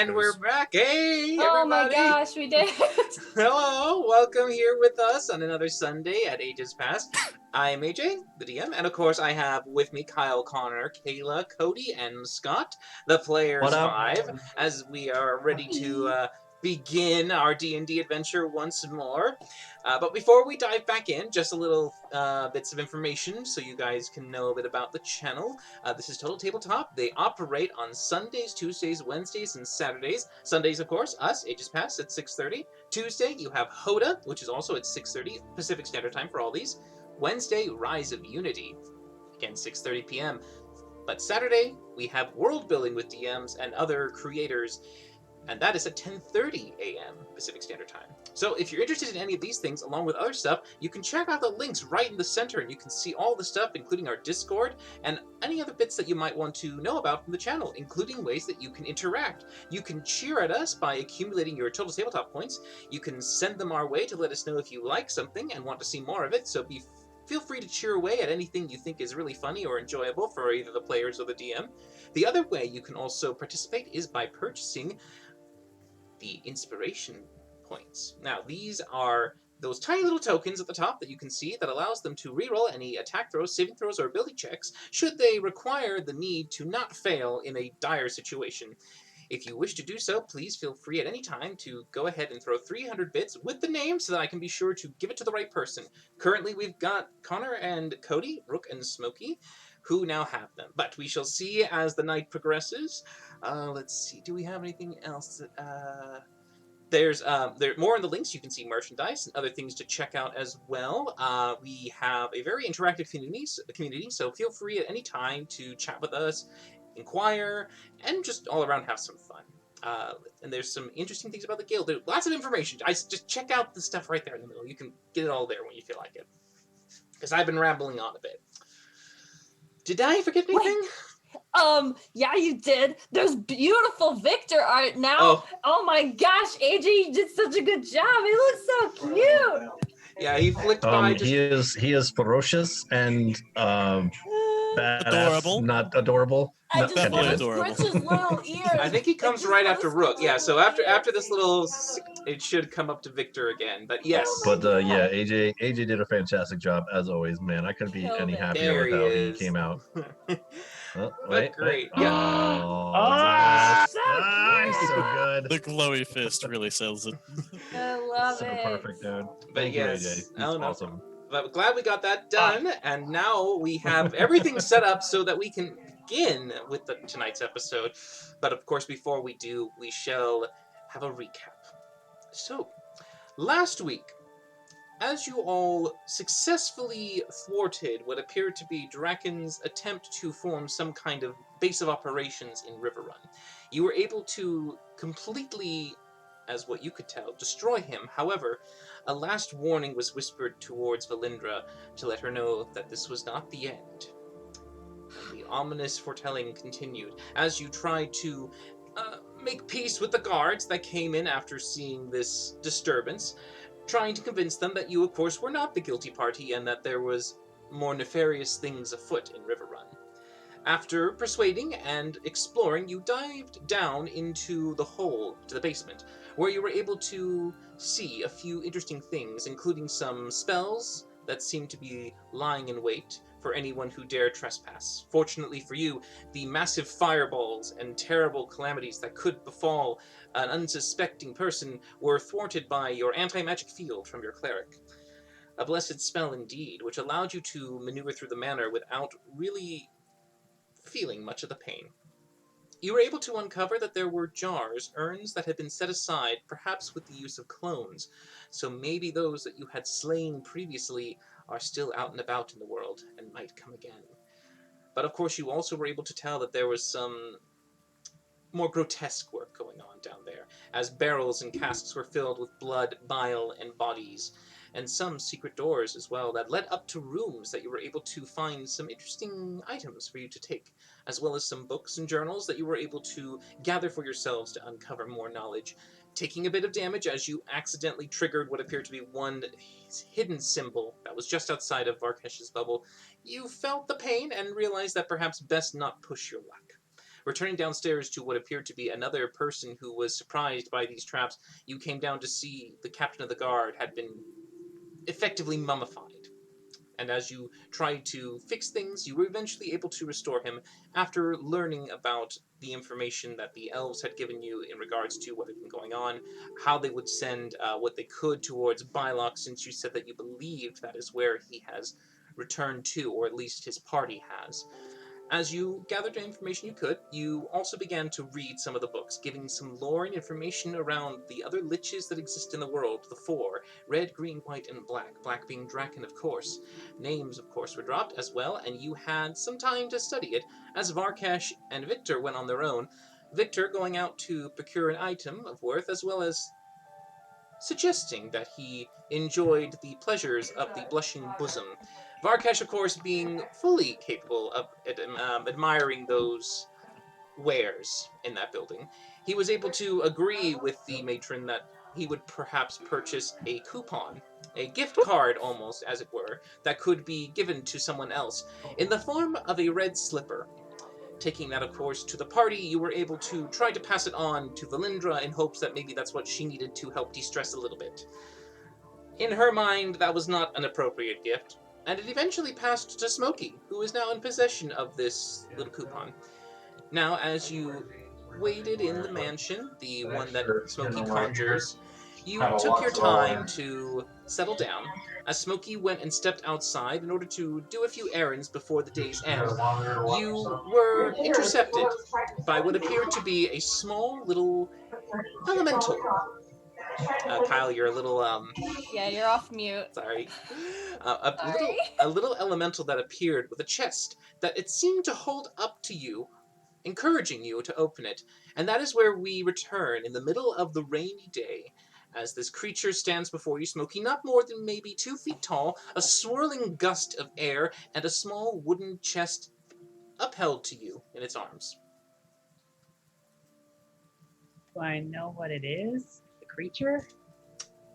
And we're back. Hey, Oh my everybody. gosh, we did. Hello. Welcome here with us on another Sunday at Ages Past. I'm AJ, the DM, and of course I have with me Kyle, Connor, Kayla, Cody, and Scott, the Players What up? 5, as we are ready to begin our D&D adventure once more. But before we dive back in, just a little bits of information so you guys can know a bit about the channel. This is Total Tabletop. They operate on Sundays, Tuesdays, Wednesdays, and Saturdays. Sundays, of course, us, Ages Past, at 6:30. Tuesday, you have Hoda, which is also at 6:30 Pacific Standard Time for all these. Wednesday, Rise of Unity, again 6:30 p.m. But Saturday, we have World Building with DMs and other creators, and that is at 10:30 a.m. Pacific Standard Time. So if you're interested in any of these things, along with other stuff, you can check out the links right in the center, and you can see all the stuff, including our Discord, and any other bits that you might want to know about from the channel, including ways that you can interact. You can cheer at us by accumulating your Total Tabletop points. You can send them our way to let us know if you like something and want to see more of it, so feel free to cheer away at anything you think is really funny or enjoyable for either the players or the DM. The other way you can also participate is by purchasing the inspiration points. Now, these are those tiny little tokens at the top that you can see that allows them to reroll any attack throws, saving throws, or ability checks should they require the need to not fail in a dire situation. If you wish to do so, please feel free at any time to go ahead and throw 300 bits with the name so that I can be sure to give it to the right person. Currently, we've got Connor and Cody, Rook and Smokey, who now have them. But we shall see as the night progresses. Let's see, do we have anything else? There's there more in the links. You can see merchandise and other things to check out as well. We have a very interactive community, so feel free at any time to chat with us, inquire, and just all around have some fun. And there's some interesting things about the guild. There's lots of information. Just check out the stuff right there in the middle. You can get it all there when you feel like it. Because I've been rambling on a bit. Did I forget anything? Yeah, you did. There's beautiful Victor art now. Oh my gosh, AJ, you did such a good job. He looks so cute. Yeah, he flicked by. He is ferocious and badass, adorable. Not adorable. I just Definitely want to adorable. scratch his little ears. I think he comes right after Rook. Yeah, so after this little, it should come up to Victor again. But yes. But yeah, AJ did a fantastic job as always, man. I couldn't be any happier There with he how is. he came out. But great. Yeah. So so good. The glowy fist really sells it. I love So it. perfect, dude. But Thank yes, you, AJ. It's oh, no. awesome. But glad we got that done, and now we have everything set up so that we can begin with tonight's episode. But of course, before we do, we shall have a recap. So, last week, as you all successfully thwarted what appeared to be Draken's attempt to form some kind of base of operations in Riverrun, you were able to completely, as what you could tell, destroy him. However, a last warning was whispered towards Valindra to let her know that this was not the end. And the ominous foretelling continued as you tried to make peace with the guards that came in after seeing this disturbance, trying to convince them that you, of course, were not the guilty party and that there was more nefarious things afoot in Riverrun. After persuading and exploring, you dived down into the hole to the basement, where you were able to see a few interesting things, including some spells that seemed to be lying in wait for anyone who dared trespass. Fortunately for you, the massive fireballs and terrible calamities that could befall an unsuspecting person were thwarted by your anti-magic field from your cleric. A blessed spell indeed, which allowed you to maneuver through the manor without really feeling much of the pain. You were able to uncover that there were jars, urns that had been set aside, perhaps with the use of clones, so maybe those that you had slain previously are still out and about in the world and might come again. But of course you also were able to tell that there was some more grotesque work going on down there, as barrels and casks were filled with blood, bile, and bodies, and some secret doors as well that led up to rooms that you were able to find some interesting items for you to take, as well as some books and journals that you were able to gather for yourselves to uncover more knowledge, taking a bit of damage as you accidentally triggered what appeared to be one hidden symbol that was just outside of Varkesh's bubble. You felt the pain and realized that perhaps best not push your luck. returning downstairs to what appeared to be another person who was surprised by these traps, you came down to see the captain of the guard had been effectively mummified. And as you tried to fix things, you were eventually able to restore him after learning about the information that the elves had given you in regards to what had been going on, how they would send what they could towards Bylock, since you said that you believed that is where he has returned to, or at least his party has. As you gathered the information you could, you also began to read some of the books, giving some lore and information around the other liches that exist in the world, the four: red, green, white, and black. Black being Draken, of course. Names, of course, were dropped as well, and you had some time to study it, as Varkash and Victor went on their own. Victor going out to procure an item of worth, as well as suggesting that he enjoyed the pleasures of the blushing bosom. Varkash, of course, being fully capable of admiring those wares in that building. He was able to agree with the matron that he would perhaps purchase a coupon, a gift card almost, as it were, that could be given to someone else in the form of a red slipper. Taking that, of course, to the party, you were able to try to pass it on to Valindra in hopes that maybe that's what she needed to help de-stress a little bit. In her mind, that was not an appropriate gift, and it eventually passed to Smokey, who is now in possession of this little coupon. Now, as you waited in the mansion, the one that Smokey conjures, you took your time to settle down, as Smokey went and stepped outside in order to do a few errands before the day's end. You were intercepted by what appeared to be a small little elemental. Kyle, you're a little, Yeah, you're off mute. sorry. Sorry. A little elemental that appeared with a chest that it seemed to hold up to you, encouraging you to open it. And that is where we return in the middle of the rainy day, as this creature stands before you, Smokey, not more than maybe 2 feet tall, a swirling gust of air, and a small wooden chest upheld to you in its arms. Do I know what it is? The creature?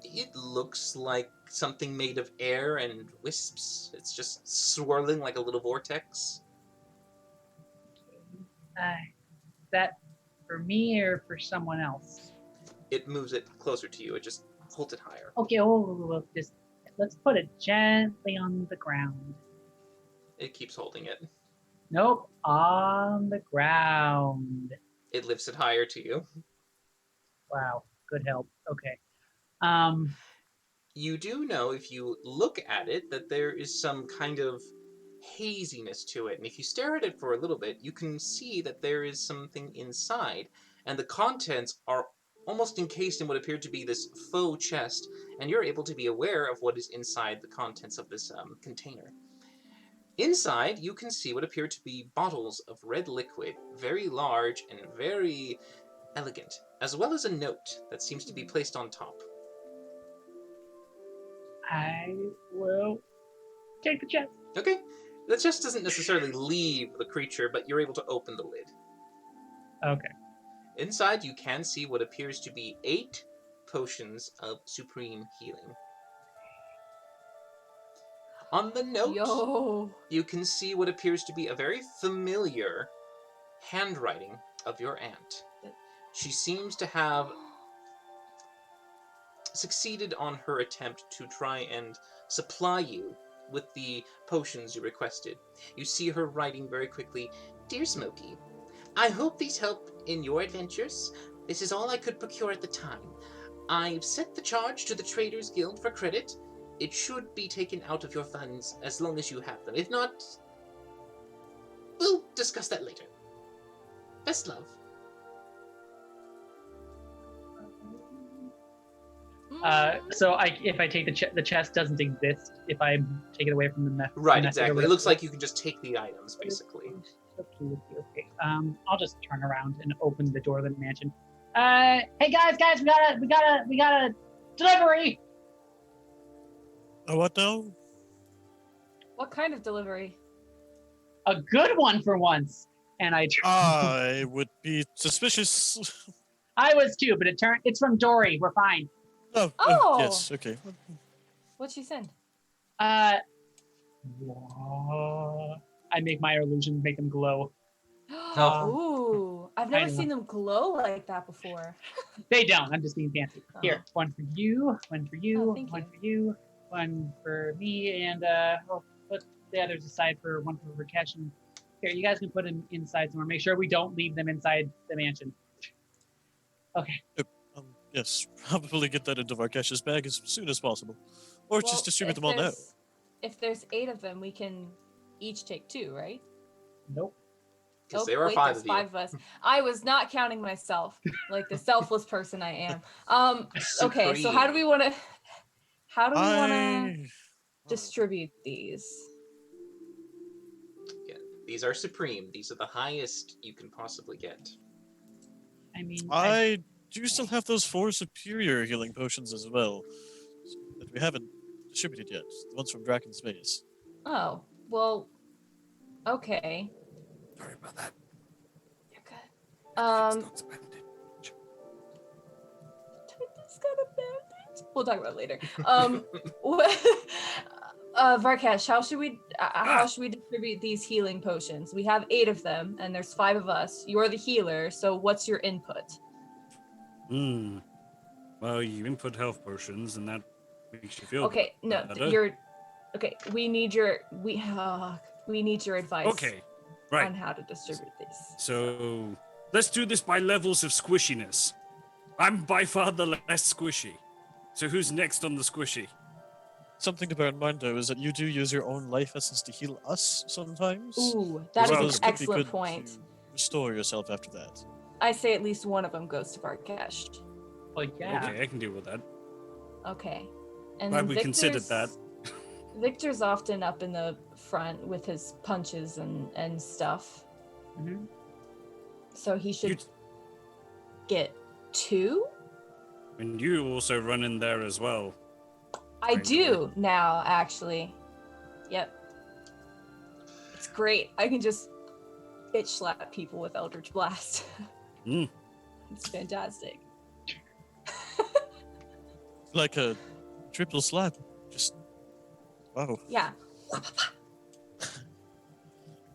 It looks like something made of air and wisps. It's just swirling like a little vortex. Is that for me or for someone else? It moves it closer to you. It just holds it higher. Okay, let's put it gently on the ground. It keeps holding it. Nope, on the ground. It lifts it higher to you. Wow, good help. Okay. You do know, if you look at it, that there is some kind of haziness to it. And if you stare at it for a little bit, you can see that there is something inside. And the contents are almost encased in what appeared to be this faux chest. And you're able to be aware of what is inside the contents of this container. Inside, you can see what appear to be bottles of red liquid, very large and very elegant, as well as a note that seems to be placed on top. I will take the chest. Okay. The chest doesn't necessarily leave the creature, but you're able to open the lid. Okay. Inside, you can see what appears to be 8 potions of supreme healing. On the note, you can see what appears to be a very familiar handwriting of your aunt. She seems to have succeeded on her attempt to try and supply you with the potions you requested. You see her writing very quickly, "Dear Smokey, I hope these help in your adventures. This is all I could procure at the time. I've set the charge to the Traders Guild for credit. It should be taken out of your funds as long as you have them. If not, we'll discuss that later. Best love." So if I take the chest doesn't exist if I take it away from the method. Right, exactly. It looks like you can just take the items, basically. Okay. I'll just turn around and open the door of the mansion. Hey guys, we got a delivery. What now? What kind of delivery? A good one for once. And I would be suspicious. I was too, but it's from Dory. We're fine. Oh. Yes, okay. What'd she send? I make my illusions make them glow. Ooh. I've never I know. seen them glow like that before. They don't. I'm just being fancy. Oh. Here, one for you, one for you, thank one you. for you, one for me, and I'll put the others aside for one for Rakesh. And here, you guys can put them inside somewhere. Make sure we don't leave them inside the mansion. Okay. Yes, probably get that into Varkesh's bag as soon as possible. Or Well, just distribute if them all now. If there's 8 of them, we can each take 2, right? Nope. Because there are 5 there's of you. 5 of us. I was not counting myself, like the selfless person I am. Okay, so how do we want to? How do we want to distribute these? Yeah, these are supreme. These are the highest you can possibly get. I mean, I do still have those 4 superior healing potions as well that we haven't distributed yet. The ones from Draken Space. Oh, well, okay. Sorry about that. You're good. Don't spend it. Titan's got a bandage. We'll talk about it later. Varkesh, how should we distribute these healing potions? We have 8 of them, and there's 5 of us. You're the healer, so what's your input? Well, you input health potions, and that makes you feel Okay, no, better. okay. We need your advice. Okay, right. On how to distribute these. So let's do this by levels of squishiness. I'm by far the less squishy. So who's next on the squishy? Something to bear in mind, though, is that you do use your own life essence to heal us sometimes. Ooh, that Well, is those an could be excellent good point. to restore yourself after that. I say at least one of them goes to Varkesh. well, yeah. Okay, I can deal with that. Okay. And Glad then we considered that. Victor's often up in the front with his punches and stuff. Mhm. So he should You- get 2? And you also run in there as well. I Right, do now, actually. Yep. It's great. I can just bitch slap people with Eldritch Blast. Mm. It's fantastic. Like a triple slap. Just wow. Yeah.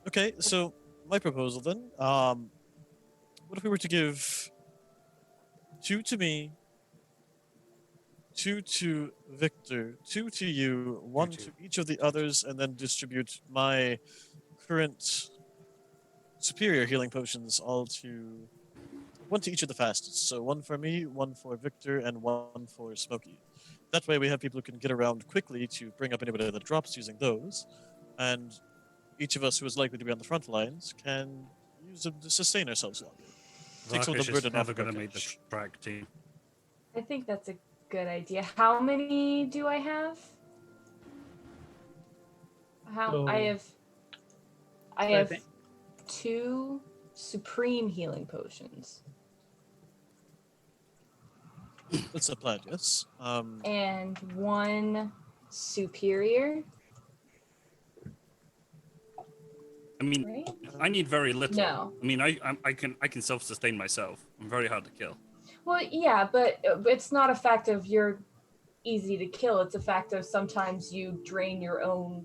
Okay, so my proposal then, what if we were to give 2 to me, 2 to Victor, 2 to you, 1 to each of the others, and then distribute my current superior healing potions all to 1 to each of the fastest. So 1 for me, 1 for Victor, and 1 for Smokey. That way we have people who can get around quickly to bring up anybody that drops using those, and each of us who is likely to be on the front lines can use them to sustain ourselves longer. Take some of the Rakesh is burden off never of going to make the Rakesh. track team. I think that's a good idea. How many do I have? So- I have I have think- 2 supreme healing potions That's the plan, yes. and 1 superior, I mean, right? I need very little. No. I mean, I can self-sustain myself. I'm very hard to kill. Well, yeah, but it's not a fact of you're easy to kill. It's a fact of sometimes you drain your own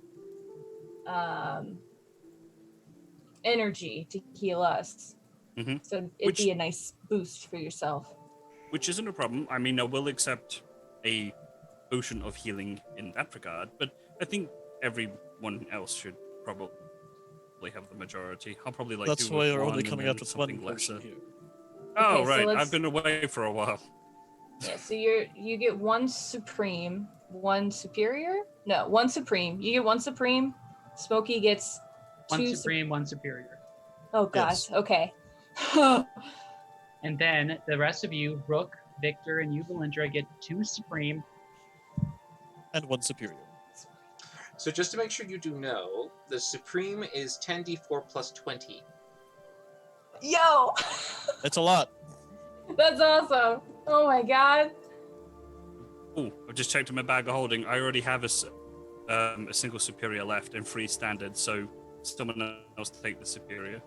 energy to heal us. Mhm. So it'd Which- be a nice boost for yourself. Which isn't a problem. I mean, I will accept a potion of healing in that regard, but I think everyone else should probably have the majority. I'll probably like That's do why with we're one only and coming then out with 1 something potion lesser. here. Oh Okay, so right, let's- I've been away for a while. Yeah, so you get 1 supreme, 1 superior? No, 1 supreme. You get 1 supreme. Smokey gets 2 One supreme, one superior. Oh gosh, Yes. okay. And then the rest of you, Rook, Victor, and you, Valindra, get 2 supreme. And 1 superior. So just to make sure you do know, the supreme is 10d4 plus 20. Yo! It's a lot. That's awesome. Oh my god. Oh, I've just checked in my bag of holding. I already have a single superior left and 3 standard, so someone else take the superior.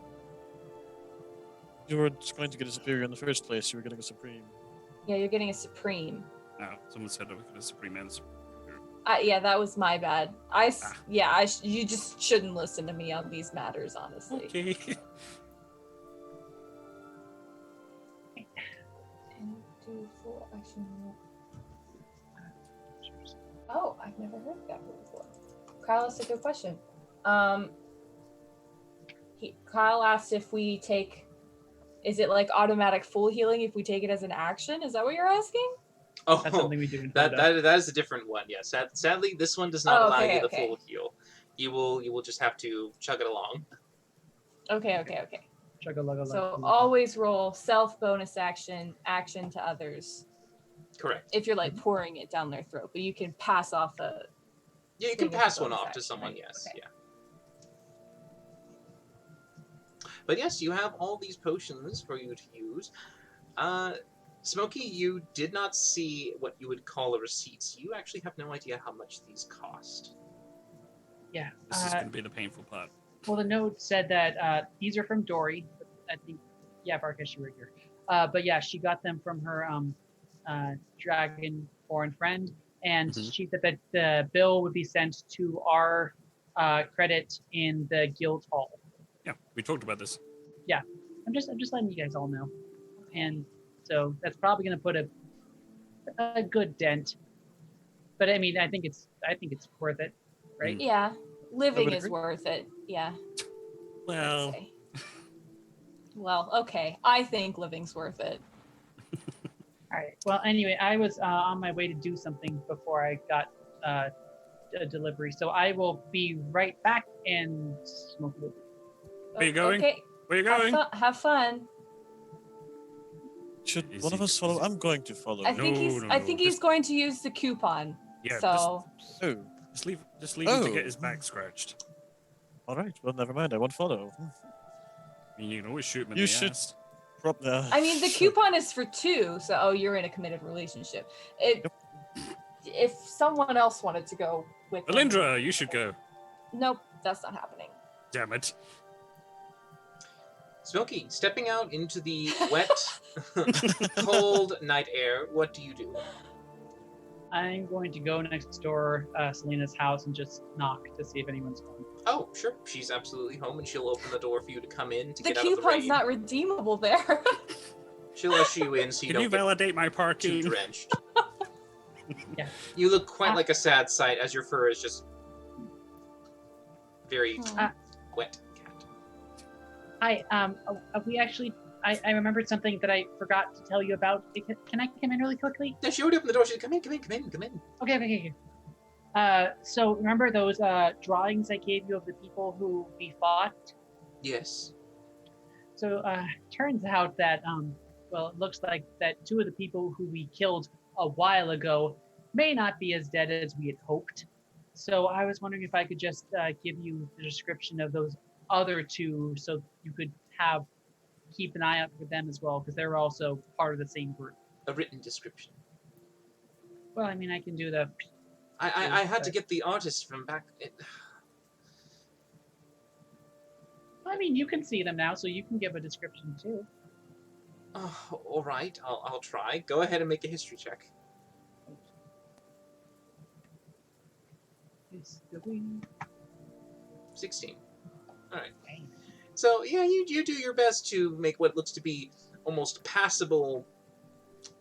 You were just going to get a superior in the first place. You were getting a supreme. Yeah, you're getting a supreme. No, someone said I was going to supreme and superior. Yeah, that was my bad. You just shouldn't listen to me on these matters, honestly. Okay. do full action. Oh, I've never heard that before. Kyle asked a good question. Kyle asked if we take, is it like automatic full healing if we take it as an action? Is that what you're asking? Oh, That's something we do in that is a different one. Yes, sadly, this one does not allow you the okay. full heal. You will just have to chug it along. Okay. Chug-a-lug-a-lug. So always roll self bonus action to others. Correct. If you're like pouring it down their throat, but you can pass off a. Yeah, you can thing as a pass one bonus off to action, someone. right? Yes. Okay. Yeah. But yes, you have all these potions for you to use. Smokey, you did not see what you would call a receipt, so you actually have no idea how much these cost. Yeah. This is going to be the painful part. Well, the note said that these are from Dory. I think, yeah, Barkesh, you were here. But yeah, she got them from her dragonborn friend, and she said that the bill would be sent to our credit in the guild hall. Yeah, we talked about this. Yeah, I'm just letting you guys all know, and so that's probably going to put a good dent. But I mean, I think it's worth it, right? Yeah, living is agree. worth it. Yeah. Well, Okay. Well, okay. I think living's worth it. All right. Well, anyway, I was on my way to do something before I got a delivery, so I will be right back and smoke a little. Where you going? Okay. where you going? Have fun. Should Is one of he- us follow? I'm going to follow. I think No, he's just- going to use the coupon. Yeah, So Oh, just leave him to Oh. get his back scratched. all right. Well, never mind. I won't follow. I mean, you can always shoot him in You the should- ass. I mean, the coupon is for 2. So you're in a committed relationship. If someone else wanted to go with him- Alindra, you should go. Nope, that's not happening. Damn it. Smokey, stepping out into the wet, cold night air, what do you do? I'm going to go next door, Selena's house, and just knock to see if anyone's home. Oh, sure. She's absolutely home, and she'll open the door for you to come in to The get out of the coupon's rain. not redeemable there. She'll usher you in so you Can you don't get validate my too parking? drenched. Yeah. You look quite like a sad sight as your fur is just very Aw. wet cat. We actually, I remembered something that I forgot to tell you about. Can I come in really quickly? Yeah, she already opened the door. She said, come in. Okay. So remember those drawings I gave you of the people who we fought? Yes. So turns out that well, it looks like that 2 of the people who we killed a while ago may not be as dead as we had hoped. So I was wondering if I could just give you the description of those other 2, so you could keep an eye out for them as well, because they're also part of the same group. A written description. Well, I mean, I can do the. I had to get the artist from back. I mean, you can see them now, so you can give a description too. Oh, all right. I'll try. Go ahead and make a history check. History. 16. All right. So yeah, you do your best to make what looks to be almost passable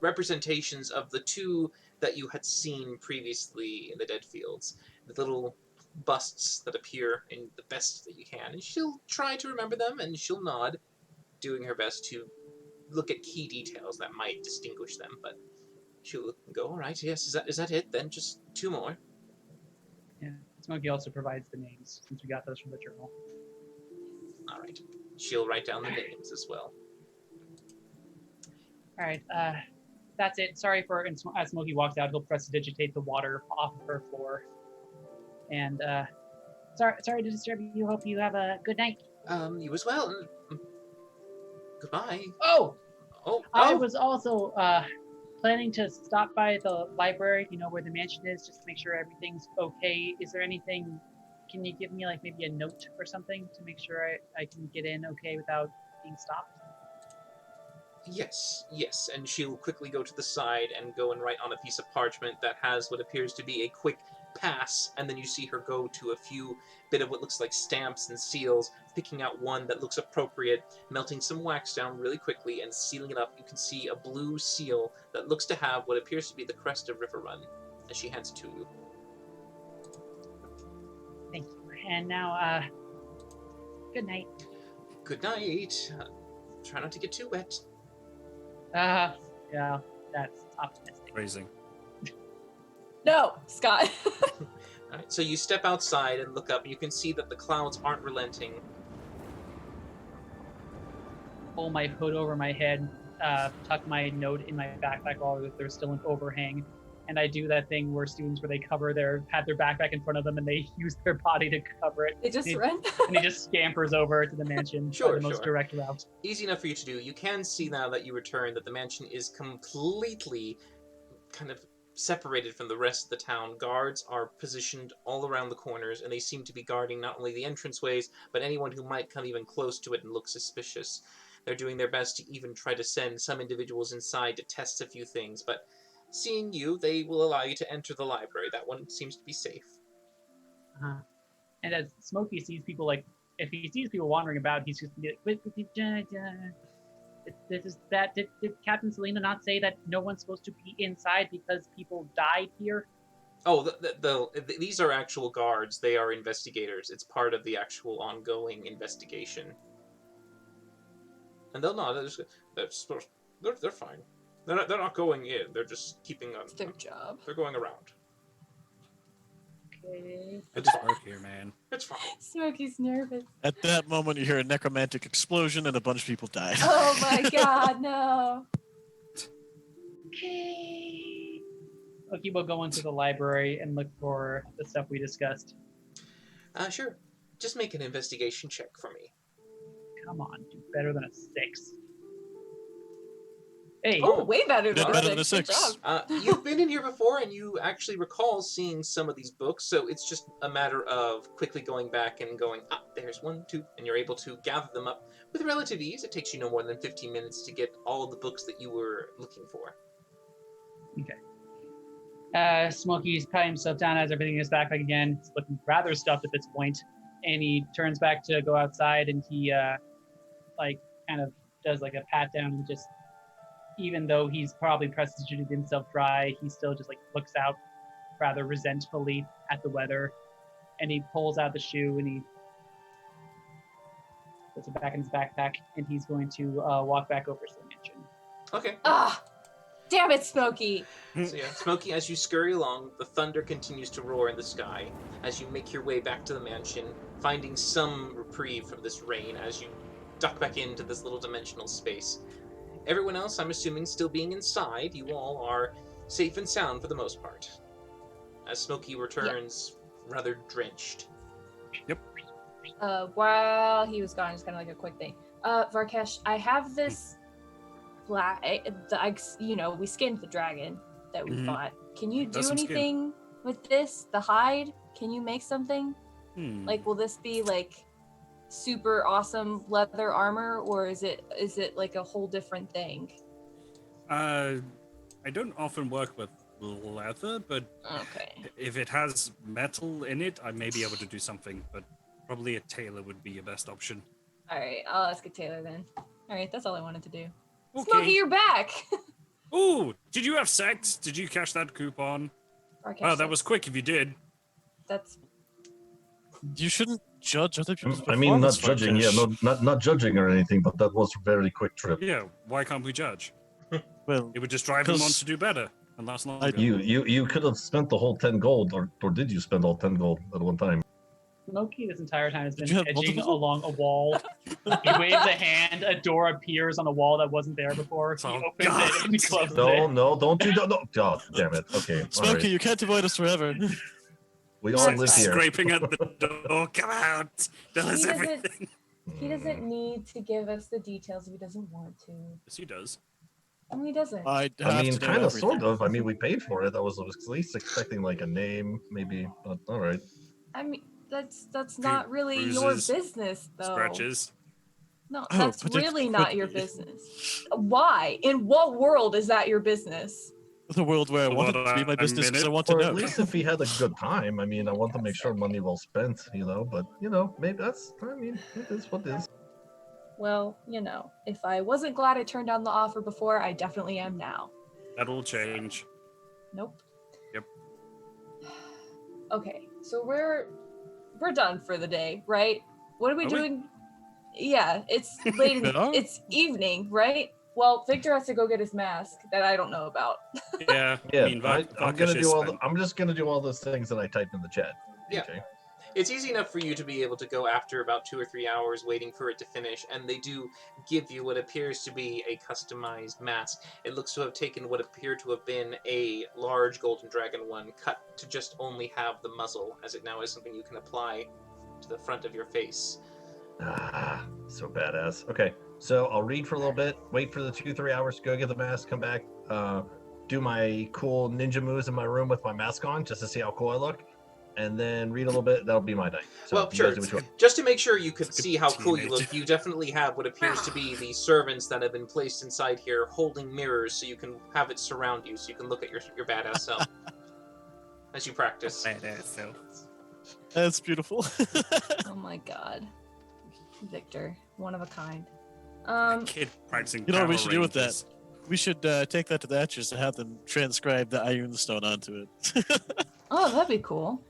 representations of the 2 that you had seen previously in the Dead Fields. The little busts that appear in the best that you can. And she'll try to remember them, and she'll nod, doing her best to look at key details that might distinguish them. But she'll go, all right, yes, is that it? Then just 2 more. Yeah. Smokey also provides the names, since we got those from the journal. All right. She'll write down the names as well. All right. That's it. Sorry for. And as Smokey walks out, he'll prestidigitate the water off of her floor. And sorry to disturb you. Hope you have a good night. You as well. Goodbye. Oh, Oh, I was also planning to stop by the library, where the mansion is, just to make sure everything's okay. Is there anything, can you give me like maybe a note or something to make sure I can get in okay without being stopped? Yes, and she'll quickly go to the side and go and write on a piece of parchment that has what appears to be a quick pass, and then you see her go to a few bit of what looks like stamps and seals, picking out one that looks appropriate, melting some wax down really quickly, and sealing it up. You can see a blue seal that looks to have what appears to be the crest of River Run, as she hands it to you. Thank you. And now, good night. Good night. Try not to get too wet. Yeah, that's optimistic. Phrasing. No, Scott. All right, so you step outside and look up. You can see that the clouds aren't relenting. Pull my hood over my head, tuck my note in my backpack while there's still an overhang, and I do that thing where students where they have their backpack in front of them and they use their body to cover it. They just and run. and he just scampers over to the mansion by the most direct route. Easy enough for you to do. You can see now that you return that the mansion is completely kind of separated from the rest of the town. Guards are positioned all around the corners, and they seem to be guarding not only the entranceways, but anyone who might come even close to it and look suspicious. They're doing their best to even try to send some individuals inside to test a few things, but seeing you, they will allow you to enter the library. That one seems to be safe. And as Smokey sees people, if he sees people wandering about, he's just gonna be like, did Captain Selena not say that no one's supposed to be inside because people died here? Oh, these are actual guards. They are investigators. It's part of the actual ongoing investigation. And they're fine. They're not going in. They're just keeping on. It's their job. They're going around. Okay. I just work here, man. It's fine. Smokey's nervous. At that moment, you hear a necromantic explosion and a bunch of people die. Oh my god, no. Okay. Okay, we'll go into the library and look for the stuff we discussed. Sure. Just make an investigation check for me. Come on, do better than a 6. Hey, Oh, way better Did than better than a a 6. Good 6. job. You've been in here before, and you actually recall seeing some of these books, so it's just a matter of quickly going back and going, there's 1, 2, and you're able to gather them up with relative ease. It takes you no more than 15 minutes to get all of the books that you were looking for. Smokey's patting himself down, has everything in his backpack again. He's looking rather stuffed at this point, and he turns back to go outside, and he kind of does like a pat down, and just, even though he's probably prestidigitated himself dry, he still just looks out rather resentfully at the weather, and he pulls out the shoe and he puts it back in his backpack, and he's going to walk back over to the mansion. Okay. Damn it, Smokey. So yeah, Smokey, as you scurry along, the thunder continues to roar in the sky as you make your way back to the mansion, finding some reprieve from this rain as you duck back into this little dimensional space. Everyone else, I'm assuming, still being inside. You all are safe and sound for the most part. As Smokey returns, rather drenched. While he was gone, just kind of like a quick thing. Varkesh, I have this black. We skinned the dragon that we fought. Can you do Does some skin. anything with this? The hide? Can you make something? Will this be super awesome leather armor, or is it like a whole different thing? I don't often work with leather, but Okay. if it has metal in it, I may be able to do something, but probably a tailor would be your best option. All right, I'll ask a tailor then. All right, that's all I wanted to do. Okay. Smokey, you're back. Ooh, did you have sex? Did you cash that coupon? Varkesh, Oh, that was quick if you did. That's You shouldn't judge other people's I mean, not performance, judging, Varkesh. not judging or anything, but that was a very quick trip. Yeah, why can't we judge? Well, It would just drive him on 'Cause to do better and last longer. You could have spent the whole 10 gold, or did you spend all 10 gold at one time? Smokey this entire time has Did been you have edging multiple? along a wall. He waves a hand, a door appears on a wall that wasn't there before. He Oh, opens it and he closes No, it. no, don't you, no, God damn it, okay, all Smokey, right. you can't avoid us forever. We all live here. Scraping at the door. Come out. Tell us He doesn't- everything. he doesn't need to give us the details if he doesn't want to. Yes, he does. No, he doesn't. I I mean, have to know kind of, everything. sort of. I mean, we paid for it. I was at least expecting like a name, maybe. But all right. I mean, that's not really your bruises, business, though. Scratches. No, Oh, that's but it really could not your be. business. Why? In what world is that your business? the world where I Well, wanted it to be my I'm business in because I it. want to Or know. at least if he had a good time. I mean, I want to make sure money well spent, but maybe it is what it is. Well, if I wasn't glad I turned down the offer before, I definitely am now. That'll change. Nope. Yep. Okay, so we're done for the day, right? What are we Are we? doing? Yeah, it's late. Yeah. It's evening, right? Well, Victor has to go get his mask that I don't know about. Yeah. Yeah, I mean, I'm Varkash gonna is do spent. I'm just gonna do all those things that I typed in the chat. Yeah. AJ. It's easy enough for you to be able to go after about 2 or 3 hours waiting for it to finish, and they do give you what appears to be a customized mask. It looks to have taken what appeared to have been a large golden dragon one, cut to just only have the muzzle, as it now is something you can apply to the front of your face. Ah, so badass. Okay, so I'll read for a little bit, wait for the 2-3 hours to go get the mask, come back, do my cool ninja moves in my room with my mask on just to see how cool I look, and then read a little bit. That'll be my night. So Well, you sure. guys do what you want. Just to make sure you could It's like a see how cool you look, teenager. you definitely have what appears to be the servants that have been placed inside here holding mirrors so you can have it surround you so you can look at your badass self as you practice. Badass self. That's beautiful. Oh my god, Victor, one of a kind. Kid practicing. You know what we Power should do with that? Rangers. We should take that to the Etchers and have them transcribe the Ioun Stone onto it. Oh, that'd be cool.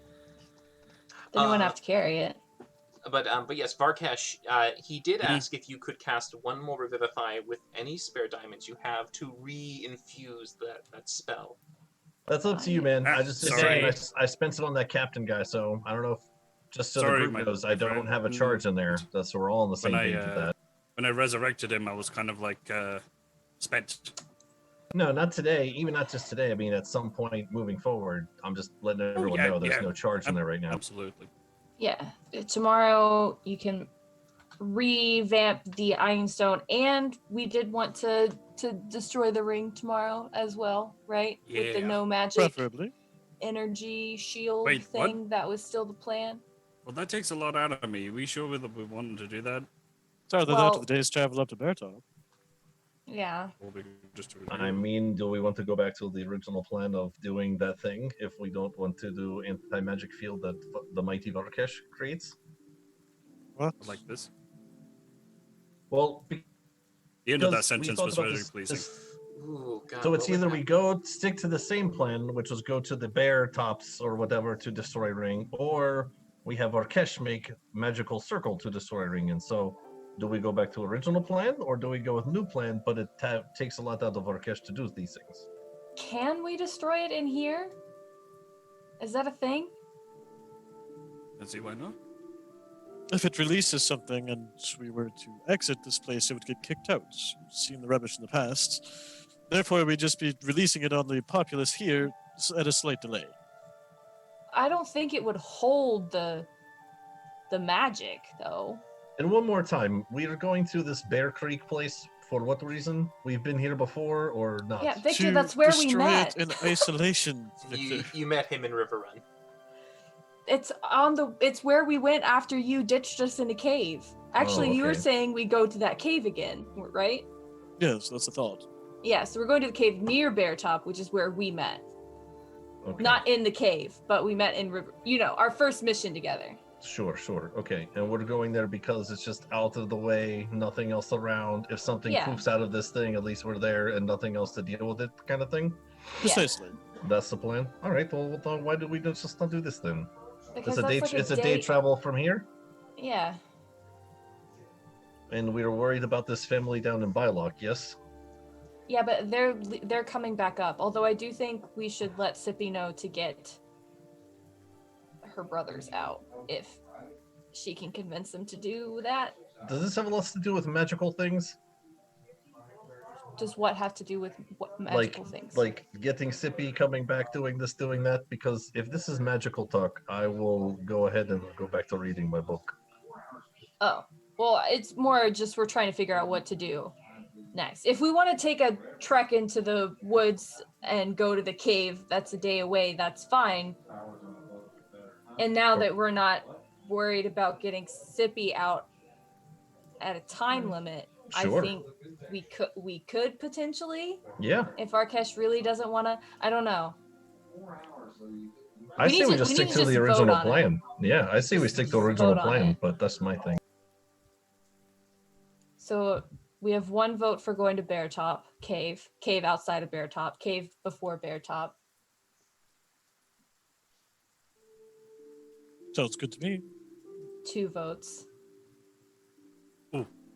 Then you wouldn't Uh, have to carry it. But yes, Varkash, he did Mhm. ask if you could cast one more Revivify with any spare diamonds you have to re-infuse that spell. That's up to you, man. Ah, I just sorry. I spent it on that captain guy, so I don't know if just so Sorry, the group my knows, I don't friend. have a charge in there. That's so we're all on the same When I, page with that. When I resurrected him, I was kind of like spent. No, not today. Even not just today. I mean, at some point moving forward, I'm just letting everyone know there's no charge in there right now. Absolutely. Yeah, tomorrow you can revamp the Iron Stone, and we did want to destroy the ring tomorrow as well, right? With the Yeah. no magic Preferably. energy shield Wait, what? thing. That was still the plan. Well, that takes a lot out of me. Are we sure that we wanted to do that? Sorry, they're Well- after the day's travel up to Bertov. Yeah. Or we just do it I mean, do we want to go back to the original plan of doing that thing if we don't want to do anti-magic field that the mighty Varkash creates? What? like this? Well, The end of that because we sentence thought was about very this- pleasing. Ooh, God, So it's what would either we happen? go stick to the same plan, which was go to the bear tops or whatever to destroy ring, or we have Varkesh make magical circle to destroy ring. And so, do we go back to original plan, or do we go with new plan? But it takes a lot out of Varkesh to do these things. Can we destroy it in here? Is that a thing? Let's see why not. If it releases something and we were to exit this place, it would get kicked out. We've seen the rubbish in the past. Therefore, we'd just be releasing it on the populace here at a slight delay. I don't think it would hold the magic though. And one more time, we are going to this Bear Creek place for what reason? We've been here before or not? Yeah, Victor, To that's where we destroy met. it in isolation, You, Victor. you met him in River Run. It's where we went after you ditched us in a cave. Actually, you were okay. saying we go to that cave again, right? Yes, that's the thought. Yeah, so we're going to the cave near Bear Top, which is where we met. Okay. Not in the cave, but we met in River. Our first mission together. Sure. Okay. And we're going there because it's just out of the way, nothing else around. If something Yeah. poops out of this thing, at least we're there and nothing else to deal with it, kind of thing. Yeah. Precisely. That's the plan. All right. Well, then why do we just not do this then? Because It's a that's day. like It's a day travel from here, Yeah. and we were worried about this family down in Bylock. Yes. Yeah, but they're coming back up. Although I do think we should let Sippy know to get her brothers out if she can convince them to do that. Does this have a lot to do with magical things? Does what have to do with what magical things? Like getting Sippy coming back, doing this, doing that? Because if this is magical talk, I will go ahead and go back to reading my book. Oh, well, it's more just we're trying to figure out what to do next. If we want to take a trek into the woods and go to the cave, that's a day away, that's fine. And now that we're not worried about getting Sippy out at a time limit, Sure. I think we could potentially, Yeah. if Arkesh really doesn't want to. I don't know. I We say need we to- just we stick need to to the just vote original on it. plan. Yeah, I say we Just stick to the original vote on plan, it. but that's my thing. So we have one vote for going to Bear Top Cave, cave outside of Bear Top, cave before Bear Top. Sounds good to me. 2 votes.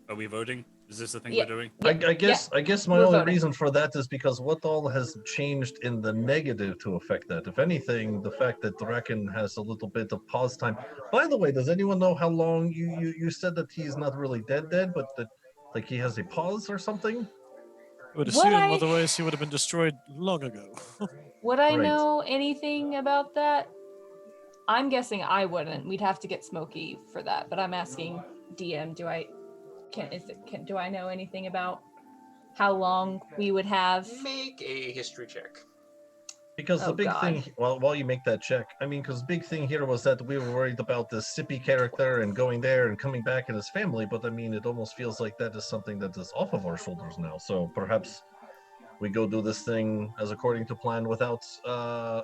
Are we voting? Is this the thing Yeah. we're doing? I guess my we're only voting. reason for that is because what all has changed in the negative to affect that. If anything, the fact that Draken has a little bit of pause time. By the way, does anyone know how long you said that he's not really dead, but that like he has a pause or something? I would What assume, I- otherwise he would have been destroyed long ago. Would I Right. know anything about that? I'm guessing I wouldn't. We'd have to get Smokey for that. But I'm asking DM, do I know anything about how long we would have? Make a history check. Because the Oh, big God. thing, while you make that check, I mean, because big thing here was that we were worried about this Sippy character and going there and coming back and his family, but I mean, it almost feels like that is something that is off of our shoulders now. So perhaps we go do this thing as according to plan without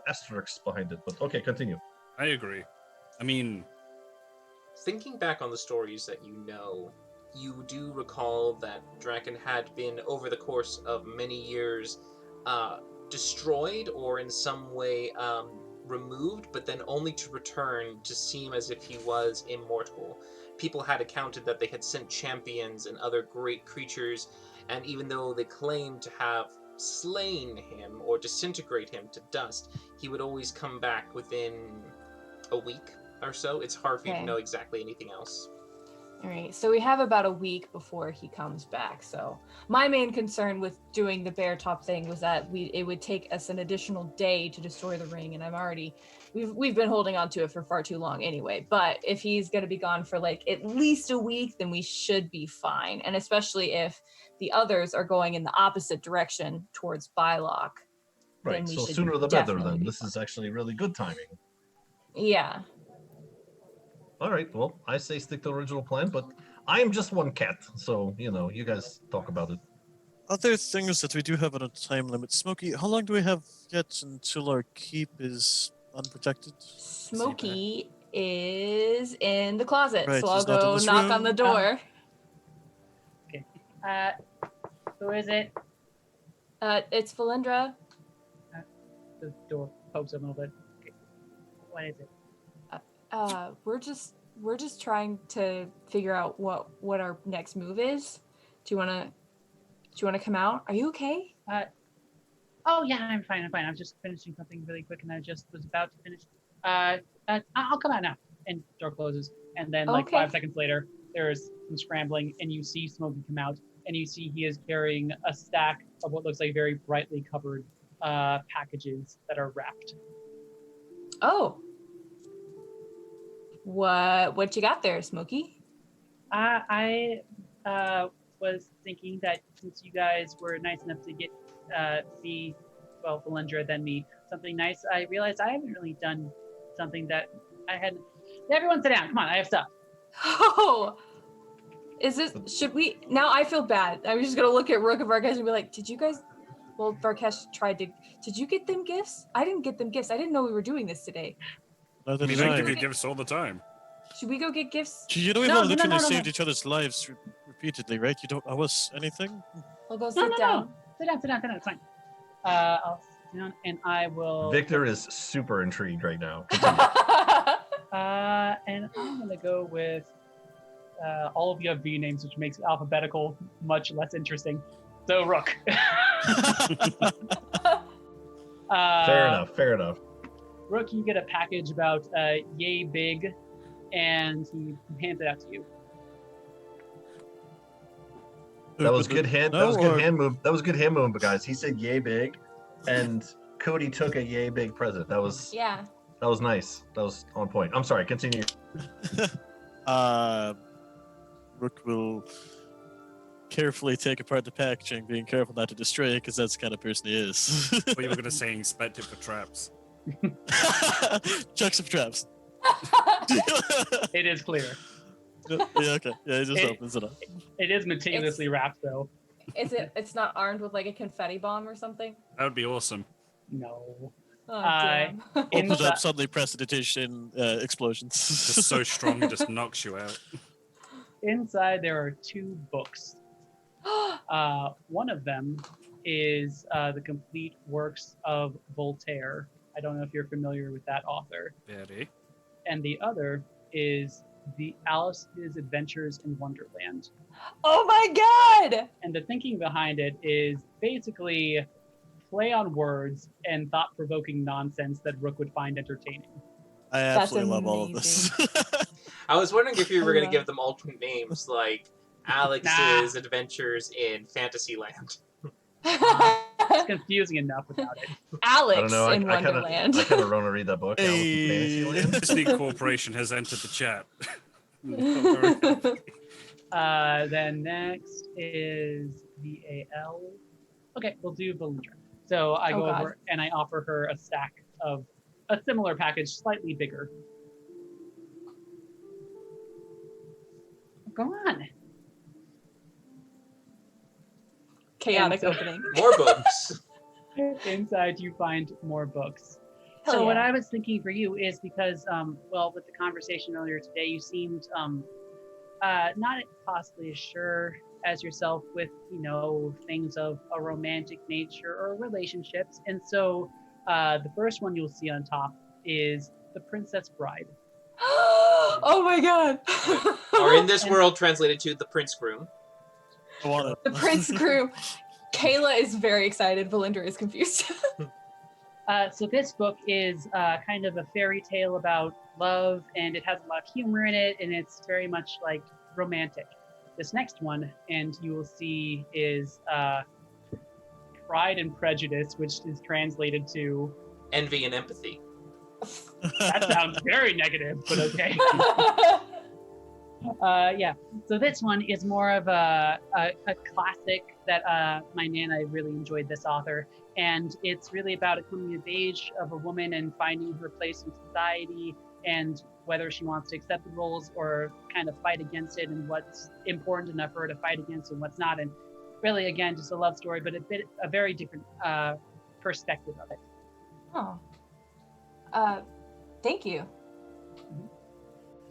asterisks behind it. But okay, continue. I agree. I mean, Thinking back on the stories that you do recall that Draken had been, over the course of many years, destroyed or in some way removed, but then only to return to seem as if he was immortal. People had accounted that they had sent champions and other great creatures, and even though they claimed to have slain him or disintegrate him to dust, he would always come back within a week or so. It's hard for you to Okay. know exactly anything else. All right, so we have about a week before he comes back. So my main concern with doing the Bear Top thing was that it would take us an additional day to destroy the ring, and we've been holding on to it for far too long anyway. But if he's going to be gone for like at least a week, then we should be fine. And especially if the others are going in the opposite direction towards Bylock. Then Right. we So should sooner the better. definitely Then be this fine. is actually really good timing. Yeah. All right. Well, I say stick to original plan, but I am just one cat, so you guys talk about it. Other things that we do have on a time limit. Smokey, how long do we have yet until our keep is unprotected? Smokey is in the closet, Right, so I'll he's not in go this knock on the room. door. Who is it? It's Valendra. The door pokes a little bit. Okay. What is it? We're just trying to figure out what our next move is. Do you wanna come out? Are you okay? Oh yeah, I'm fine. I'm just finishing something really quick, and I just was about to finish. I'll come out now. And door closes, and then like Okay. 5 seconds later, there's some scrambling, and you see Smokey come out, and you see he is carrying a stack of what looks like very brightly covered packages that are wrapped. Oh. What you got there, Smokey? I was thinking that since you guys were nice enough to get me, well, Valendra, then me, something nice, I realized I haven't really done something that I hadn't. Everyone sit down. Come on, I have stuff. Oh. Should we now I feel bad. I'm just gonna look at Rook and Varkesh and be like, did you guys Varkesh did you get them gifts? I didn't get them gifts. I didn't know we were doing this today. Neither I mean, did I I. give you gifts all the time. Should we go get gifts? You know, we've No, all no, literally no, no, saved no. each other's lives repeatedly, right? You don't owe us anything? I'll go No, sit no, down. no. Sit down. It's fine. I'll sit down, and I will. Victor is super intrigued right now. And I'm gonna go with all of you have V names, which makes alphabetical much less interesting. So Rook. Fair enough. Rook, you get a package about yay big, and he hands it out to you. That was good hand. No, That was good or- hand move. That was good hand move, guys. He said yay big, and Cody took a yay big present. That was Yeah. nice. That was on point. I'm sorry. Continue. Rook will carefully take apart the packaging, being careful not to destroy it, because that's the kind of person he is. What you were gonna say, inspect it for traps. Chuck some traps. It is clear. Yeah, okay. Yeah, it just It- opens it up. It is meticulously wrapped, though. It's not armed with like a confetti bomb or something? That would be awesome. No. Oh, Uh, damn. Open it Insi- up, suddenly precipitation explosions. Just so strong, it just knocks you out. Inside, there are 2 books. One of them is the complete works of Voltaire. I don't know if you're familiar with that author. Very. And the other is the Alice's Adventures in Wonderland. Oh my god! And the thinking behind it is basically play on words and thought-provoking nonsense that Rook would find entertaining. I That's absolutely love all of this. I was wondering if you were going to Hello. give them alternate names like Alex's Adventures in Fantasyland. It's confusing enough without it. Alex I don't know. in I kind Wonderland. of want to read that book. Alice in Fantasyland. Disney Corporation has entered the chat. Then next is VAL. Okay, we'll do Valindra. So I Oh, go God. over and I offer her a stack of a similar package, slightly bigger. Go on. Chaotic And so- opening. More books. Inside, you find more books. Hell So what yeah. I was thinking for you is because, well, with the conversation earlier today, you seemed not possibly as sure as yourself with, things of a romantic nature or relationships. And so the first one you'll see on top is The Princess Bride. Oh my god. Or in this world, translated to The Prince Groom. I want it. The Prince Crew. Kayla is very excited. Valindra is confused. So this book is kind of a fairy tale about love, and it has a lot of humor in it, and it's very much like romantic. This next one, and you will see, is Pride and Prejudice, which is translated to. Envy and Empathy. That sounds very negative, but okay. Yeah. So this one is more of a classic that my Nana really enjoyed this author, and it's really about a coming of age of a woman and finding her place in society and whether she wants to accept the roles or kind of fight against it, and what's important enough for her to fight against and what's not. And really, again, just a love story, but a very different perspective of it. Oh. Thank you.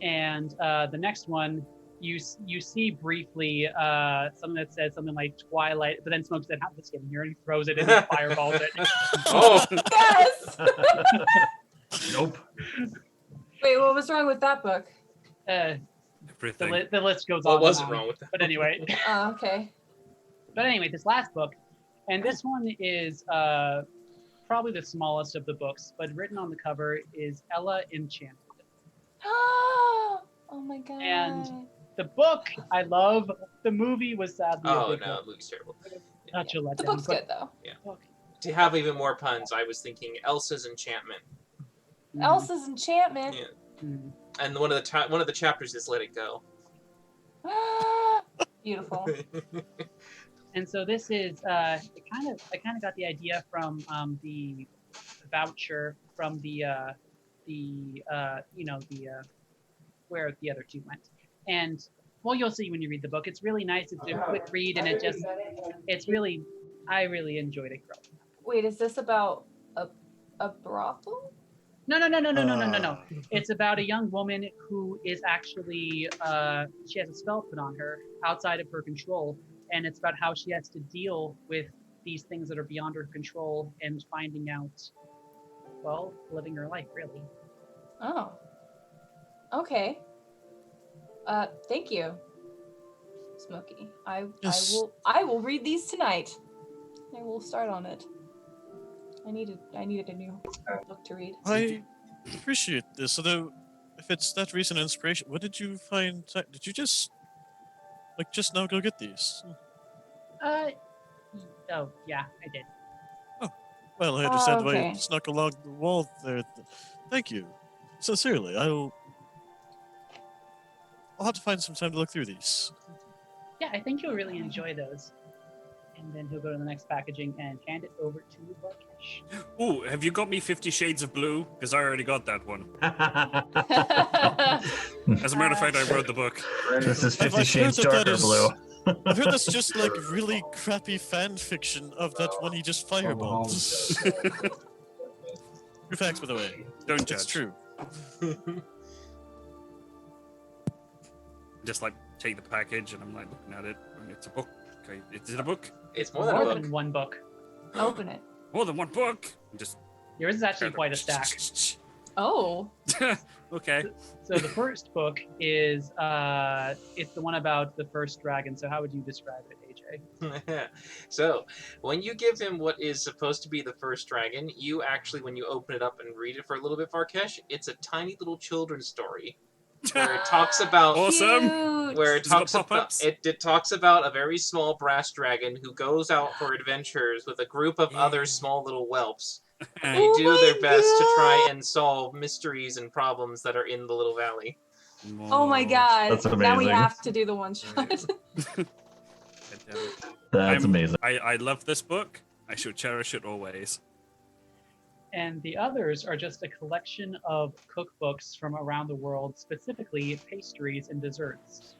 And the next one, you see briefly something that says something like Twilight, but then Smoke said, "How's this getting here?" And he throws it and he fireballs it. Oh, Yes. Nope. Wait, what was wrong with that book? The Everything. the list goes on. what wasn't and on. wrong with that? But anyway, Oh, okay. this last book, and this one is probably the smallest of the books, but written on the cover is Ella Enchanted. Oh my god. And The book I love. The movie was sadly a Oh big no, the movie's terrible. such a letdown. The book's but good though. book- To have even more puns, I was thinking Elsa's Enchantment, Elsa's Enchantment. Yeah. Mhm. and one of the chapters is Let It Go. Beautiful. And so this is I kind of got the idea from the voucher from the where the other two went. And well, you'll see when you read the book. It's really nice. It's a quick read, and I really enjoyed it growing up. Wait, is this about a brothel? No. It's about a young woman who is actually she has a spell put on her outside of her control, and it's about how she has to deal with these things that are beyond her control and finding out, well, living her life really. Oh. Okay. Thank you, Smokey. Yes. I will read these tonight. I will start on it. I needed a new book to read. I appreciate this. Although, if it's that recent inspiration, what did you find? Did you just now go get these? Oh yeah, I did. Well, I understand why okay. you snuck along the wall there. Thank you. Sincerely, I'll have to find some time to look through these. Yeah, I think you'll really enjoy those. And then he'll go to the next packaging and hand it over to Barkesh. Ooh, have you got me 50 Shades of Blue? Because I already got that one. As a matter of fact, I wrote the book. This is I've 50 heard Shades that that Darker is- Blue. I've heard that's just like really crappy fan fiction of that one he just firebombed. True facts, by the way. Don't It's judge. true. Just like take the package and I'm like looking at it. And it's a book. Okay, is it a book? It's more than a More book. than one book. Open it. More than one book. And just Yours is actually quite a stack. Oh. Okay. So the first book is it's the one about the first dragon. So how would you describe it, AJ? So, when you give him what is supposed to be the first dragon, you actually, when you open it up and read it for a little bit, Varkesh, it's a tiny little children's story where it talks about Awesome. Cute. where it Does it got talks about pop-ups? it talks about a very small brass dragon who goes out for adventures with a group of other small little whelps. They Oh do their my best to try God. and solve mysteries and problems that are in the little valley. Oh my god. That's Now we amazing. have to do the one shot. That's amazing. I love this book. I shall cherish it always. And the others are just a collection of cookbooks from around the world, specifically pastries and desserts.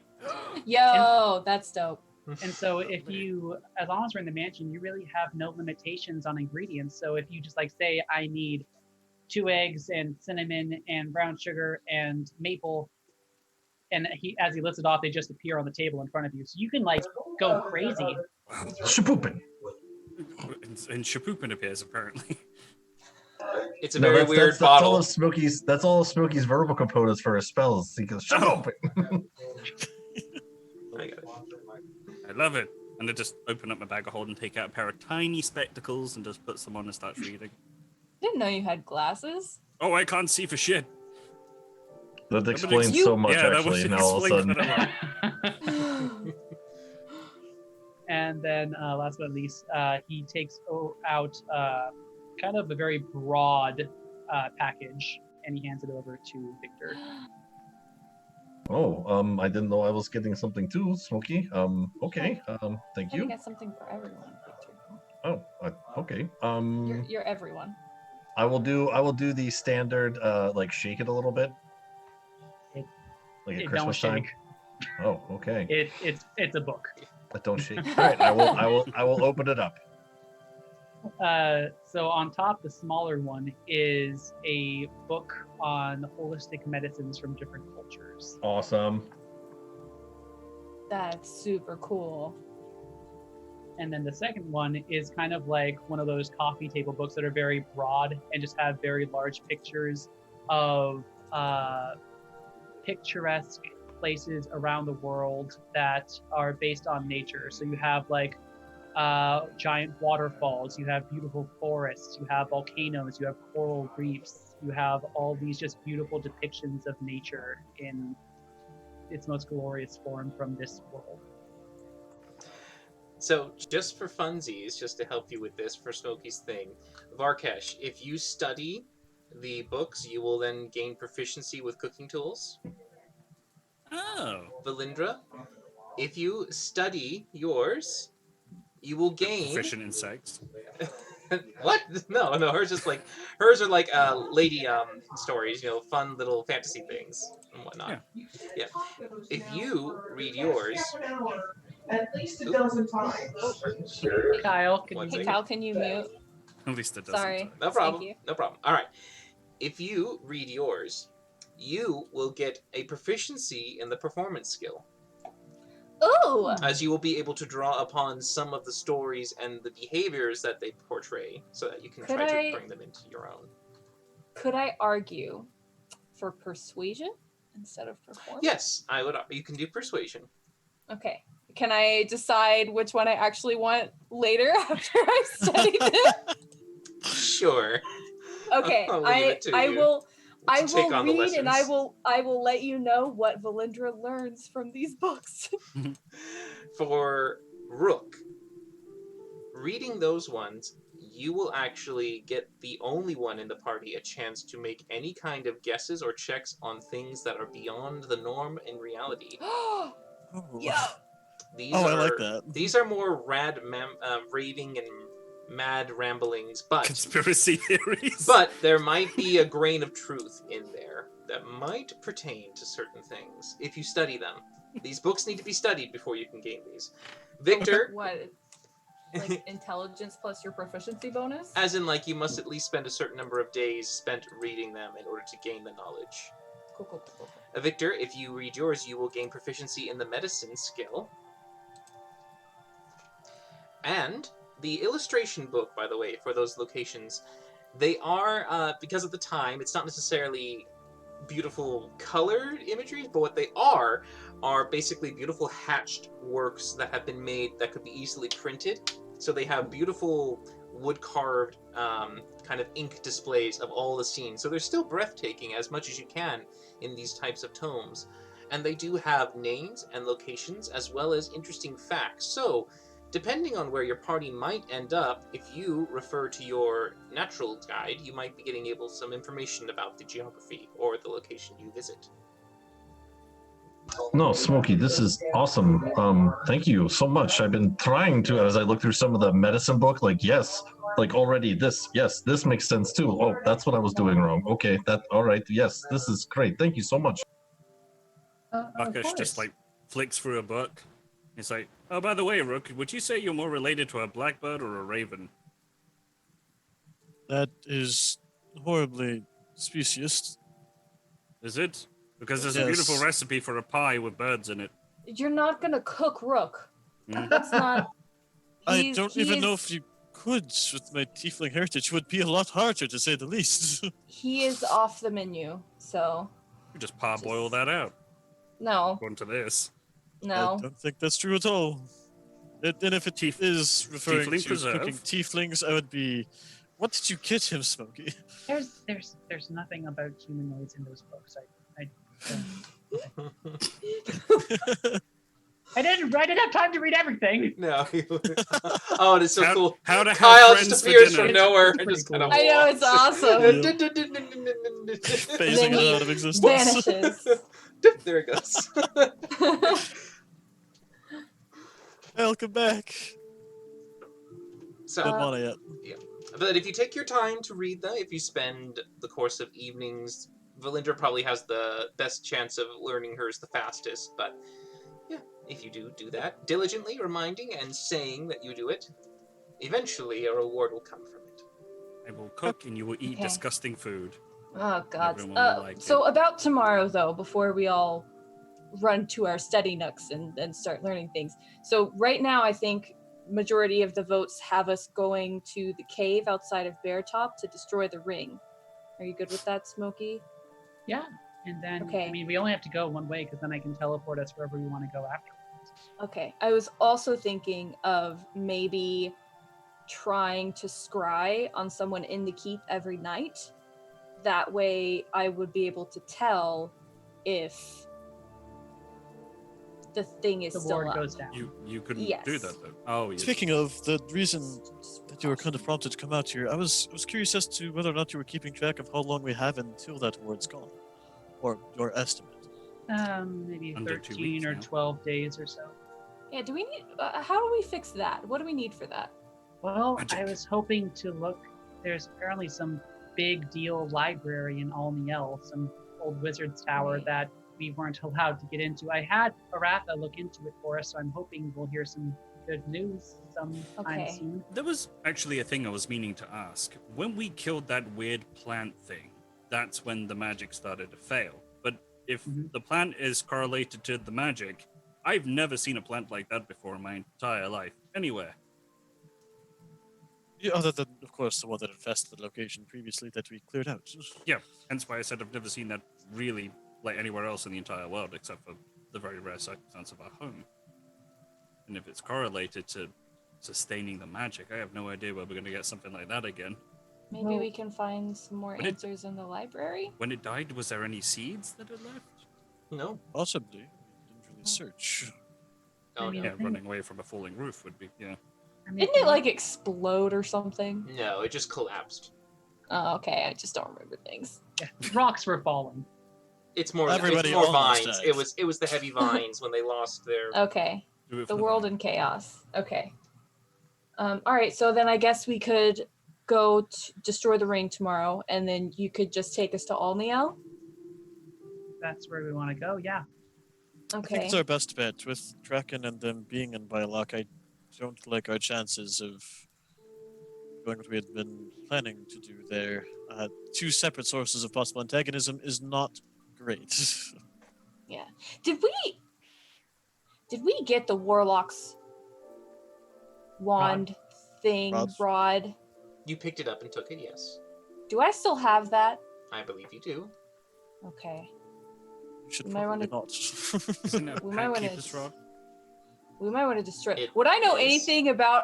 Yo, that's dope. And so if you, as long as we're in the mansion, you really have no limitations on ingredients. So if you just like say, I need 2 eggs and cinnamon and brown sugar and maple, and as he lifts it off, they just appear on the table in front of you. So you can like go crazy. Shapoopin. And Shapoopin appears apparently. It's a very weird that's all bottle. of Smokey's. That's all of Smokey's verbal components for his spells. He goes Shapoopin. I got it. I love it. And I just open up my bag of hold and take out a pair of tiny spectacles and just puts them on and starts reading. Didn't know you had glasses. Oh, I can't see for shit. That explains You- so much, yeah, that actually. was Now all of a sudden, explains that a lot. And then last but not least, he takes out kind of a very broad package and he hands it over to Victor. I didn't know I was getting something too, Smokey. Okay. Thank You you. get something for everyone, Victor. Oh, okay. You're everyone. I will do the standard, like shake it a little bit, It- like at It don't Christmas time. shake. Oh, okay. It's a book. But don't shake. All right, I will open it up. So on top, the smaller one is a book on holistic medicines from different cultures. Awesome. That's super cool. And then the second one is kind of like one of those coffee table books that are very broad and just have very large pictures of picturesque places around the world that are based on nature. So you have like giant waterfalls, you have beautiful forests, you have volcanoes, you have coral reefs, you have all these just beautiful depictions of nature in its most glorious form from this world. So, just for funsies, just to help you with this, for Smokey's thing, Varkesh, if you study the books, you will then gain proficiency with cooking tools. Oh. Valindra, if you study yours, you will gain. Proficient in sex. What? No, hers are like lady stories, fun little fantasy things and whatnot. Yeah. If you read yours, At least a dozen times. Kyle, can One you Hey, second. Cal, can you mute? At least it doesn't. Sorry. no problem. Thank you. No problem. All right. If you read yours, you will get a proficiency in the performance skill, Ooh! as you will be able to draw upon some of the stories and the behaviors that they portray, so that you can Could try I- to bring them into your own. Could I argue for persuasion instead of performance? Yes, I would. You can do persuasion. Okay. Can I decide which one I actually want later after I've studied it? Sure. Okay. I'll leave it to I you will to take on the read and I lessons. will let you know what Valindra learns from these books. For Rook, reading those ones, you will actually get the only one in the party a chance to make any kind of guesses or checks on things that are beyond the norm in reality. Oh. Yeah. These Oh, are, I like that. These are more raving and mad ramblings, but Conspiracy theories. but there might be a grain of truth in there that might pertain to certain things if you study them. These books need to be studied before you can gain these. Victor, What? Like intelligence plus your proficiency bonus? as in like you must at least spend a certain number of days spent reading them in order to gain the knowledge. Cool. Victor, if you read yours, you will gain proficiency in the medicine skill. And the illustration book, by the way, for those locations, they are, because of the time, it's not necessarily beautiful colored imagery, but what they are basically beautiful hatched works that have been made that could be easily printed. So they have beautiful wood-carved kind of ink displays of all the scenes. So they're still breathtaking as much as you can in these types of tomes. And they do have names and locations as well as interesting facts. So depending on where your party might end up, if you refer to your natural guide, you might be getting some information about the geography or the location you visit. No, Smokey, this is awesome. Thank you so much. I've been trying to, as I look through some of the medicine book, like, yes, like already this makes sense too. Oh, that's what I was doing wrong. Okay, all right. Yes, this is great. Thank you so much. Buckish just like flicks through a book. He's like, oh, by the way, Rook, would you say you're more related to a blackbird or a raven? That is horribly specious. Is it? Because there's a Yes. beautiful recipe for a pie with birds in it. You're not gonna cook Rook. Hmm? That's not. I don't even know if you could with my tiefling heritage. It would be a lot harder, to say the least. He is off the menu, so You just parboil that out, no, according to this. I no. don't think that's true at all. And if it is referring tiefling to preserve. cooking tieflings, I would be... What did you get him, Smokey? There's nothing about humanoids in those books. I didn't have time to read everything. No. Oh, it is so cool. How to have Kyle friends just for appears dinner. from nowhere It's and just pretty kind of I know, it's awesome. Phasing he it out of existence. Vanishes. There it goes. Welcome back. So, Don't want it yet. but if you take your time to read them, if you spend the course of evenings, Valindra probably has the best chance of learning hers the fastest. But yeah, if you do that diligently, reminding and saying that you do it, eventually a reward will come from it. I will cook and you will eat Okay. disgusting food. Oh God. Everyone will like So it. about tomorrow, though, before we all run to our study nooks and start learning things. So right now, I think majority of the votes have us going to the cave outside of Bear Top to destroy the ring. Are you good with that, Smokey? Yeah, and then Okay. I mean we only have to go one way because then I can teleport us wherever we want to go afterwards. Okay. I was also thinking of maybe trying to scry on someone in the keep every night. That way I would be able to tell if the thing is The still ward up. goes down. You couldn't Yes. do that though. Oh, yes. Speaking of the reason that you were kind of prompted to come out here, I was curious as to whether or not you were keeping track of how long we have until that word's gone, or your estimate. Maybe Under 2 13 weeks or now. 12 days or so. Yeah, do we need how do we fix that? What do we need for that? Well, Magic. I was hoping to look. There's apparently some big deal library in Alniel, some old wizard's tower Right. that we weren't allowed to get into. I had Aratha look into it for us, so I'm hoping we'll hear some good news sometime Okay. soon. There was actually a thing I was meaning to ask. When we killed that weird plant thing, that's when the magic started to fail. But if Mhm. the plant is correlated to the magic, I've never seen a plant like that before in my entire life. Anywhere. Yeah, other than, of course, the one that infested the location previously that we cleared out. Hence why I said I've never seen that really like anywhere else in the entire world except for the very rare circumstance of our home. And if it's correlated to sustaining the magic, I have no idea where we're going to get something like that again. Maybe Well- we can find some more But it- answers in the library. When it died, was there any seeds that had left? No. Possibly. We didn't really search. Oh Maybe no. Yeah, think- running away from a falling roof would be, yeah. I mean, Didn't it like explode or something? No, it just collapsed. Oh, okay. I just don't remember things. yeah, rocks were falling. It's more Everybody it's more almost vines. died. It was the heavy vines when they lost their Okay. Do it The for world in chaos. Okay. All right. So then I guess we could go destroy the ring tomorrow, and then you could just take us to Alniel. That's where we want to go. Yeah. I think Okay. it's our best bet with Draken and them being in Bylock. I don't like our chances of doing what we had been planning to do there. Two separate sources of possible antagonism is not great. Did we get the warlock's wand thing, Rod? rod? You picked it up and took it, yes. Do I still have that? I believe you do. Okay. You should You might probably wanna- not. Isn't it a We might wanna Keeper's Rod? We might want to destroy. It Would I know is. anything about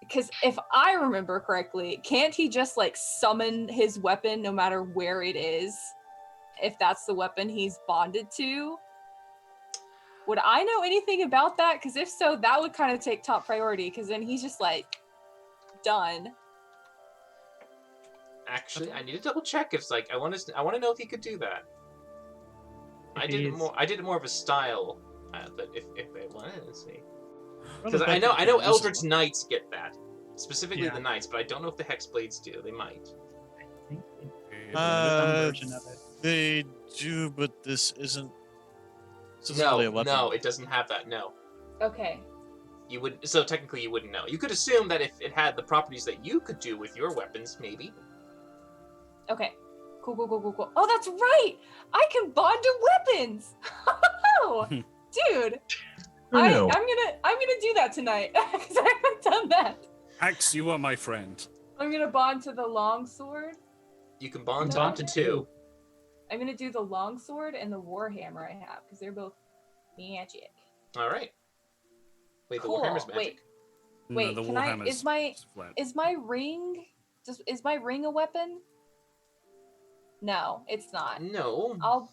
because if I remember correctly, can't he just like summon his weapon no matter where it is, if that's the weapon he's bonded to? Would I know anything about that? Because if so, that would kind of take top priority. Because then he's just like done. Actually, I need to double check. If like I want to know if he could do that. I If did it he's- more. I did it more of a style, but if they wanted, let's see. Run Because it I back know into the Eldritch system. Knights get that, specifically Yeah. the Knights, but I don't know if the Hexblades do. They might. I think it- Okay, some Uh, version of it. They do, but this isn't. This isn't No, really a weapon. no, it doesn't have that. No, Okay. you would. So technically, you wouldn't know. You could assume that if it had the properties that you could do with your weapons, maybe. Okay. Cool. Oh, that's right. I can bond to weapons. Oh, dude. Who knew? I'm gonna do that tonight because I haven't done that. Axe, you are my friend. I'm gonna bond to the longsword. You can bond to No. up to two. I'm gonna do the longsword and the warhammer I have because they're both magic. All right. Wait, the Cool. Warhammer's magic. Wait. No, Wait, the can I- Warhammer's is my- flat. Is my ring is my ring a weapon? No, it's not. No. I'll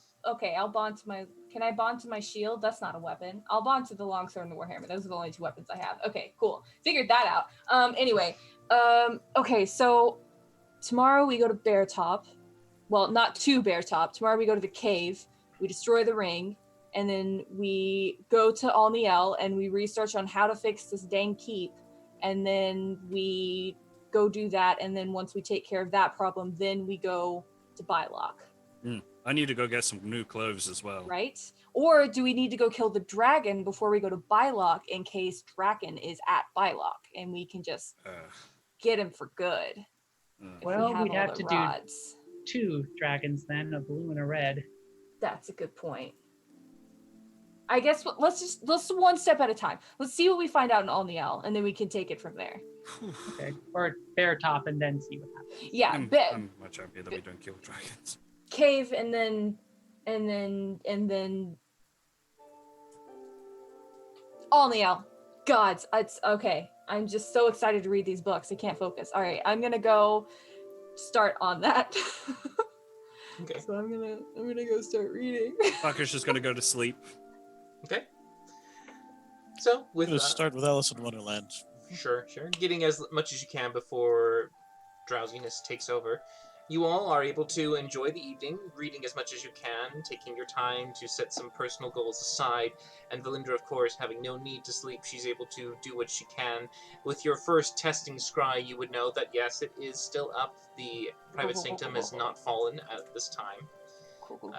bond to my. Can I bond to my shield? That's not a weapon. I'll bond to the longsword and the warhammer. Those are the only two weapons I have. Okay, cool. Figured that out. Anyway. Okay, so tomorrow we go to Bear Top. Well, not to Bear Top. Tomorrow we go to the cave. We destroy the ring, and then we go to Alniel and we research on how to fix this dang keep, and then we go do that. And then once we take care of that problem, then we go to Bylock. I need to go get some new clothes as well. Right? Or do we need to go kill the dragon before we go to Bylock in case Draken is at Bylock and we can just Uh, get him for good? If Well, we we'd all have the to do- rods. 2 dragons then, a blue and a red. That's a good point. I guess let's one step at a time. Let's see what we find out in Alniel, and then we can take it from there. Okay. Or bear top and then see what happens. Yeah, I'm much happier that we don't kill dragons. cave and then Alniel. Gods, it's okay. I'm just so excited to read these books. I can't focus. All right, I'm gonna go start on that. Okay. So I'm gonna go start reading. Fucker's just gonna go to sleep. Okay. So I'm with gonna start with Alice in Wonderland. Sure. Getting as much as you can before drowsiness takes over. You all are able to enjoy the evening, reading as much as you can, taking your time to set some personal goals aside, and Valinda, of course, having no need to sleep, she's able to do what she can. With your first testing scry, you would know that yes, it is still up. The private sanctum has not fallen at this time. Cool.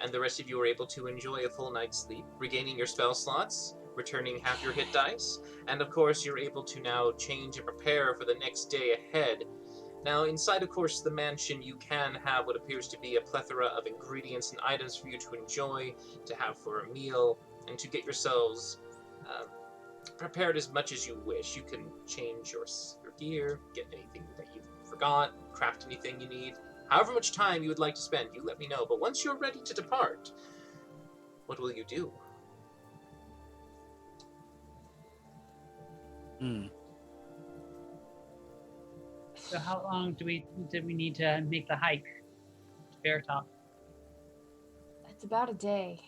And the rest of you are able to enjoy a full night's sleep, regaining your spell slots, returning half your hit dice, and of course you're able to now change and prepare for the next day ahead. Now, inside, of course, the mansion, you can have what appears to be a plethora of ingredients and items for you to enjoy, to have for a meal, and to get yourselves prepared as much as you wish. You can change your gear, get anything that you forgot, craft anything you need. However much time you would like to spend, you let me know. But once you're ready to depart, what will you do? So how long did we need to make the hike to Bear Top? It's about a day,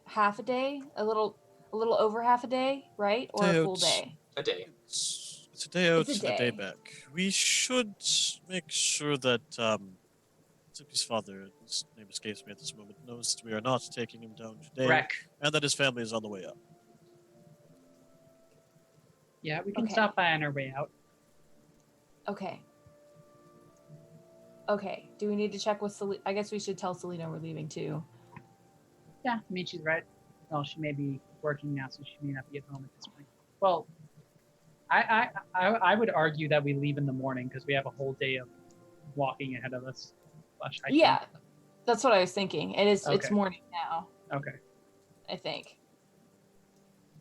half a day, a little over half a day, right? Or a full day. A day. It's a day out It's a and a day day. back. We should make sure that it's Simpy's father, his name escapes me at this moment, knows that we are not taking him down today, Wreck. and that his family is on the way up. Yeah, we can Okay. stop by on our way out. Okay. Okay. Do we need to check with Selena? I guess we should tell Selena we're leaving too. Yeah, I mean, she's right. Well, she may be working now, so she may not be at home at this point. Well, I would argue that we leave in the morning because we have a whole day of walking ahead of us. Hiking. Yeah, that's what I was thinking. It's Okay. morning now, Okay. I think.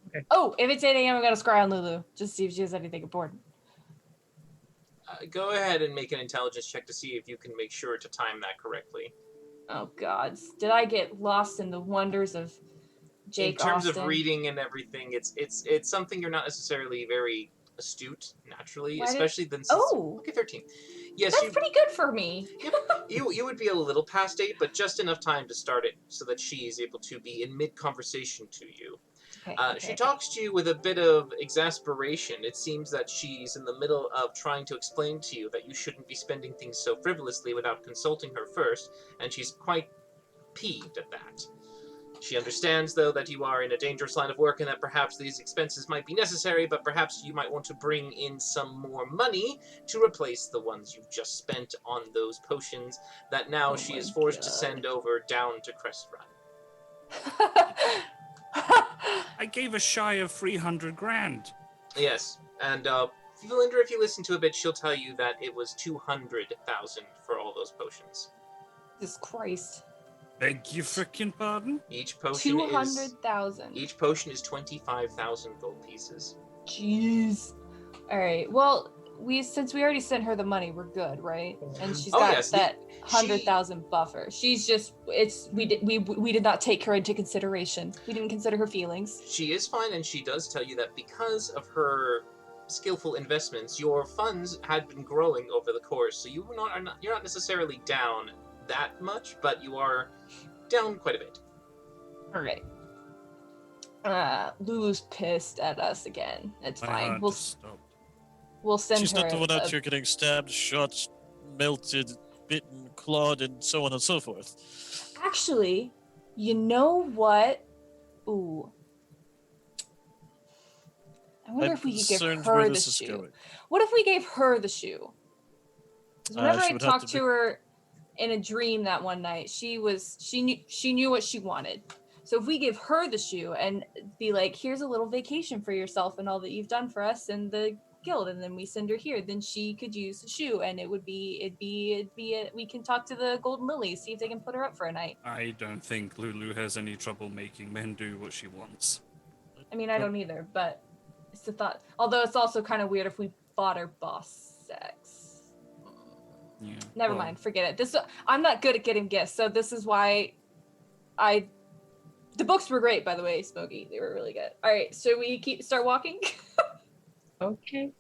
Okay. Oh, if it's 8 a.m., I gotta scry on Lulu just to see if she has anything important. Go ahead and make an intelligence check to see if you can make sure to time that correctly. Oh God, did I get lost in the wonders of Jake In terms Austen? of reading and everything, it's something you're not necessarily very astute naturally, Why did- especially since Oh. okay, 13. Yes, That's you pretty good for me. you would be a little past 8, but just enough time to start it so that she is able to be in mid conversation to you. Okay, She okay. talks to you with a bit of exasperation. It seems that she's in the middle of trying to explain to you that you shouldn't be spending things so frivolously without consulting her first, and she's quite peeved at that. She understands, though, that you are in a dangerous line of work and that perhaps these expenses might be necessary, but perhaps you might want to bring in some more money to replace the ones you've just spent on those potions that now Oh she my is forced to God. send over down to Crest Run. I gave a shy of 300 grand. Yes, and Valinda, if you listen to a bit, she'll tell you that it was 200,000 for all those potions. Jesus Christ. Beg your frickin' pardon? Each potion is 200,000. 25,000 gold pieces. Jeez. All right. Well, since we already sent her the money, we're good, right? And she's Oh, got yes, that 100,000 buffer. She's just we did not take her into consideration. We didn't consider her feelings. She is fine, and she does tell you that because of her skillful investments, your funds had been growing over the course. So you're not necessarily down that much, but you are down quite a bit. All right. Lulu's pissed at us again. It's My fine. heart We'll just stopped. we'll send She's her. not the one out a- here getting stabbed, shot, melted, bitten, clawed, and so on and so forth. Actually, you know what? Ooh. I wonder I'm if we could give concerned her where the this is shoe. going. What if we gave her the shoe? 'Cause whenever She I would have talked to to be- her in a dream that one night, she knew what she wanted. So if we give her the shoe and be like, here's a little vacation for yourself and all that you've done for us and the guild, and then we send her here, then she could use the shoe, and we can talk to the Golden Lilies, see if they can put her up for a night. I don't think Lulu has any trouble making men do what she wants. I mean, I don't either, but it's the thought. Although it's also kind of weird if we bought her boss sex. Yeah. Never well, mind, forget it. I'm not good at getting gifts, so this is why the books were great, by the way, Smokey. They were really good. All right, so we start walking. Okay.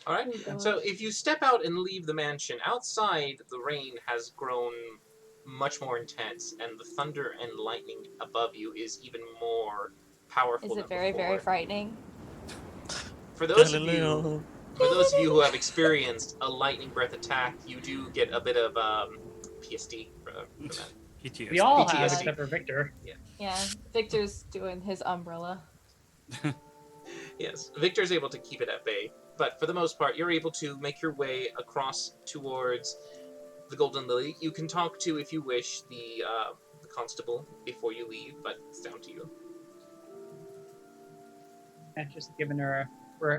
All right. Oh, So gosh. if you step out and leave the mansion, outside the rain has grown much more intense, and the thunder and lightning above you is even more powerful Is than it very, very before. frightening? For those of Galileo. you who have experienced a lightning breath attack, you do get a bit of PSD for that. PTSD. We all PTSD. have, except for Victor. Yeah, Victor's doing his umbrella. Yes, Victor's able to keep it at bay, but for the most part, you're able to make your way across towards the Golden Lily. You can talk to, if you wish, the constable before you leave, but it's down to you. And just giving her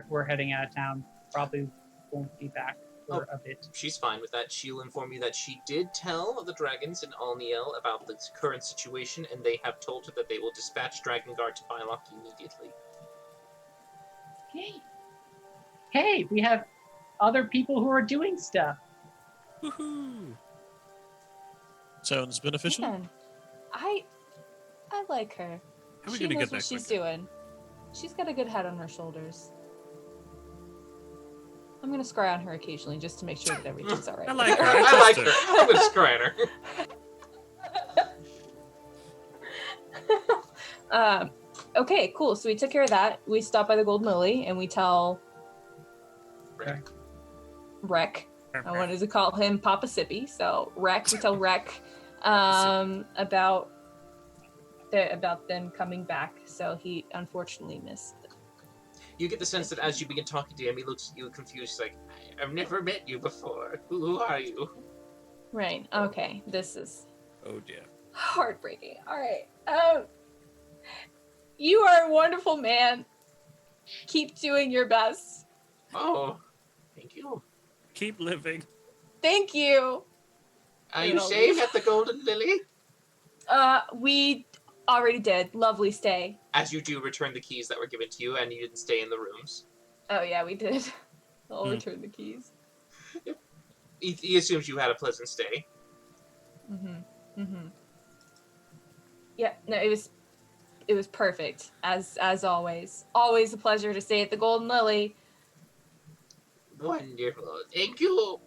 we're heading out of town. Probably won't be back for a bit. She's fine with that. She'll inform you that she did tell the dragons in Alniel about the current situation, and they have told her that they will dispatch Dragon Guard to Bylok immediately. Hey, we have other people who are doing stuff. Woohoo! Sounds beneficial. Man, I like her. How are we She gonna knows get what that she's quicker? doing. She's got a good head on her shoulders. I'm gonna scry on her occasionally just to make sure that everything's all right. I like her. I like her. I'm gonna scry on her. Okay, cool. So we took care of that. We stopped by the Golden Lily and we tell Rick. Rek I wanted to call him Papa Sippy. So Rek, we tell Rek about them coming back. So he unfortunately missed. You get the sense that as you begin talking to him, he looks at you confused, like, I've never met you before. Who are you? Right. Okay. This is Oh dear. heartbreaking. All right. You are a wonderful man. Keep doing your best. Oh, thank you. Keep living. Thank you. Are You you know, staying at the Golden Lily? We already did. Lovely stay. As you do return the keys that were given to you, and you didn't stay in the rooms. Oh yeah, we did. I'll Hmm. return the keys. He assumes you had a pleasant stay. Yeah, no, it was perfect as always. Always a pleasure to stay at the Golden Lily. Wonderful. Thank you.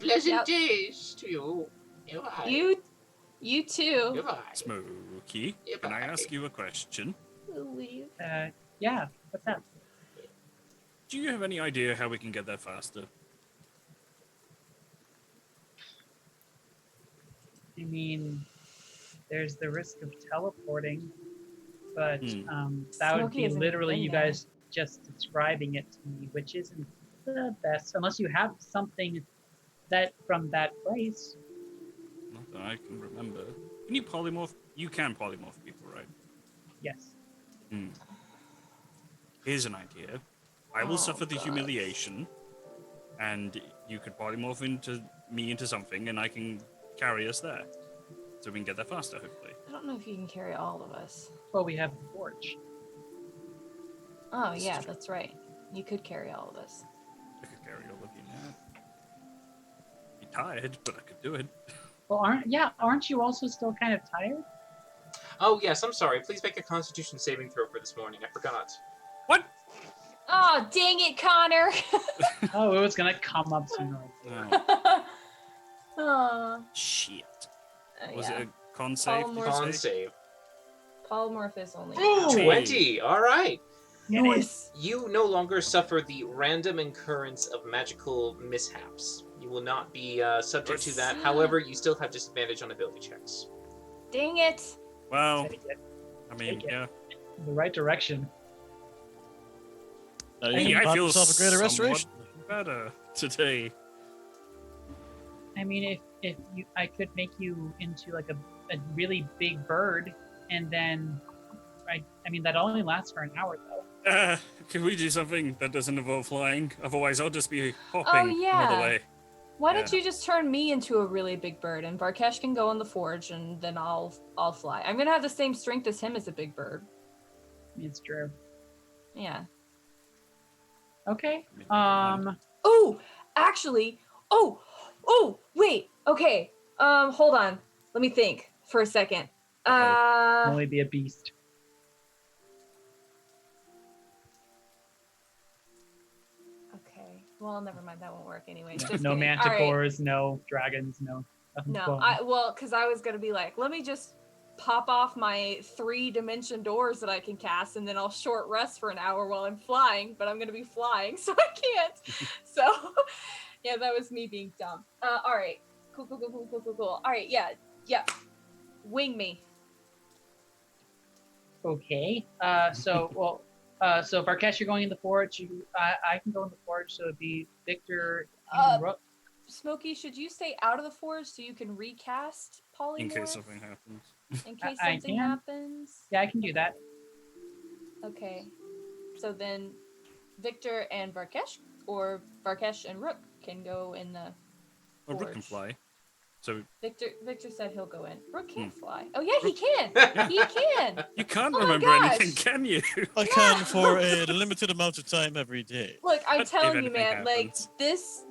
Pleasant Yep. days to you. Goodbye. You too. Goodbye. Smokey, Yeah, can I bye. ask you a question? Leave. Yeah. What's up? Do you have any idea how we can get there faster? I mean, there's the risk of teleporting, but that would Smokey be hasn't literally been you there. guys just describing it to me, which isn't the best unless you have something that from that place. Not that I can remember. Can you polymorph? You can polymorph people, right? Yes. Here's an idea. I will Oh, suffer the God. humiliation, and you could polymorph into something, and I can carry us there, so we can get there faster, hopefully. I don't know if you can carry all of us. Well, we have the forge. Oh This yeah, is true. that's right. You could carry all of us. I could carry all of you now. Be tired, but I could do it. Well, aren't you also still kind of tired? Oh, yes, I'm sorry. Please make a Constitution saving throw for this morning. I forgot. What? Oh dang it, Connor! Oh, it was gonna come up sooner. Oh, Aw. shit. Was Yeah. it a con save? Did you Con say? save. Polymorph is only. Ooh. 20. All right. Nice. You no longer suffer the random occurrence of magical mishaps. You will not be subject to that. However, you still have disadvantage on ability checks. Dang it! Well, Take it I mean, Take it. yeah. in the right direction. Now you Hey, can I pop feel yourself a greater somewhat restoration. better today. I mean, if I could make you into like a really big bird, and then I mean that only lasts for an hour though. Can we do something that doesn't involve flying? Otherwise, I'll just be hopping all yeah. the way. Why don't Yeah. you just turn me into a really big bird, and Varkesh can go in the forge, and then I'll fly. I'm gonna have the same strength as him as a big bird. It's true. Yeah. Okay. Oh, actually. Oh, wait. Okay. Hold on. Let me think for a second. Only be a beast. Okay. Well, never mind. That won't work anyway. No, Just no kidding. All right. manticores, no dragons, no. nothing No, flowing. because I was gonna be like, let me just pop off my 3-dimension doors that I can cast, and then I'll short rest for an hour while I'm flying. But I'm gonna be flying, so I can't. So, yeah, that was me being dumb. All right, cool. All right, yeah. Wing me. Okay. So Varkesh, you're going in the forge. I can go in the forge. So it'd be Victor. Uh, Rook. Smokey, should you stay out of the forge so you can recast polymorph In case something happens. In case I something can. happens? Yeah, I can do that. Okay. So then Victor and Varkesh, or Varkesh and Rook can go in the Well, Rook can forge. fly. So Victor said he'll go in. Rook can't Hmm. fly. Oh yeah, he can. He can. you can't Oh my remember gosh. anything, can you? I can for a limited amount of time every day. Look, I'm But if telling you, anything man. Like happens.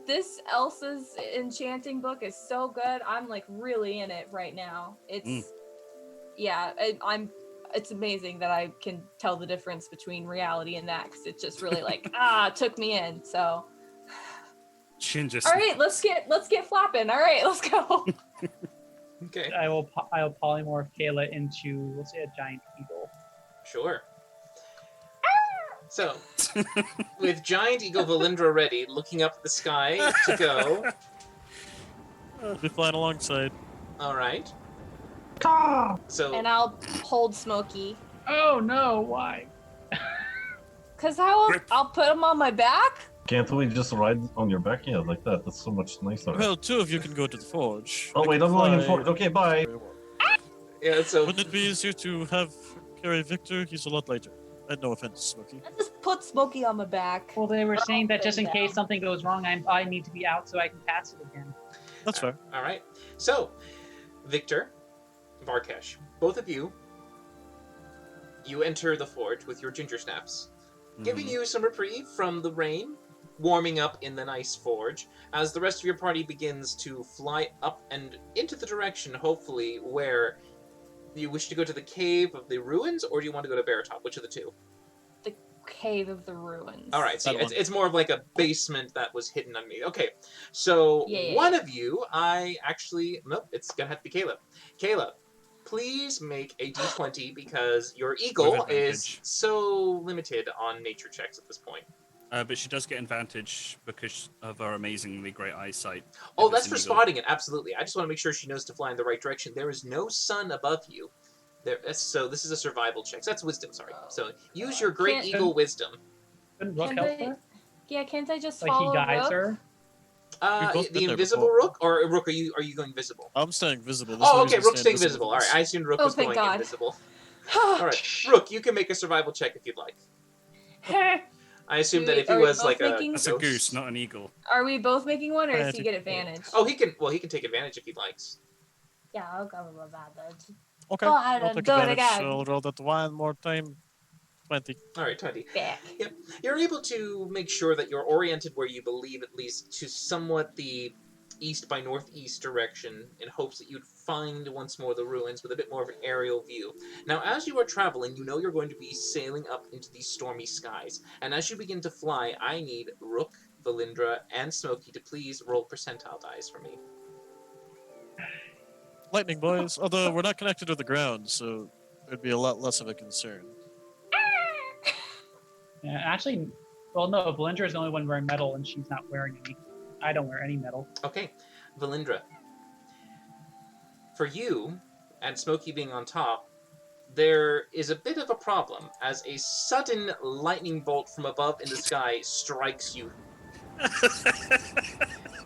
this Elsa's enchanting book is so good. I'm like really in it right now. It's yeah. It's amazing that I can tell the difference between reality and that, because it just really like took me in. So Shin just all right, let's get flapping. All right, let's go. Okay. I'll polymorph Kayla into, we'll say, a giant eagle. Sure. So, with Giant Eagle Valindra ready, looking up at the sky to go. I'll be flying alongside. All right. So, And I'll hold Smokey. Oh no, why? Cause I'll put him on my back. Can't we just ride on your back? Yeah, like that. That's so much nicer. Well, two of you can go to the forge. Oh I wait, can I'm going in fly. forward. Okay, bye. yeah, so Wouldn't it be easier to have carry Victor? He's a lot lighter. No offense, Smokey. I just put Smokey on my back. Well, they were saying that just in Down. case something goes wrong, I need to be out so I can pass it again. That's fair. all right. So, Victor, Varkesh, both of you enter the forge with your ginger snaps, giving you some reprieve from the rain, warming up in the nice forge, as the rest of your party begins to fly up and into the direction, hopefully, where you wish to go to the Cave of the Ruins, or do you want to go to Beartop? Which of the two? The Cave of the Ruins. All right, so That it's, one. it's more of like a basement that was hidden on me. Okay, so Yeah. one of you, nope, it's gonna have to be Caleb. Caleb, please make a d20 because your eagle is advantage. so limited on nature checks at this point. But she does get advantage because of her amazingly great eyesight. Oh, if that's it's for an eagle. spotting it, absolutely. I just want to make sure she knows to fly in the right direction. There is no sun above you. So this is a survival check. So that's wisdom, sorry. So use your great Can't- eagle wisdom. Couldn't Rook Can't help they- her? Yeah, can't I just Like he follow guides Rook? her? We've both The been there invisible before. Rook, or Rook? Are you going visible? I'm staying visible. There's Oh, no okay. reason to Rook's stay staying visible. All right. I assumed Rook Oh, was thank going God. invisible. All right, Rook, you can make a survival check if you'd like. I assume that if he Are we was both like making- That's a goose, not an eagle. Are we both making one, or does he Magic. get advantage? Oh, he can. Well, he can take advantage if he likes. Yeah, I'll go with that. Okay, Go ahead I'll and take do it advantage. again. I'll roll that one more time. 20. All right, 20. Back. You're able to make sure that you're oriented where you believe, at least, to somewhat the east by northeast direction, in hopes that you'd find once more the ruins with a bit more of an aerial view. Now, as you are traveling, you know you're going to be sailing up into these stormy skies, and as you begin to fly, I need Rook, Valindra, and Smokey to please roll percentile dice for me. Lightning, boys. Although we're not connected to the ground, so it'd be a lot less of a concern. Yeah, actually, well, no, Valindra is the only one wearing metal, and she's not wearing any. I don't wear any metal. Okay, Valindra. For you, and Smokey being on top, there is a bit of a problem as a sudden lightning bolt from above in the sky strikes you.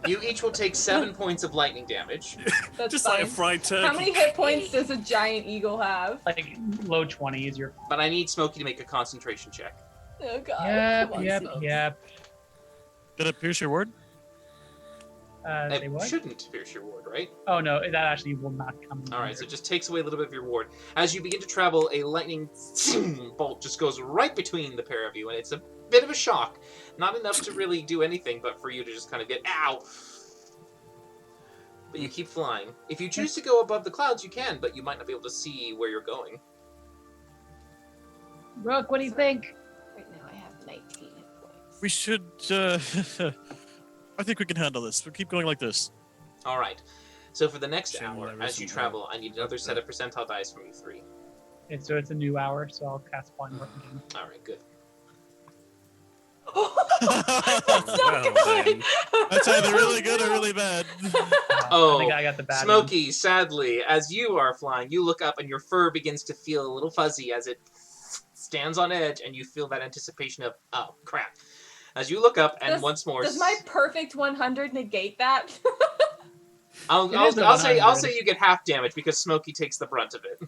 You each will take 7 points of lightning damage. That's Just fine. like a fried turkey. How many hit points does a giant eagle have? Like low 20s. You're. But I need Smokey to make a concentration check. Oh god. Yep, Come on, yep, Smokes. yep. Did it pierce your word? Say It what? shouldn't pierce your ward, right? Oh no, that actually will not come. in Alright, so here. it just takes away a little bit of your ward. As you begin to travel, a lightning bolt just goes right between the pair of you, and it's a bit of a shock. Not enough to really do anything, but for you to just kind of get, ow! But you keep flying. If you choose to go above the clouds, you can, but you might not be able to see where you're going. Rook, what do you think? Right now I have 19 hit points. We should. I think we can handle this. We'll keep going like this. Alright. So for the next Shame hour, there as you isn't travel, I need another set of percentile dice from you three. So it's a new hour, so I'll cast one more again. Alright, good. That's not Well, good. then. That's either really good or really bad. Oh, I think I got the bad one. Smokey, sadly, as you are flying, you look up and your fur begins to feel a little fuzzy as it stands on edge, and you feel that anticipation of, oh, crap. As you look up, and Does- once more, Does my perfect 100 negate that? I'll It is the say 100. you get half damage because Smokey takes the brunt of it.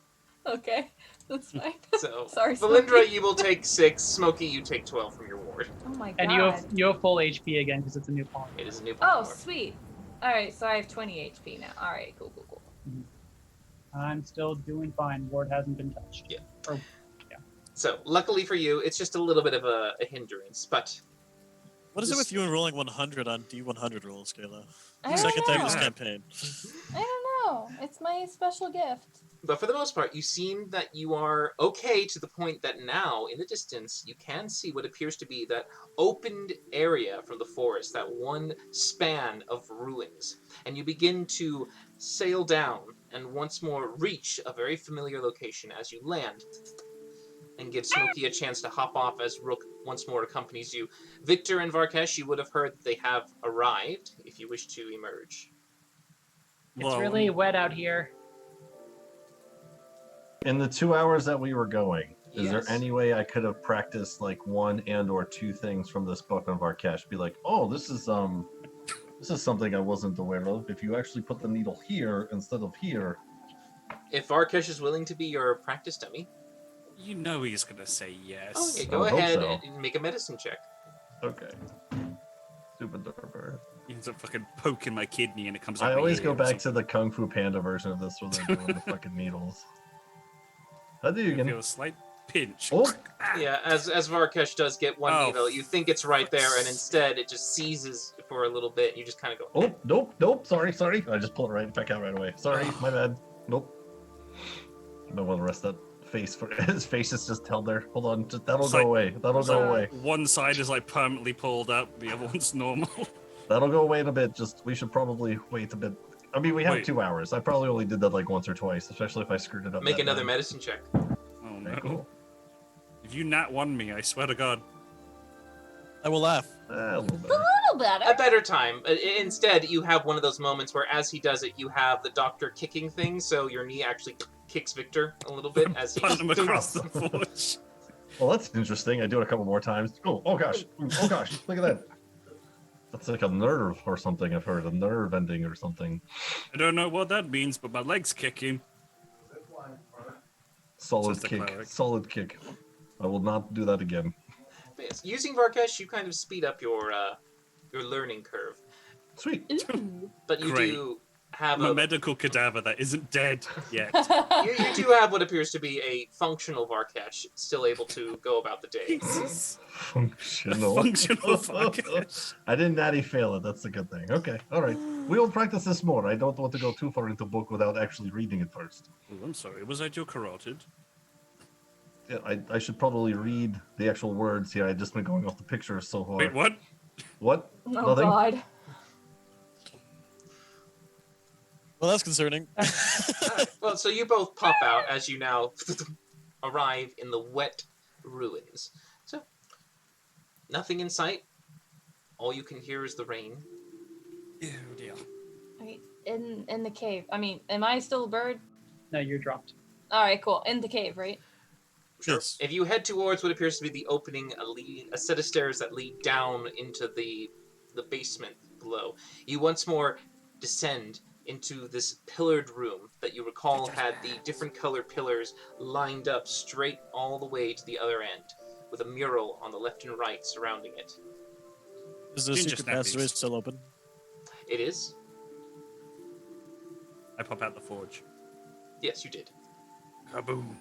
Okay, that's fine. So, Sorry, Valindra, Smokey. you will take 6. Smokey, you take 12 from your ward. Oh my god. And you have full HP again because it's a new poly. It is a new Oh, ward. sweet. Alright, so I have 20 HP now. Alright, cool. I'm still doing fine. Ward hasn't been touched. Yeah. Or, So, luckily for you, it's just a little bit of a hindrance, but What is it This- with you and rolling 100 on D100 rolls, Kayla? I don't Second time this know. campaign. I don't know. It's my special gift. But for the most part, you seem that you are okay to the point that now, in the distance, you can see what appears to be that opened area from the forest, that one span of ruins. And you begin to sail down and once more reach a very familiar location as you land. and give Smokey a chance to hop off as Rook once more accompanies you. Victor and Varkesh, you would have heard that they have arrived if you wish to emerge. It's Well, really wet out here. In the 2 hours that we were going, is there Yes. any way I could have practiced like one and or two things from this book on Varkesh? Be like, oh, this is something I wasn't aware of. If you actually put the needle here instead of here, If Varkesh is willing to be your practice dummy, you know he's gonna say yes. okay, I go would hope ahead so. and make a medicine check. okay. Stupid Durber. He ends up fucking poking my kidney and it comes out. I my always ear go or back something. to the Kung Fu Panda version of this where they're doing the fucking needles. How do you You feel again? a slight pinch. Oh, Yeah, as Varkesh does get one Oh, needle, you think it's right there, and instead it just seizes for a little bit, and you just kind of go, oh, nope. Sorry. I just pulled it right back out right away. Sorry, my bad. Nope. I don't want to rest that face for his face is just held there. Hold on, that'll It's go like- away. That'll it's go like- away. One side is like permanently pulled up, the other one's normal. That'll go away in a bit. Just we should probably wait a bit. I mean, we have Wait. 2 hours. I probably only did that like once or twice, especially if I screwed it up. make that another bad. medicine check. Oh no. Okay, cool. If you nat one me, I swear to God. I will laugh. A little bit. A little better. A better time. Instead, you have one of those moments where, as he does it, you have the doctor kicking things, so your knee actually kicks Victor a little bit as he. Punt him across the forge. Well, that's interesting. I do it a couple more times. Oh gosh. Oh gosh. Look at that. That's like a nerve or something. I've heard a nerve ending or something. I don't know what that means, but my leg's kicking. Solid Says the kick. cleric. Solid kick. I will not do that again. Yes, using Varkesh, you kind of speed up your learning curve, Sweet. Ooh. but you Great. do have I'm a a medical cadaver that isn't dead yet. you do have what appears to be a functional Varkesh, still able to go about the day. Jesus. Functional. Functional Varkesh. I didn't natty fail it. That's a good thing. Okay. All right. We will practice this more. I don't want to go too far into book without actually reading it first. Oh, I'm sorry. Was I too carotid? Yeah, I should probably read the actual words here. I've just been going off the pictures so far. Wait, what? What? Oh Nothing? God. Well, that's concerning. Alright, well, so you both pop out as you now arrive in the wet ruins. So, nothing in sight. All you can hear is the rain. Oh dear. Wait, in the cave. I mean, am I still a bird? No, you're dropped. All right, cool. In the cave, right? Yes. If you head towards what appears to be the opening, a set of stairs that lead down into the basement below, you once more descend into this pillared room that you recall had the different colored pillars lined up straight all the way to the other end, with a mural on the left and right surrounding it. Is the Ginger secret passageway snappies. still open? It is? I pop out the forge. Yes, you did. Kaboom.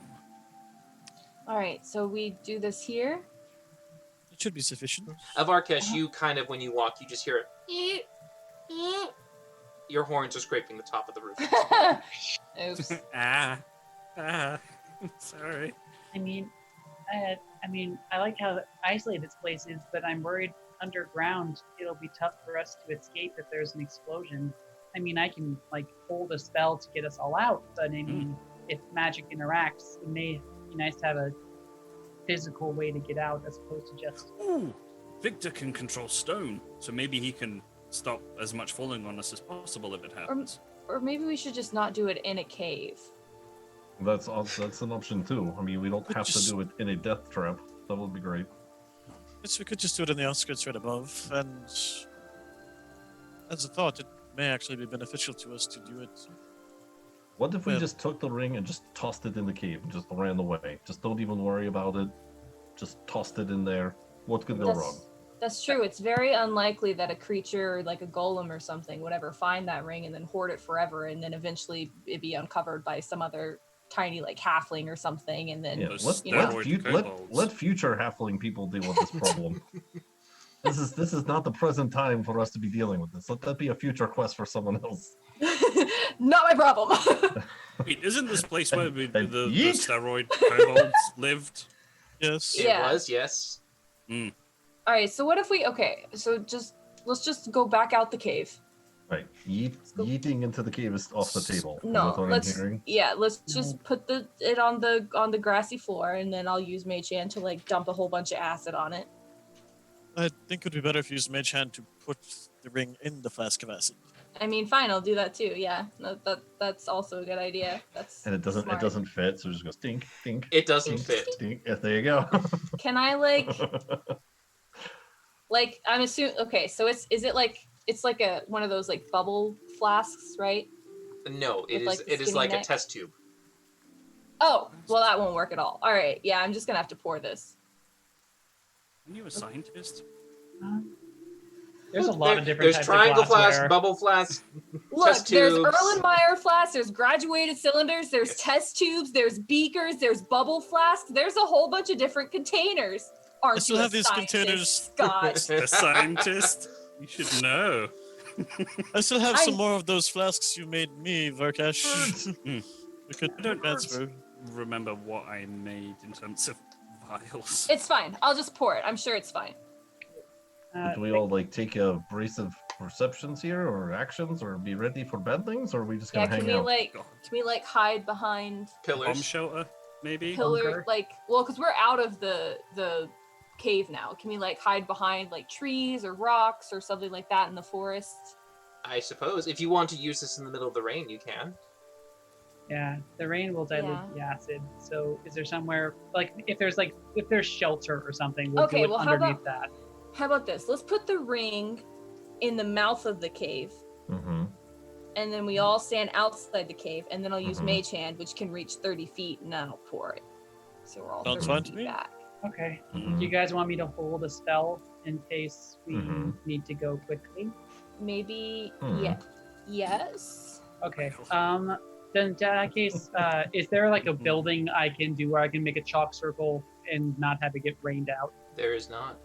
All right, so we do this here. It should be sufficient. Avarkesh, you kind of, when you walk, you just hear it. Your horns are scraping the top of the roof. Oops. Sorry. I mean, I like how isolated this place is, but I'm worried underground it'll be tough for us to escape if there's an explosion. I mean, I can like hold a spell to get us all out, but I mean, if magic interacts, it may be nice to have a physical way to get out as opposed to just. Ooh, Victor can control stone, so maybe he can stop as much falling on us as possible if it happens. Or maybe we should just not do it in a cave. That's an option too. I mean, we don't But have to just- do it in a death trap. That would be great. Yes, we could just do it in the outskirts right above, and as a thought, it may actually be beneficial to us to do it. What if we Well- just took the ring and just tossed it in the cave and just ran away? Just don't even worry about it. Just tossed it in there. What could go wrong? That's true. It's very unlikely that a creature like a golem or something would ever find that ring and then hoard it forever, and then eventually it'd be uncovered by some other tiny like halfling or something, and then Yeah, Those you know. steroid kobolds. let future halfling people deal with this problem. This is not the present time for us to be dealing with this. Let that be a future quest for someone else. not my problem. Wait, isn't this place where the Yeet. steroid kobolds lived? Yes. It Yeah. was, yes. All right, so what if we? Okay, so let's just go back out the cave, Right. Yeeting into the cave is off the table. Is No, that what I'm let's hearing? let's just put it on the grassy floor, and then I'll use Mage Hand to like dump a whole bunch of acid on it. I think it would be better if you used Mage Hand to put the ring in the flask of acid. I mean, fine, I'll do that too. Yeah, that's also a good idea. That's And it smart. doesn't fit, so it just goes dink, dink. It doesn't dink, fit. Dink. Yeah, there you go. Can I like I'm assuming? Okay, so is it like it's like a one of those like bubble flasks, right? No, it With, like, is. the It is skinny like a neck? test tube. Oh, well, that won't work at all. All right, yeah, I'm just gonna have to pour this. Are you a scientist? There's a lot There- of different There's types triangle of glassware. flask, bubble flask. Look, Test there's tubes. Erlenmeyer flasks, there's graduated cylinders, there's test tubes, there's beakers, there's bubble flasks. There's a whole bunch of different containers. Aren't still you a have these scientist, containers. Scott? A scientist? You should know. I still have I- some more of those flasks you made me, Varkash. Hmm. We could I don't transfer. remember what I made in terms of vials. It's fine. I'll just pour it. I'm sure it's fine. Do we all like take a brace of perceptions here, or actions, or be ready for bad things, or are we just Yeah, gonna can hang we out? like God. hide behind Bomb Pillars. shelter, maybe? pillar Bunker? like well, because we're out of the cave now. Can we like hide behind like trees or rocks or something like that in the forest? I suppose if you want to use this in the middle of the rain, you can. Yeah, the rain will dilute the acid. So is there somewhere like if there's shelter or something, we'll Okay, do it well, how underneath about- that. How about this? Let's put the ring in the mouth of the cave, Mm-hmm. and then we all stand outside the cave, and then I'll use Mhm. Mage Hand, which can reach 30 feet, and then I'll pour it. So we're all Sounds 30 fine to feet me. back. Okay. Mhm. Do you guys want me to hold a spell in case we Mhm. need to go quickly? Maybe Hmm. yes. Okay. Then in that case, is there like a building I can do where I can make a chalk circle and not have it get rained out? There is not.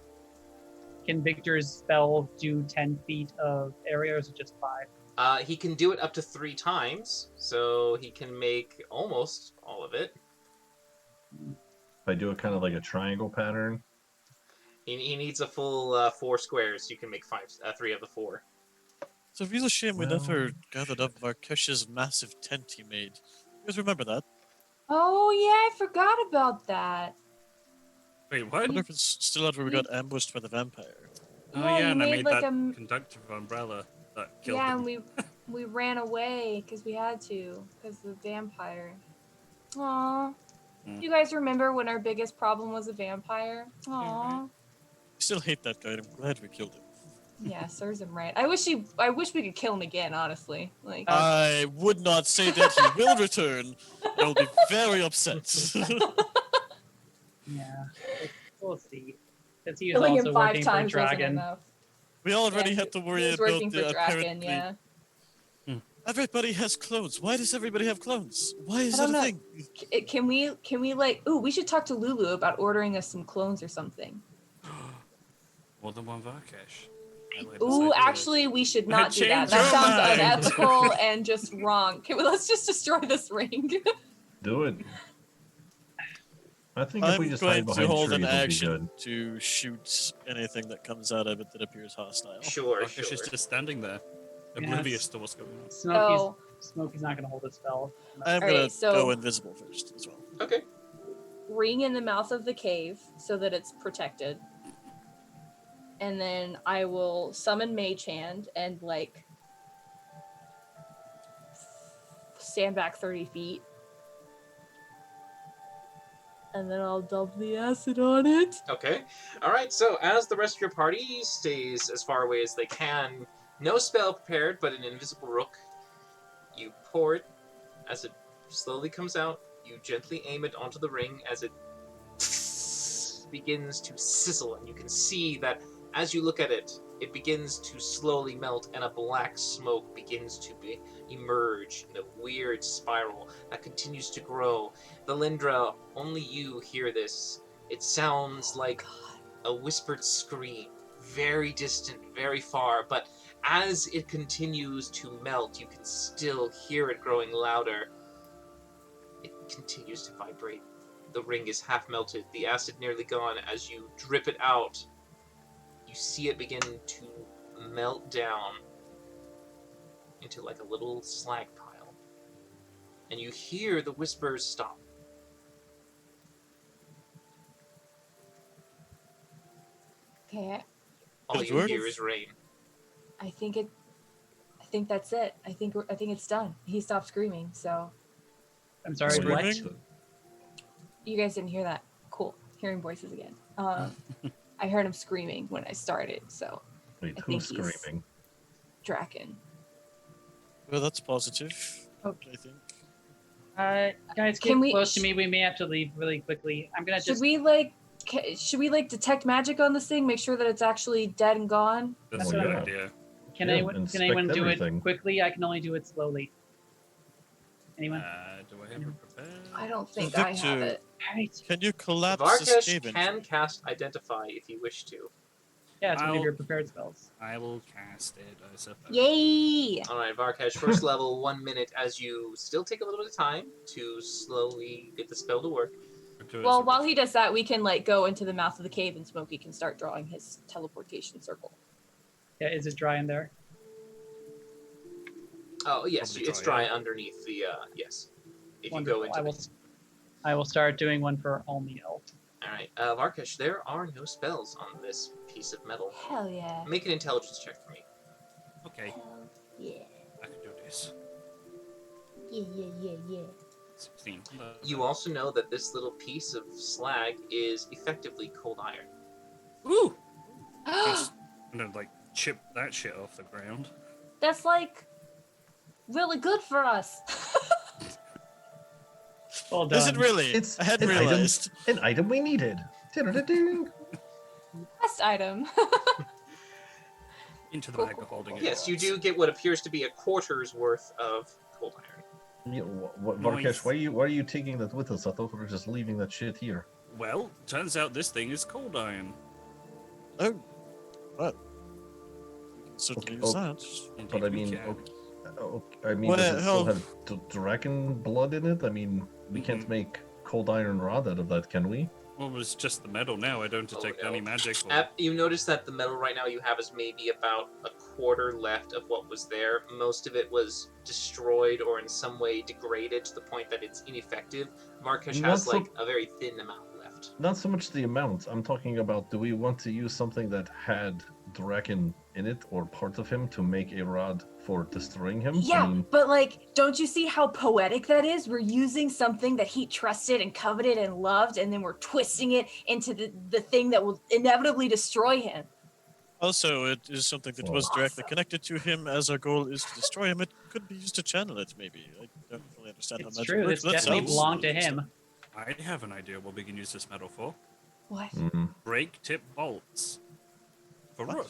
Can Victor's spell do 10 feet of area, or is it just 5? He can do it up to 3 times, so he can make almost all of it. If I do it kind of like a triangle pattern. He needs a full 4 squares. You can make 3 of the 4. It's a real shame we Well- never gathered up Varkesh's massive tent he made. You guys remember that? Oh yeah, I forgot about that. Wait, I what? wonder if it's still out where we got ambushed by the vampire. Oh Yeah, yeah, you and I made, made like, that a conductive umbrella that killed Yeah, him. and we ran away because we had to because of the vampire. Aw. Mm. You guys remember when our biggest problem was a vampire? Aw. I still hate that guy, and I'm glad we killed him. Yeah, serves him right. I wish we could kill him again, honestly. Like I would not say that he will return. I'll be very upset. Yeah. We'll see. Because he was killing also him 5 working for times wasn't Dragon. enough. We already Yeah, had to he worry was about working for the Draken, apparently. yeah. Everybody has clones. Why does everybody have clones? Why is I that don't a know. thing? Can we like ooh, we should talk to Lulu about ordering us some clones or something. More than one Varkesh. I like this Ooh, idea. actually, we should not do that. Change That your sounds mind. unethical and just wrong. Okay, well, let's just destroy this ring. Do it. I think if I'm we just going hide to behind hold trees, an it'll be action good. to shoot anything that comes out of it that appears hostile. Sure, Varkesh is just standing there, Yeah, oblivious to what's going on. Smokey's not going to hold a spell. I'm Alright, gonna so- go invisible first as well. Okay. Ring in the mouth of the cave so that it's protected. And then I will summon Mage Hand and like stand back 30 feet. And then I'll dump the acid on it. Okay. All right. So as the rest of your party stays as far away as they can, no spell prepared, but an invisible rook, you pour it as it slowly comes out. You gently aim it onto the ring as it begins to sizzle, and you can see that as you look at it, it begins to slowly melt, and a black smoke begins to emerge in a weird spiral that continues to grow. Valindra, only you hear this. It sounds like a whispered scream, very distant, very far, but as it continues to melt, you can still hear it growing louder. It continues to vibrate. The ring is half melted, the acid nearly gone. As you drip it out, you see it begin to melt down. into like a little slag pile. And you hear the whispers stop. Okay, All Does it you work? hear is rain. I think that's it. I think it's done. He stopped screaming, so I'm sorry, Screaming? what? you guys didn't hear that. Cool. Hearing voices again. I heard him screaming when I started, so Wait, I who's think he's- screaming? Draken. Well, that's positive. Okay. I think. Guys, get Can we- close to me. We may have to leave really quickly. I'm gonna Should just. we detect magic on this thing? Make sure that it's actually dead and gone. That's That's a what good I'm- idea. Can Yeah, anyone inspect do everything. it quickly? I can only do it slowly. Anyone? Do I have it prepared? I don't think Victor, I have it. All right. Can you collapse this Varkesh cave can entry? cast Identify if you wish to. Yeah, it's one of I'll- your prepared spells. I will cast it, I suppose. Yay! Alright, Varkesh, first level, 1 minute, as you still take a little bit of time to slowly get the spell to work. Well, while he does that, we can go into the mouth of the cave, and Smokey can start drawing his teleportation circle. Yeah, is it dry in there? Oh, yes, Probably it's dry, dry underneath the, yes. If Wonderful. you go into I will start doing one for Almiel. Alright, Varkesh, there are no spells on this piece of metal. Hell yeah. Make an intelligence check for me. Okay, Hell yeah. I can do this. Yeah. 16. You also know that this little piece of slag is effectively cold iron. Ooh! I'm gonna, like, chip that shit off the ground. That's really good for us. Well done. Is it really? It's I hadn't an item- realized. An item we needed. Du-du-du-du. Best item. Into the Cool, bag cool, of holding it. Yes, you do get what appears to be a quarter's worth of cold iron. Yeah, what, Nice. Varkesh, why are you taking that with us? I thought we were just leaving that shit here. Well, turns out this thing is cold iron. Oh, well. We can certainly use that. Indeed, But I we mean, can. I mean, does it still Well, have dragon blood in it? I mean, we can't make cold iron rod out of that, can we? Well, it's just the metal now. I don't detect no. any magic. You notice that the metal right now you have is maybe about a quarter left of what was there. Most of it was destroyed or in some way degraded to the point that it's ineffective. Varkesh Not has so- like a very thin amount left. Not so much the amount. I'm talking about, do we want to use something that had dragon in it or part of him to make a rod for destroying him? Yeah, I mean, but don't you see how poetic that is? We're using something that he trusted and coveted and loved, and then we're twisting it into the thing that will inevitably destroy him. Also, it is something that was Awesome. directly connected to him. As our goal is to destroy him, it could be used to channel it, maybe. I don't fully understand It's how magic true. works. This but that definitely sounds belonged to interesting. him. I have an idea what we can use this metal for. What? Break tip bolts. For What? Rook.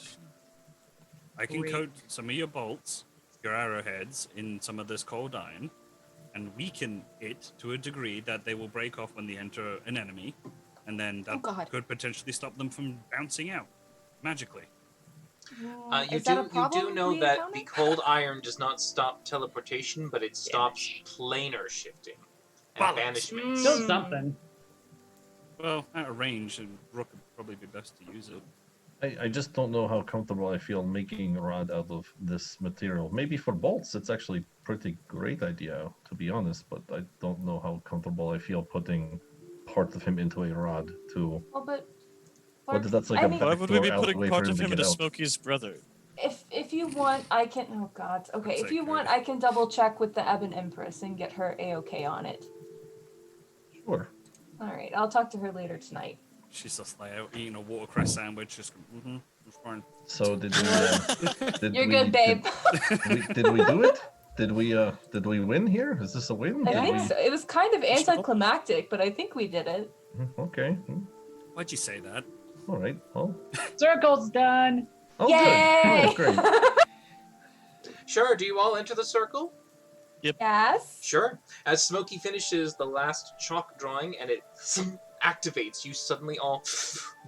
I can Break- coat some of your bolts, your arrowheads, in some of this cold iron, and weaken it to a degree that they will break off when they enter an enemy, and then Oh, that God. could potentially stop them from bouncing out magically. You Is that a do problem know we that encounter? the cold iron does not stop teleportation, but it stops Damage. planar shifting and Bollocks. banishment. Still Mm. something. Well, out of range, and Rook would probably be best to use it. I just don't know how comfortable I feel making a rod out of this material. Maybe for bolts, it's actually pretty great idea, to be honest, but I don't know how comfortable I feel putting part of him into a rod to... Well, but What if that's like I a mean, Why would we be backdoor putting alleyway part for of to him get into out? Smokey's brother? if you want, I can. Oh God. Okay. That's If you okay. want, I can double check with the Ebon Empress and get her a-okay on it. Sure. All right. I'll talk to her later tonight. She's just like out eating a watercress sandwich, just it's fine. So did we... did You're we, good, babe. Did we do it? Did we win here? Is this a win? I Did think we- so. It was kind of anticlimactic, but I think we did it. Okay. Why'd you say that? All right. Well. Circle's done. Oh, Yay! good. Great. Sure, do you all enter the circle? Yes. Sure. As Smokey finishes the last chalk drawing and it activates, you suddenly all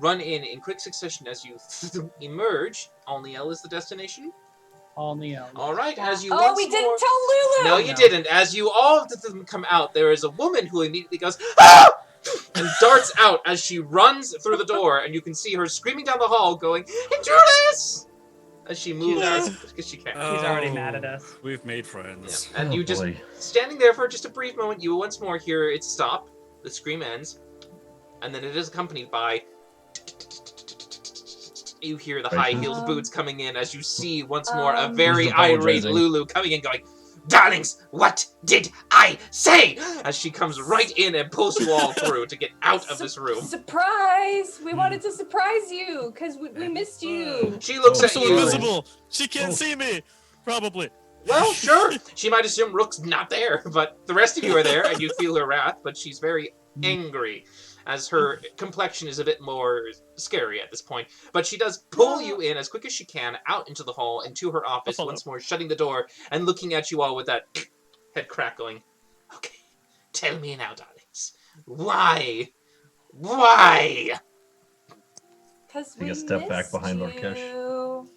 run in quick succession as you emerge. Alniel is the destination. Almiel. All right, as you Oh, once we more... didn't tell Lulu. No, you No. didn't. As you all come out, there is a woman who immediately goes, "Ah!" and darts out as she runs through the door, and you can see her screaming down the hall, going, "Intrulis!" as she moves Yeah. as quick as she can. He's already mad at us. We've made friends. And Oh, you just boy. standing there for just a brief moment. You once more hear it stop. The scream ends, and then it is accompanied by. You hear the high-heeled boots coming in as you see once more a very Who's irate apologizing? Lulu coming in, going, "Darlings, what did I say?" As she comes right in and pulls you all through to get out of this room. Surprise! We wanted to surprise you because we missed you. She looks Oh, at so you. invisible. She can't Oh. see me. Probably. Well, sure. She might assume Rook's not there, but the rest of you are there, and you feel her wrath. But she's very angry, as her complexion is a bit more scary at this point. But she does pull you in as quick as she can out into the hall and to her office follow. once more, shutting the door and looking at you all with that head crack going. Okay, tell me now, darlings, why? Because Take we a step back missed behind you. Rakesh.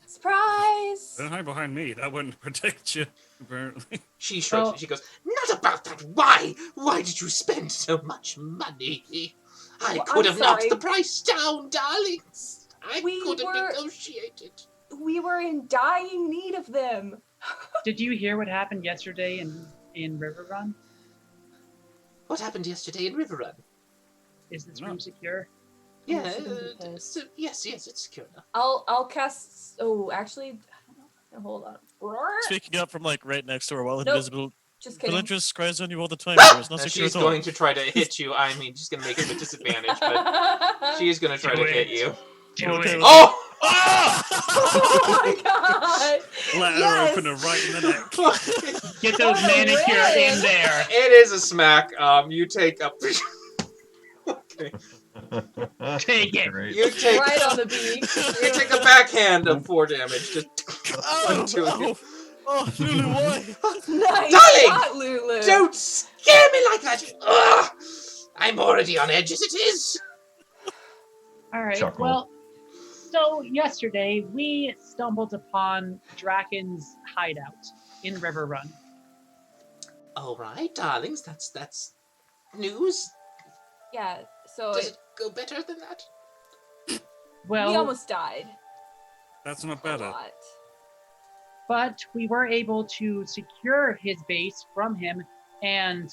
Surprise! Don't hide behind me. That wouldn't protect you, apparently. She shrugs. Well- She goes, "Not about that. Why? Why did you spend so much money? I Well, could I'm have knocked sorry. the price down, darlings. I We could have were- negotiated." We were in dying need of them. Did you hear what happened yesterday in River Run? What happened yesterday in River Run? Is this No. room secure? Yeah, Yes, it is. yes, it's secure now. I'll cast. Oh, actually, I don't know. Hold on. Speaking up from like right next to her while Nope. invisible. Just kidding. Villagers cries on you all the time. So it's not And secure she's at all. going to try to hit you. I mean, she's going to make it with disadvantage, but she's going to try Do to hit it. you. Do Okay, it. Oh! Oh my god! Let her Yes! open her right in the neck. Get those What a manicure win. in there. It is a smack. You take a. Okay. Take it. Great. You take. Right on the beak. You take a backhand of 4 damage. Just Oh, into it. no. Oh, Lulu, why? Nice Darling! shot, Lulu. Don't scare me like that! Ugh! I'm already on edge as it is! All right. Chuckle. Well, so yesterday we stumbled upon Draken's hideout in River Run. Alright, darlings, that's news. Yeah. So Does it go better than that? Well, we almost died. That's not A better. lot. but we were able to secure his base from him and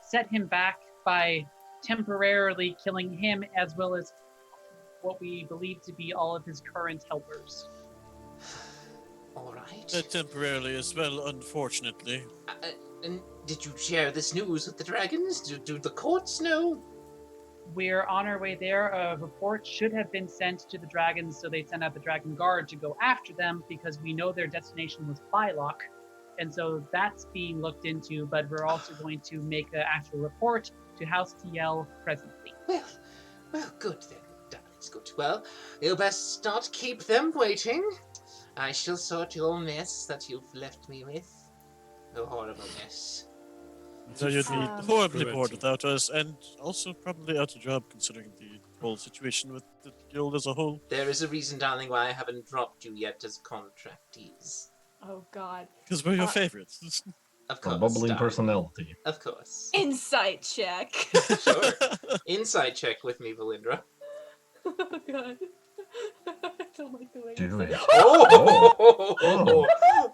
set him back by temporarily killing him as well as what we believe to be all of his current helpers. Alright. Temporarily as well, unfortunately. And did you share this news with the dragons? Do the courts know? We're on our way there. A report should have been sent to the dragons, so they sent out the Dragon Guard to go after them because we know their destination was Bylock. And so that's being looked into, but we're also going to make an actual report to House TL presently. Well, good then, darlings, good. Well, you best not keep them waiting. I shall sort your mess that you've left me with. A horrible mess. So you'd be Um, horribly Correct. bored without us, and also probably out of job considering the whole situation with the guild as a whole. There is a reason, darling, why I haven't dropped you yet as contractees. Oh god. Because we're your Uh, favorites. Of A course, bubbling darling. personality. Of course. Insight check. Sure. Insight check with me, Valindra. Oh god. I don't like the way Do you it. said Oh!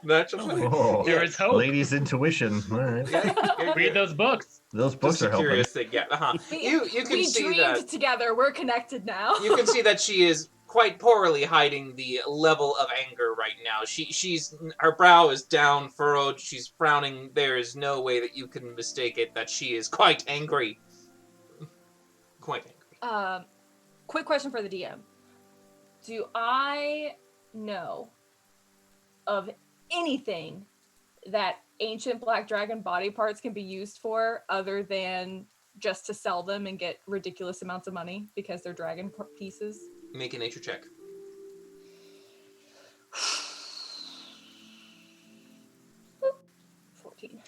Natural 20. Oh, There is hope. ladies' intuition. All right. Yeah, Read those books. Those books Just a are helping. curious thing, yeah. Uh-huh. You can we see dreamed that. together. We're connected now. You can see that she is quite poorly hiding the level of anger right now. She's her brow is down, furrowed. She's frowning. There is no way that you can mistake it that she is quite angry. Quite angry. Quick question for the DM. Do I know of anything that ancient black dragon body parts can be used for other than just to sell them and get ridiculous amounts of money because they're dragon pieces? Make a nature check. 14.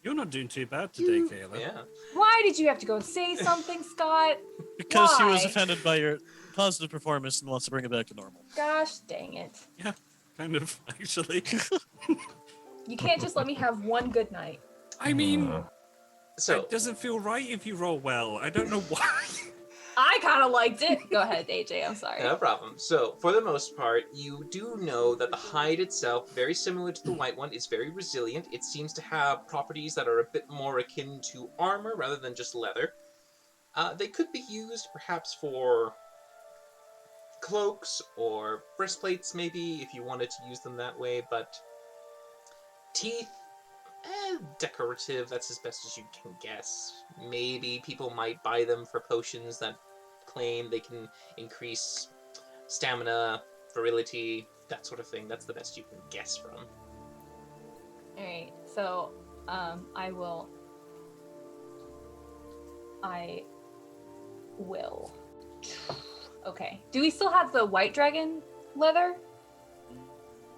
You're not doing too bad today, Kayla. Yeah. Why did you have to go and say something, Scott? Because he was Why? offended by your positive performance and wants to bring it back to normal. Gosh dang it. Kind of, actually. You can't just let me have one good night. I mean, Uh, So it doesn't feel right if you roll well. I don't know why. I kind of liked it. Go ahead, AJ. I'm sorry. No problem. So, for the most part, you do know that the hide itself, very similar to the white one, is very resilient. It seems to have properties that are a bit more akin to armor rather than just leather. They could be used perhaps for cloaks or breastplates, maybe, if you wanted to use them that way, but teeth, decorative, that's as best as you can guess. Maybe people might buy them for potions that claim they can increase stamina, virility, that sort of thing. That's the best you can guess from. All right. So, I will. Okay. Do we still have the white dragon leather?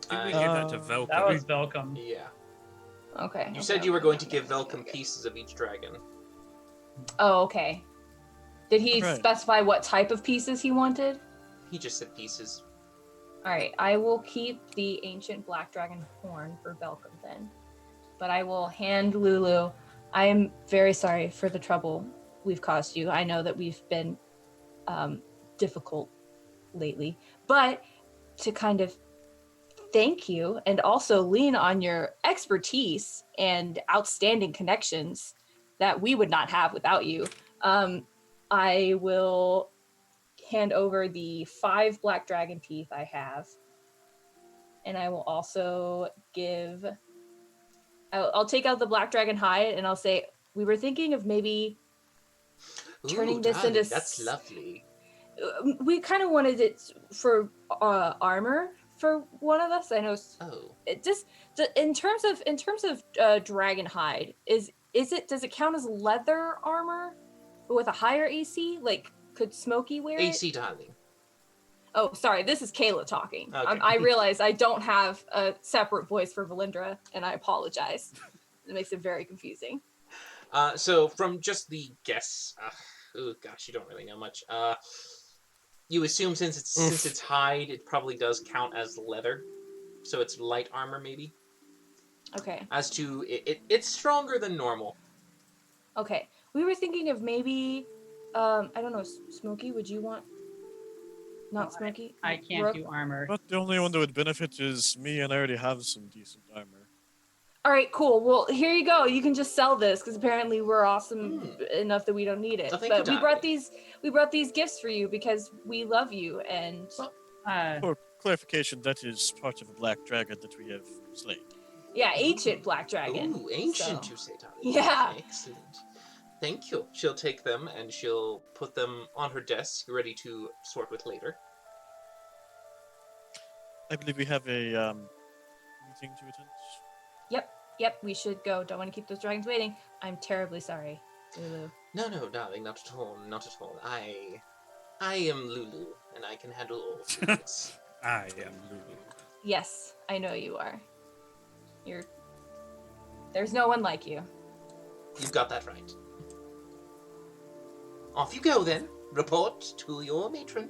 Did we Uh, give that to Velcro? That was Velcom. Yeah. Okay. You said you were going to give Velcom pieces of each dragon. Oh, okay. Did he Right. specify what type of pieces he wanted? He just said pieces. All right, I will keep the ancient black dragon horn for Velcom then, but I will hand Lulu. I am very sorry for the trouble we've caused you. I know that we've been difficult lately, but to kind of thank you and also lean on your expertise and outstanding connections that we would not have without you, I will hand over the 5 black dragon teeth I have, and I will also give. I'll take out the black dragon hide, and I'll say we were thinking of maybe turning this darling, into that's lovely. we kind of wanted it for armor for one of us. I know Oh. it just in terms of dragon hide, does it count as leather armor but with a higher AC? Like, could Smokey wear it? AC, darling. Oh, sorry, this is Kayla talking. Okay. I realize I don't have a separate voice for Valindra, and I apologize. It makes it very confusing. So from just the guess, oh gosh, you don't really know much. You assume since it's hide, it probably does count as leather, so it's light armor maybe. Okay. As to it's stronger than normal. Okay. We were thinking of maybe, I don't know, Smokey, would you want? Not Smokey? I can't Rook? do armor. But the only one that would benefit is me, and I already have some decent armor. All right, cool. Well, here you go. You can just sell this because apparently we're awesome enough that we don't need it. Oh, thank But you, we brought these gifts for you because we love you and For clarification, that is part of a black dragon that we have slain. yeah, ancient black dragon. Ooh, ancient, so- you say, darling. Yeah. Excellent. Thank you. She'll take them and she'll put them on her desk, ready to sort with later. I believe we have a meeting to attend. Yep, we should go. Don't want to keep those dragons waiting. I'm terribly sorry, Lulu. No, darling, not at all, not at all. I am Lulu, and I can handle all things. I am Lulu. Yes, I know you are. There's no one like you. You've got that right. Off you go, then. Report to your matron.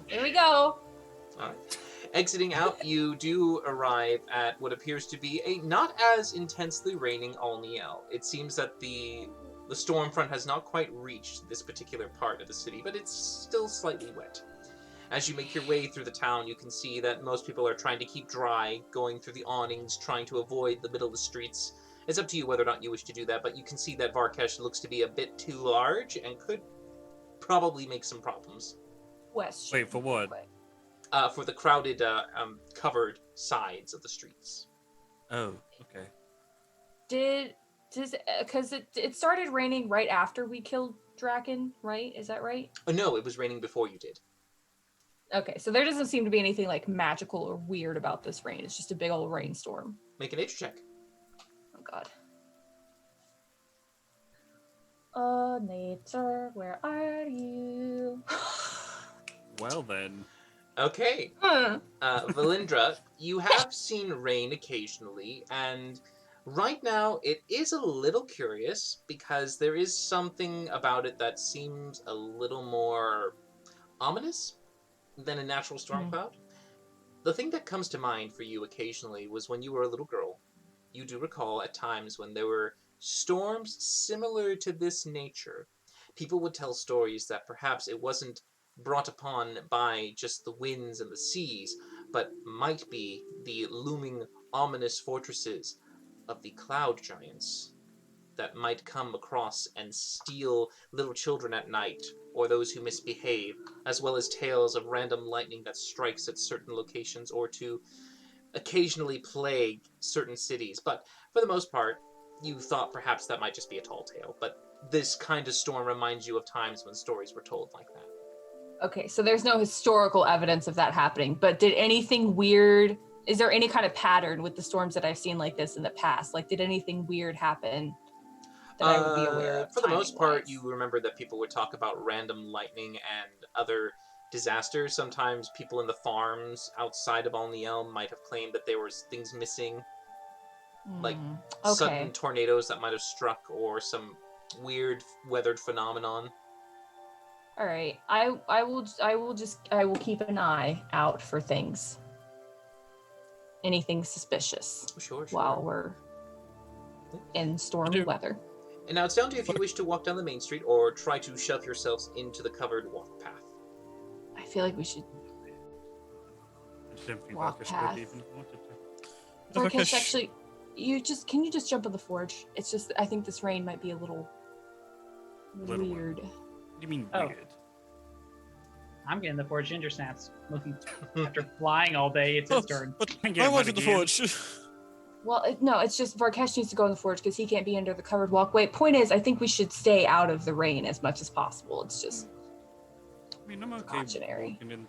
Here we go. Alright. Exiting out, you do arrive at what appears to be a not as intensely raining Alniel. It seems that the storm front has not quite reached this particular part of the city, but it's still slightly wet. As you make your way through the town, you can see that most people are trying to keep dry, going through the awnings, trying to avoid the middle of the streets. It's up to you whether or not you wish to do that, but you can see that Varkesh looks to be a bit too large and could probably make some problems. West. Wait, for what? For the crowded, covered sides of the streets. Oh, okay. Because it started raining right after we killed Draken, right? Is that right? Oh, no, it was raining before you did. Okay, so there doesn't seem to be anything like magical or weird about this rain. It's just a big old rainstorm. Make a nature check. Oh god. Nature, where are you? Well then. Okay. Valindra, you have seen rain occasionally, and right now it is a little curious because there is something about it that seems a little more ominous than a natural storm cloud. The thing that comes to mind for you occasionally was when you were a little girl. You do recall at times when there were storms similar to this nature. people would tell stories that perhaps it wasn't brought upon by just the winds and the seas, but might be the looming ominous fortresses of the cloud giants that might come across and steal little children at night, or those who misbehave, as well as tales of random lightning that strikes at certain locations, or to occasionally plague certain cities. But for the most part, you thought perhaps that might just be a tall tale, but this kind of storm reminds you of times when stories were told like that. Okay, so there's no historical evidence of that happening, but did anything weird, is there any kind of pattern with the storms that I've seen like this in the past? Like, did anything weird happen that I would be aware of? For the most part, timing-wise? you remember that people would talk about random lightning and other disasters. Sometimes people in the farms outside of Alniel might have claimed that there was things missing, like Okay. sudden tornadoes that might have struck, or some weird weathered phenomenon. All right. I will keep an eye out for things. Anything suspicious Sure. while we're in stormy weather. And now it's down to you if you wish to walk down the main street or try to shove yourselves into the covered walk path. I feel like we should I don't think Walk Marcus path. would even wanted to. Marcus, actually, can you just jump in the forge? It's just I think this rain might be a little Little one. weird. What do you mean Oh. weird? I'm getting the forge ginger snaps. Looking after flying all day, it's his turn. But Can't I get wanted one the again. forge. Well, no, it's just Varkesh needs to go in the forge because he can't be under the covered walkway. Point is, I think we should stay out of the rain as much as possible. It's just I mean, I'm okay Cautionary. walking in.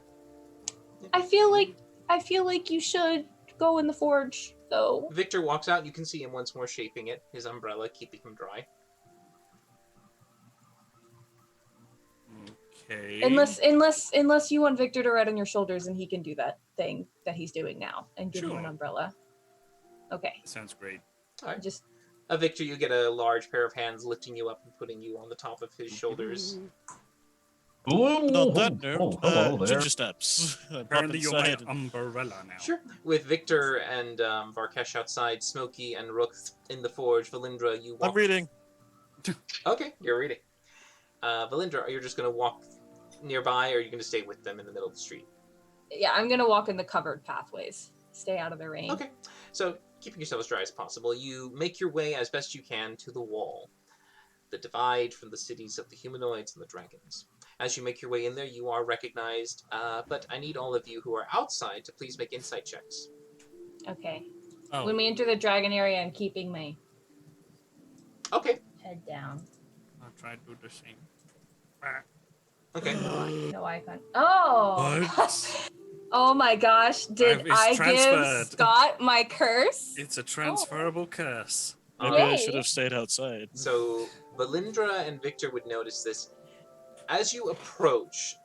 I feel like you should go in the forge though. Victor walks out. You can see him once more shaping it, his umbrella, keeping him dry. Okay. Unless you want Victor to ride on your shoulders and he can do that thing that he's doing now and give you an Sure. umbrella. Okay. Sounds great. Just Victor, you get a large pair of hands lifting you up and putting you on the top of his shoulders. Ooh, Not that nerd. hello there. Ginger steps. I pop Apparently you're my inside and- umbrella now. Sure. With Victor and Varkesh outside, Smokey and Rook in the forge, Valindra, you walk. I'm reading. Okay, you're reading. Valindra, you're just going to walk nearby, or are you going to stay with them in the middle of the street? yeah, I'm gonna walk in the covered pathways. Stay out of the rain. Okay. So, keeping yourself as dry as possible, you make your way as best you can to the wall, the divide from the cities of the humanoids and the dragons. As you make your way in there, you are recognized, but I need all of you who are outside to please make insight checks. Okay. Oh, When we enter the dragon area, I'm keeping my Okay. head down. I'll try to do the same. Okay. No icon. Oh. What? Oh my gosh! Did It's I transferred. give Scott my curse? It's a transferable curse. Maybe Yay. I should have stayed outside. So, Valindra and Victor would notice this. As you approach,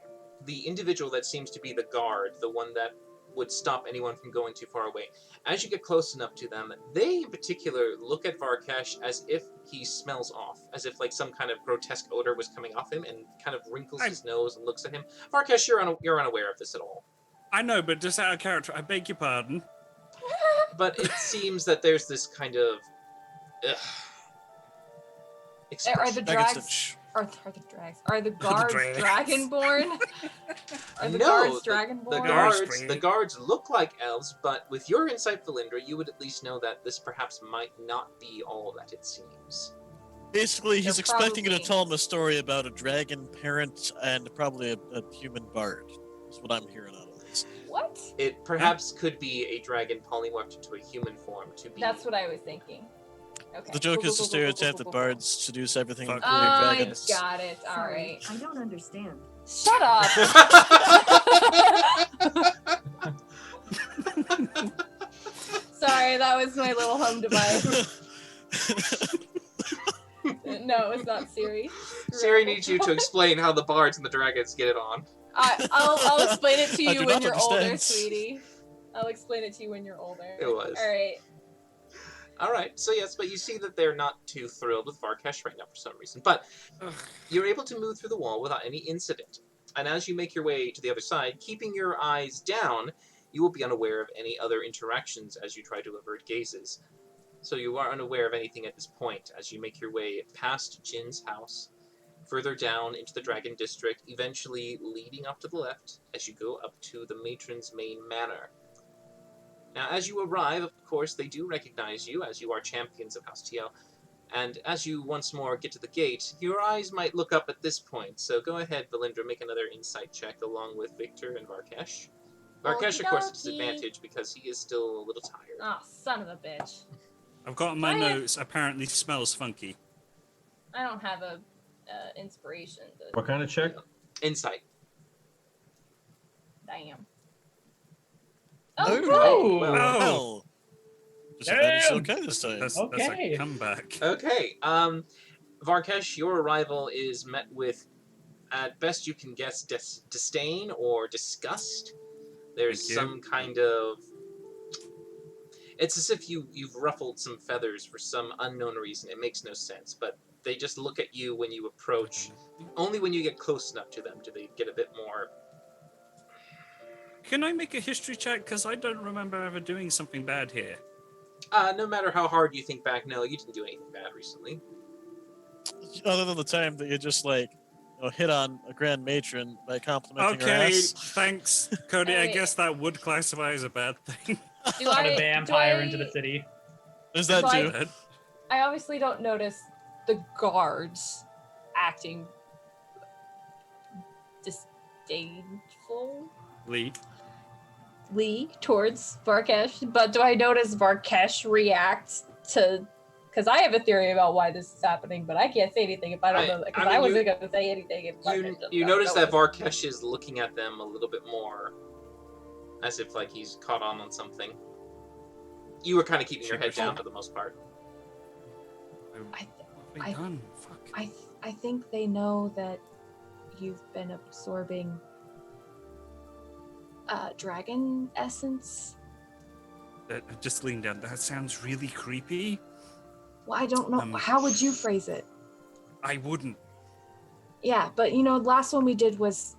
the individual that seems to be the guard, the one that would stop anyone from going too far away, as you get close enough to them, they in particular look at Varkesh as if he smells off, as if like some kind of grotesque odor was coming off him, and kind of wrinkles his nose and looks at him. Varkesh, you're unaware of this at all. I know, but just out of character, I beg your pardon. But it seems that there's this kind of... Are expression. the Dragon drags? Stitch. Are the drags? Are the guards drags. dragonborn? Are the No, guards The dragonborn? guards- the guards look like elves, but with your insight, Valindra, you would at least know that this perhaps might not be all that it seems. Basically, he's They're expecting you to probably- tell him a story about a dragon parent and probably a human bard. That's what I'm hearing out of this. What? It perhaps could be a dragon polymorphed into a human form to be. That's what I was thinking. Okay. The joke Cool, is to cool, cool, cool, stereotype cool, that cool, bards seduce everything, Fuck. including I dragons. got it. All Sorry, right. I don't understand. Shut up. Sorry, that was my little home device. No, it's not Siri. Siri needs you to explain how the bards and the dragons get it on. I'll explain it to I you do when not you're older, understand. sweetie. I'll explain it to you when you're older. It was. All right. Alright, so yes, but you see that they're not too thrilled with Varkesh right now for some reason. But you're able to move through the wall without any incident. And as you make your way to the other side, keeping your eyes down, you will be unaware of any other interactions as you try to avert gazes. So you are unaware of anything at this point as you make your way past Jin's house, further down into the Dragon District, eventually leading up to the left as you go up to the Matron's main manor. Now, as you arrive, of course, they do recognize you, as you are champions of House TL, and as you once more get to the gate, your eyes might look up at this point, so go ahead, Valindra, make another insight check along with Victor and Varkesh. Varkesh, of course, at Okey-dokey. disadvantage because he is still a little tired. Oh, son of a bitch. I've got in my I have- notes, apparently smells funky. I don't have a inspiration. What kind of check? Insight. Damn. Oh, Oh, good. Oh, well. Oh. Well, disadvantage Damn. okay this time. That's Okay. a comeback. Okay, Varkesh, your arrival is met with, at best you can guess, disdain or disgust. There's Thank you. some kind of... It's as if you've ruffled some feathers for some unknown reason. It makes no sense, but they just look at you when you approach. Only when you get close enough to them do they get a bit more... Can I make a history check? Because I don't remember ever doing something bad here. No matter how hard you think back, no, you didn't do anything bad recently. Other than the time that you just like, hit on a grand matron by complimenting her Okay, ass. thanks, Cody. I Hey. guess that would classify as a bad thing. Do Got I, a vampire do into the I- city. There's that Right. too. Bad. I obviously don't notice the guards acting disdainfully Lee. towards Varkesh, but do I notice Varkesh react to? Because I have a theory about why this is happening, but I can't say anything if I don't know that. Because I I, mean, wasn't going to say anything. If Varkesh doesn't You know notice that it. Varkesh is looking at them a little bit more, as if like he's caught on something. You were kind of keeping your head down for the most part. I, What have I done? Fuck. I think they know that you've been absorbing dragon essence. Just lean down. That sounds really creepy. Well, I don't know. How would you phrase it? I wouldn't. Yeah, but the last one we did was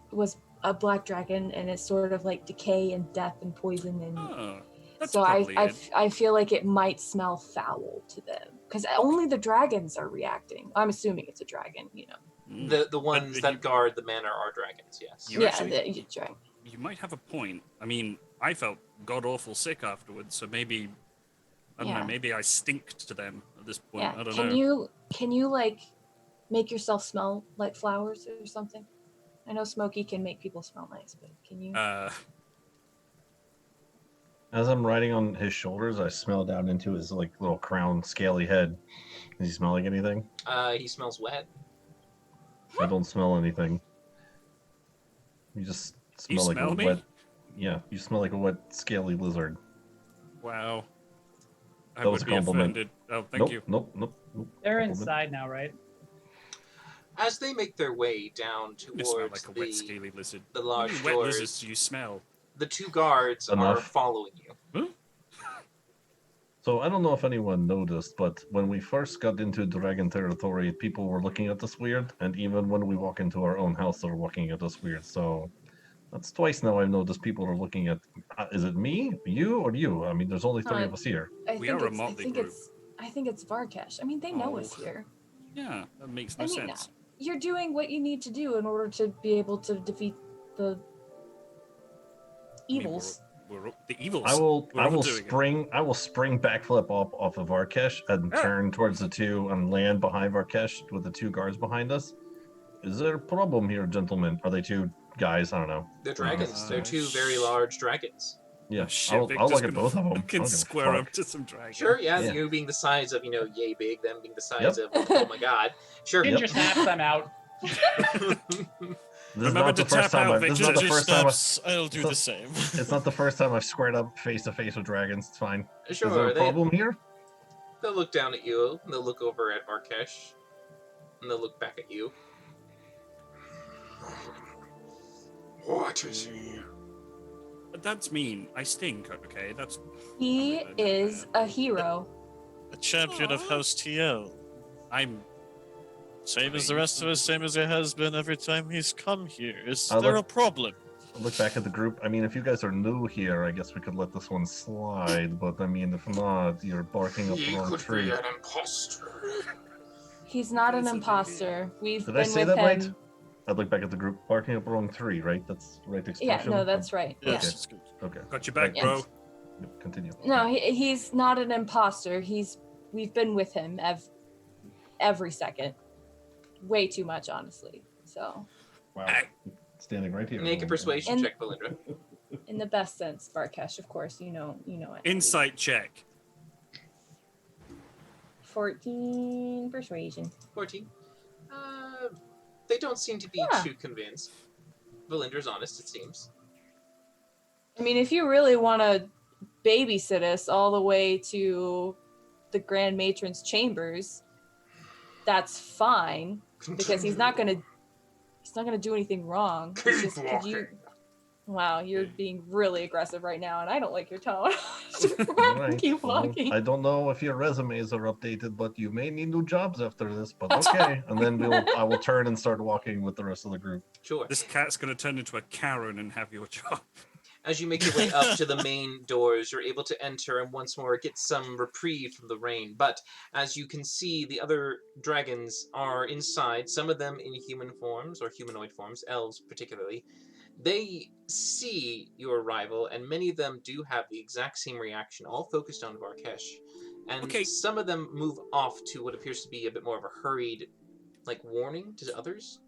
a black dragon, and it's sort of like decay and death and poison, and Oh, that's so probably it. I feel like it might smell foul to them because only the dragons are reacting. I'm assuming it's a dragon, Mm. The ones you- that guard the manor are dragons, yes. You yeah, actually- the dragon. You might have a point. I mean, I felt god awful sick afterwards, so maybe I don't Yeah. know. Maybe I stink to them at this point. Yeah, I don't can know. you like make yourself smell like flowers or something? I know Smokey can make people smell nice, but can you? As I'm riding on his shoulders, I smell down into his like little crown, scaly head. Does he smell like anything? He smells wet. I don't smell anything. You just You smell like smell a me? wet. Yeah, you smell like a wet, scaly lizard. Wow. I That was would a be compliment. offended. Oh, thank nope, you. Nope. They're Compliment. inside now, right? As they make their way down You smell towards like a wet, scaly lizard. the How large many wet doors, lizards do you smell? the two guards are Enough. following you. So I don't know if anyone noticed, but when we first got into dragon territory, people were looking at us weird, and even when we walk into our own house, they're looking at us weird. So that's twice now I've noticed people are looking at. Is it me, you, or you? I mean, there's only three of us here. We are a motley group. I think it's Varkesh. I mean, they know us Oh. here. Yeah, that makes no I mean, sense. You're doing what you need to do in order to be able to defeat the I mean, evils. we're the evils. I will We're all doing it. spring backflip off of Varkesh and Yeah. turn towards the two and land behind Varkesh with the two guards behind us. Is there a problem here, gentlemen? Are they two guys? I don't know. They're dragons. They're two very large dragons. Yeah, Shit, I'll Victor's look at gonna both of them. fucking square up to some dragons. Sure, yeah, Yeah. you being the size of, yay big, them being the size Yep. of, oh my god. Sure. Ginger snaps, I'm out. This is Remember not to the first tap time. out, This is Victor. not the Ginger first time. snaps, I'll do the same. It's not the first time I've squared up face to face with dragons. It's fine. Is there Sure, a problem here? they'll look down at you, and they'll look over at Varkesh, and they'll look back at you. What is he? But that's mean. I stink, okay? That's He is a hero. A champion of House TL. I'm Same as the rest of us, same as it has been every time he's come here. Is I there look- a problem? Look back at the group. I mean, if you guys are new here, I guess we could let this one slide. But I mean, if not, you're barking up the wrong tree. imposter. He's not an Innocent imposter. We've Did been I say with that right? him. I'd look back at the group. Barking up wrong 3, right? That's the right Yeah, expression? no, that's right. Yes, Okay. it's good. Okay. Got your back, Right. bro. Yep, continue. No, he's not an imposter. We've been with him every second. Way too much, honestly. So, Wow. Standing right here. Make a persuasion And- check, Valindra. in the best sense, Barkesh, of course, you know it. Insight check. 14 persuasion. 14. They don't seem to be Yeah. too convinced. Valindra's honest, it seems. I mean, if you really want to babysit us all the way to the Grand Matron's chambers, that's fine because he's not gonna do anything wrong. It's just, could you? Wow, you're being really aggressive right now, and I don't like your tone. All right. Keep Well, walking. I don't know if your resumes are updated, but you may need new jobs after this. But okay, and then I will turn and start walking with the rest of the group. Sure. This cat's gonna turn into a Karen and have your job. As you make your way up to the main doors, you're able to enter and once more get some reprieve from the rain. But as you can see, the other dragons are inside, some of them in human forms or humanoid forms, elves particularly. They see your arrival, and many of them do have the exact same reaction, all focused on Varkesh. And Okay. some of them move off to what appears to be a bit more of a hurried, warning to others.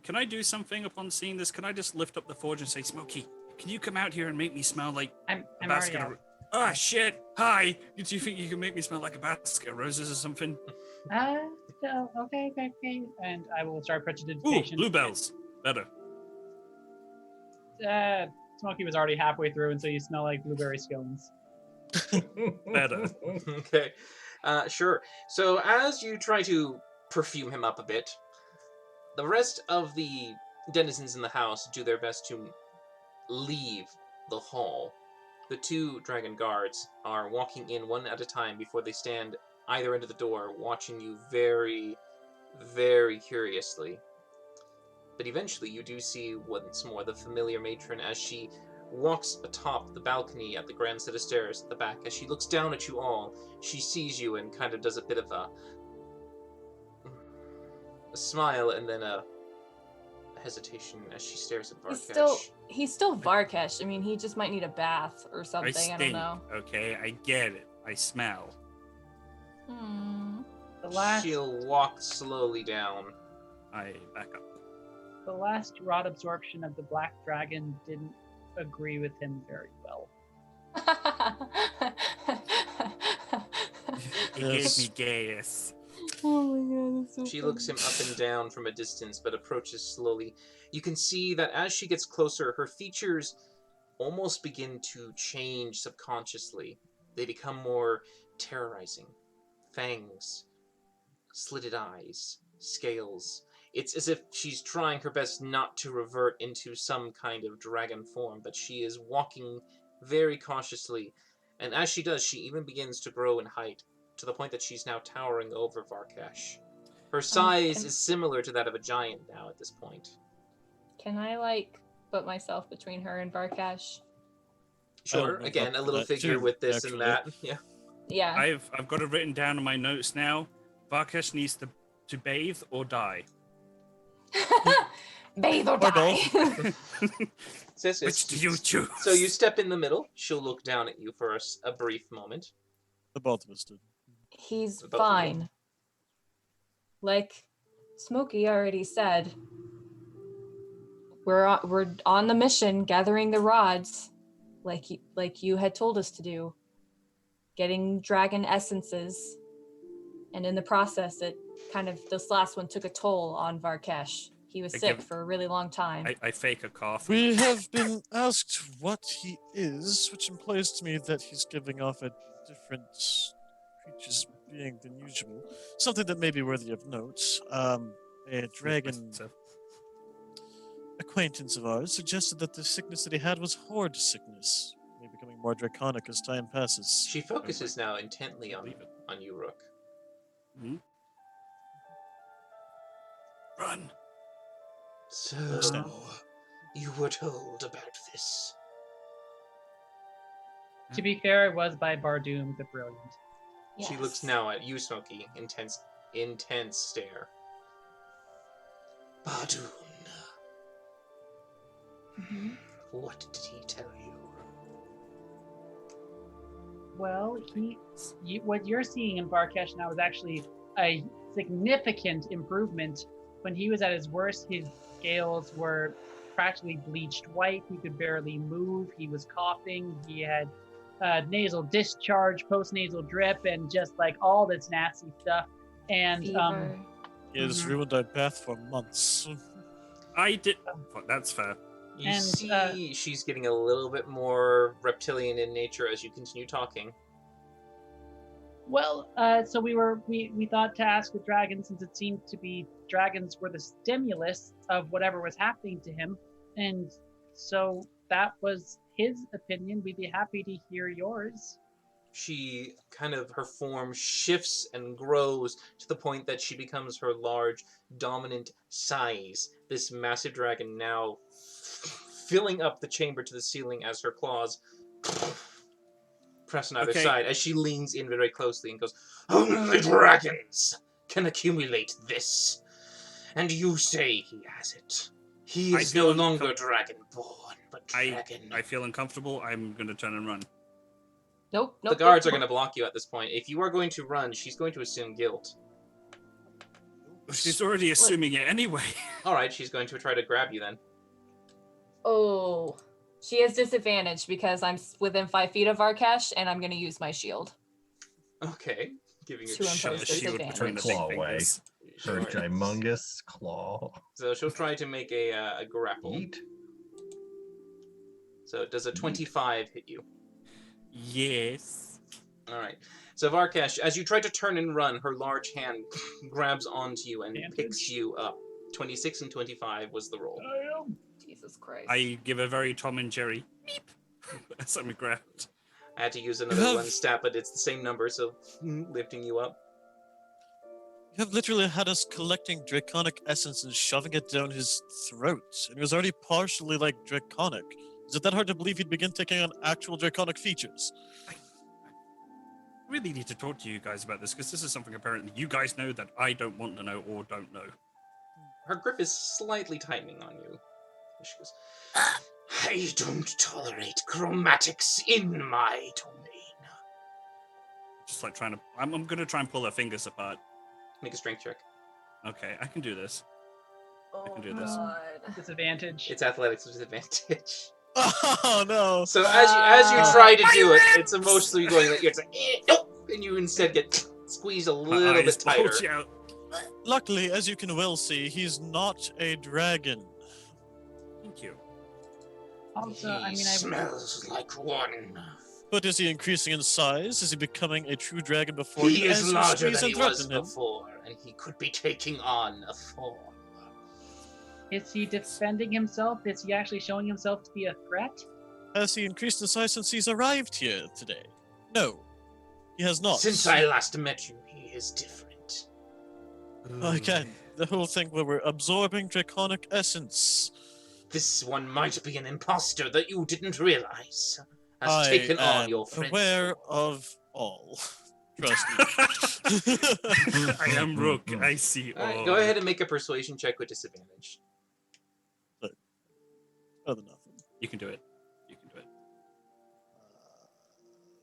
Can I do something upon seeing this? Can I just lift up the forge and say, Smokey, can you come out here and make me smell like I'm a already basket out. of... Ah, shit! Hi! Do you think you can make me smell like a basket of roses or something? So, okay. And I will start Ooh, prestidigitation. bluebells! Better. Smokey was already halfway through, and so you smell like blueberry scones. Better. Okay, sure. So as you try to perfume him up a bit, the rest of the denizens in the house do their best to leave the hall. The 2 dragon guards are walking in one at a time before they stand either end of the door, watching you very, very curiously. But eventually you do see once more the familiar matron as she walks atop the balcony at the grand set of stairs at the back. As she looks down at you all, she sees you and kind of does a bit of a smile and then a hesitation as she stares at Varkesh. He's still Varkesh. I mean, he just might need a bath or I something. I stink, don't know. okay? I get it. I smell. The last She'll walk slowly down. I back up. the last rod absorption of the black dragon didn't agree with him very well. It Yes. gave me gas. Oh my god, that's so She funny. looks him up and down from a distance, but approaches slowly. You can see that as she gets closer, her features almost begin to change subconsciously. They become more terrorizing. Fangs, slitted eyes, scales. It's as if she's trying her best not to revert into some kind of dragon form, but she is walking very cautiously. And as she does, she even begins to grow in height, to the point that she's now towering over Varkesh. Her size and- is similar to that of a giant now at this point. Can I put myself between her and Varkesh? Sure, no again, a problem little with that figure too, with this actually. and that. Yeah. Yeah. I've got it written down in my notes now. Varkesh needs to bathe or die. Bathe or Or die. Which do you choose? So you step in the middle. She'll look down at you for a brief moment. The both of us did. He's Both of you. fine. Like Smokey already said, we're on the mission, gathering the rods, like you had told us to do, getting dragon essences, and in the process, this last one took a toll on Varkesh. He was I sick give- for a really long time. I fake a cough. We have been asked what he is, which implies to me that he's giving off a different creature's being than usual. Something that may be worthy of note. A dragon So, acquaintance of ours suggested that the sickness that he had was horde sickness, maybe becoming more draconic as time passes. She focuses now intently on Leave it. you, Rook. Run. So, Understand. you were told about this. To be fair, it was by Bardoom the Brilliant. She looks Yes. now at you, Smokey, intense. intense stare. Badoon, what did he tell you? Well, what you're seeing in Barkesh now is actually a significant improvement. When he was at his worst, his scales were practically bleached white. He could barely move. He was coughing. He had nasal discharge, post-nasal drip, and just like all this nasty stuff. And Fever. He has Mhm. ruined our path for months. I did. Well, that's fair. You And, see she's getting a little bit more reptilian in nature as you continue talking. well, so we thought to ask the dragon, since it seemed to be dragons were the stimulus of whatever was happening to him, and so that was his opinion. We'd be happy to hear yours. She kind of, her form shifts and grows to the point that she becomes her large, dominant size. This massive dragon now filling up the chamber to the ceiling as her claws press on either Okay. side as she leans in very closely and goes, "Only dragons can accumulate this. And you say he has it. He I is feel no longer uncom- dragonborn, but dragon." I feel uncomfortable. I'm going to turn and run. Nope. The guards are going to block you at this point. If you are going to run, she's going to assume guilt. She's already assuming it anyway. Alright, she's going to try to grab you then. Oh, she has disadvantage because I'm within 5 feet of Varkesh, and I'm going to use my shield. Okay. Giving her To shove impose the this shield advantage. between the Claw big away. fingers. Her Sure. humongous claw. So she'll try to make a grapple. Eat. So does a 25 hit you? Yes. Alright. So Varkesh, as you try to turn and run, her large hand grabs onto you and Advantage? picks you up. 26 and 25 was the roll. Jesus Christ. I give a very Tom and Jerry beep as I'm grabbed. I had to use another one stat, but it's the same number, so lifting you up. You have literally had us collecting draconic essence and shoving it down his throat, and he was already partially like draconic. Is it that hard to believe he'd begin taking on actual draconic features? I really need to talk to you guys about this because this is something apparently you guys know that I don't want to know or don't know. Her grip is slightly tightening on you. She goes, "I don't tolerate chromatics in my domain." Just like trying to. I'm going to try and pull her fingers apart. Make a strength check. Okay, I can do this. Oh, can do this. God. Disadvantage. It's athletics with disadvantage. Oh no! So as you try to do it, it's emotionally going like it's like, nope, and you instead get squeezed a My little eyes bit tighter. bulge out. Luckily, as you can well see, he's not a dragon. Thank you. Also, I mean, I smells like one. But is he increasing in size? Is he becoming a true dragon before He you is as you larger squeeze than and he was threaten him? before, and he could be taking on a form. is he defending himself? Is he actually showing himself to be a threat? Has he increased in size since he's arrived here today? No, he has not. Since I last met you, he is different. Again, the whole thing where we're absorbing draconic essence. This one might be an imposter that you didn't realize has I taken on am your friend. aware of all. Trust me. I am Rook. I see all. Alright, go ahead and make a persuasion check with disadvantage. Better than nothing. You can do it. You can do it.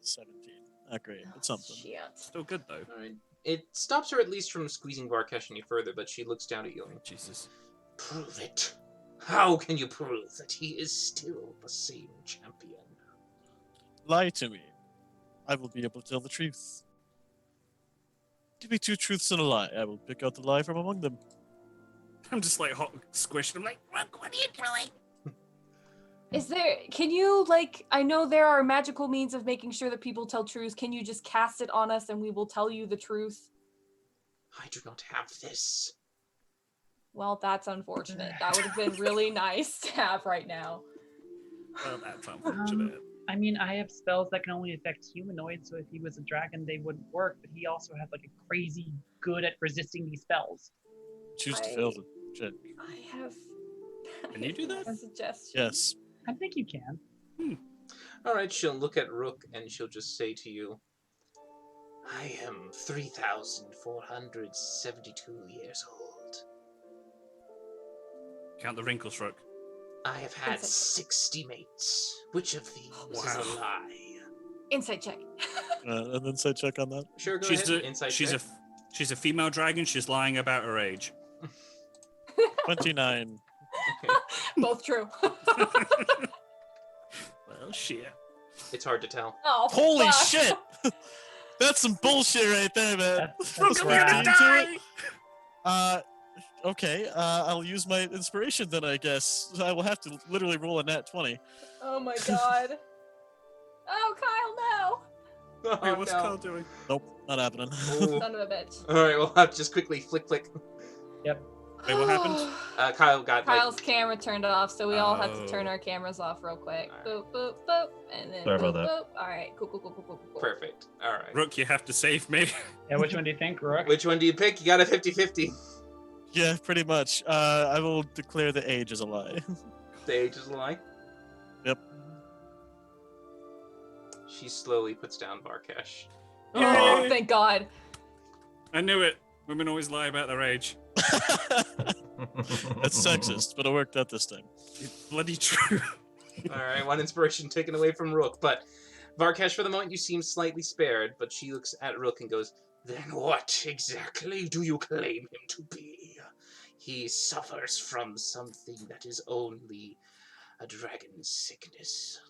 17. Not great, but something. Shit. Still good though. Alright. It stops her at least from squeezing Varkesh any further, but she looks down at you and Jesus. prove it. How can you prove that he is still the same champion? Lie to me. I will be able to tell the truth. Give me 2 truths and a lie. I will pick out the lie from among them. I'm just like hot squished. I'm like, Rook, what are you doing? Is there, can you, like, I know there are magical means of making sure that people tell truths. Can you just cast it on us and we will tell you the truth? I do not have this. Well, that's unfortunate. That would have been really nice to have right now. Well, that's unfortunate. I mean, I have spells that can only affect humanoids, so if he was a dragon, they wouldn't work. But he also had like a crazy good at resisting these spells. Choose to fail the check. I have. Can you do that? A suggestion. Yes. I think you can. Alright, she'll look at Rook and she'll just say to you, I am 3,472 years old. Count the wrinkles, Rook. I have had Insight check. 60 mates. Which of these is a Wow. lie? Insight check. An insight check on that. Sure, go She's ahead. a Insight she's check. she's a female dragon. She's lying about her age. 29. Both true. Well, shit. It's hard to tell. Oh, Holy fuck. shit! That's some bullshit right there, man. That's I'm right. gonna Into die. Okay, I'll use my inspiration then, I guess. I will have to literally roll a nat 20. Oh my god. Oh, Kyle, Wait, what's Carl doing? Nope, not happening. no. Ooh. Son of a bitch. All right, we'll have to just quickly flick. Wait, what happened? Kyle got Kyle's camera turned off, so we all have to turn Oh. our cameras off real quick. Alright. Boop, boop, boop, and then Sorry boop, about that. boop. All right, cool. perfect. All right. Rook, you have to save me. Yeah, which one do you think, Rook? Which one do you pick? You got a 50-50. Yeah, pretty much. I will declare the age as a lie. The age is a lie. Yep. She slowly puts down Varkesh. Oh, Yay! thank God. I knew it. Women always lie about their age. That's sexist, but it worked out this time. It's bloody true. All right, one inspiration taken away from Rook, but Varkesh, for the moment, you seem slightly spared. But she looks at Rook and goes, "Then what exactly do you claim him to be? He suffers from something that is only a dragon's sickness."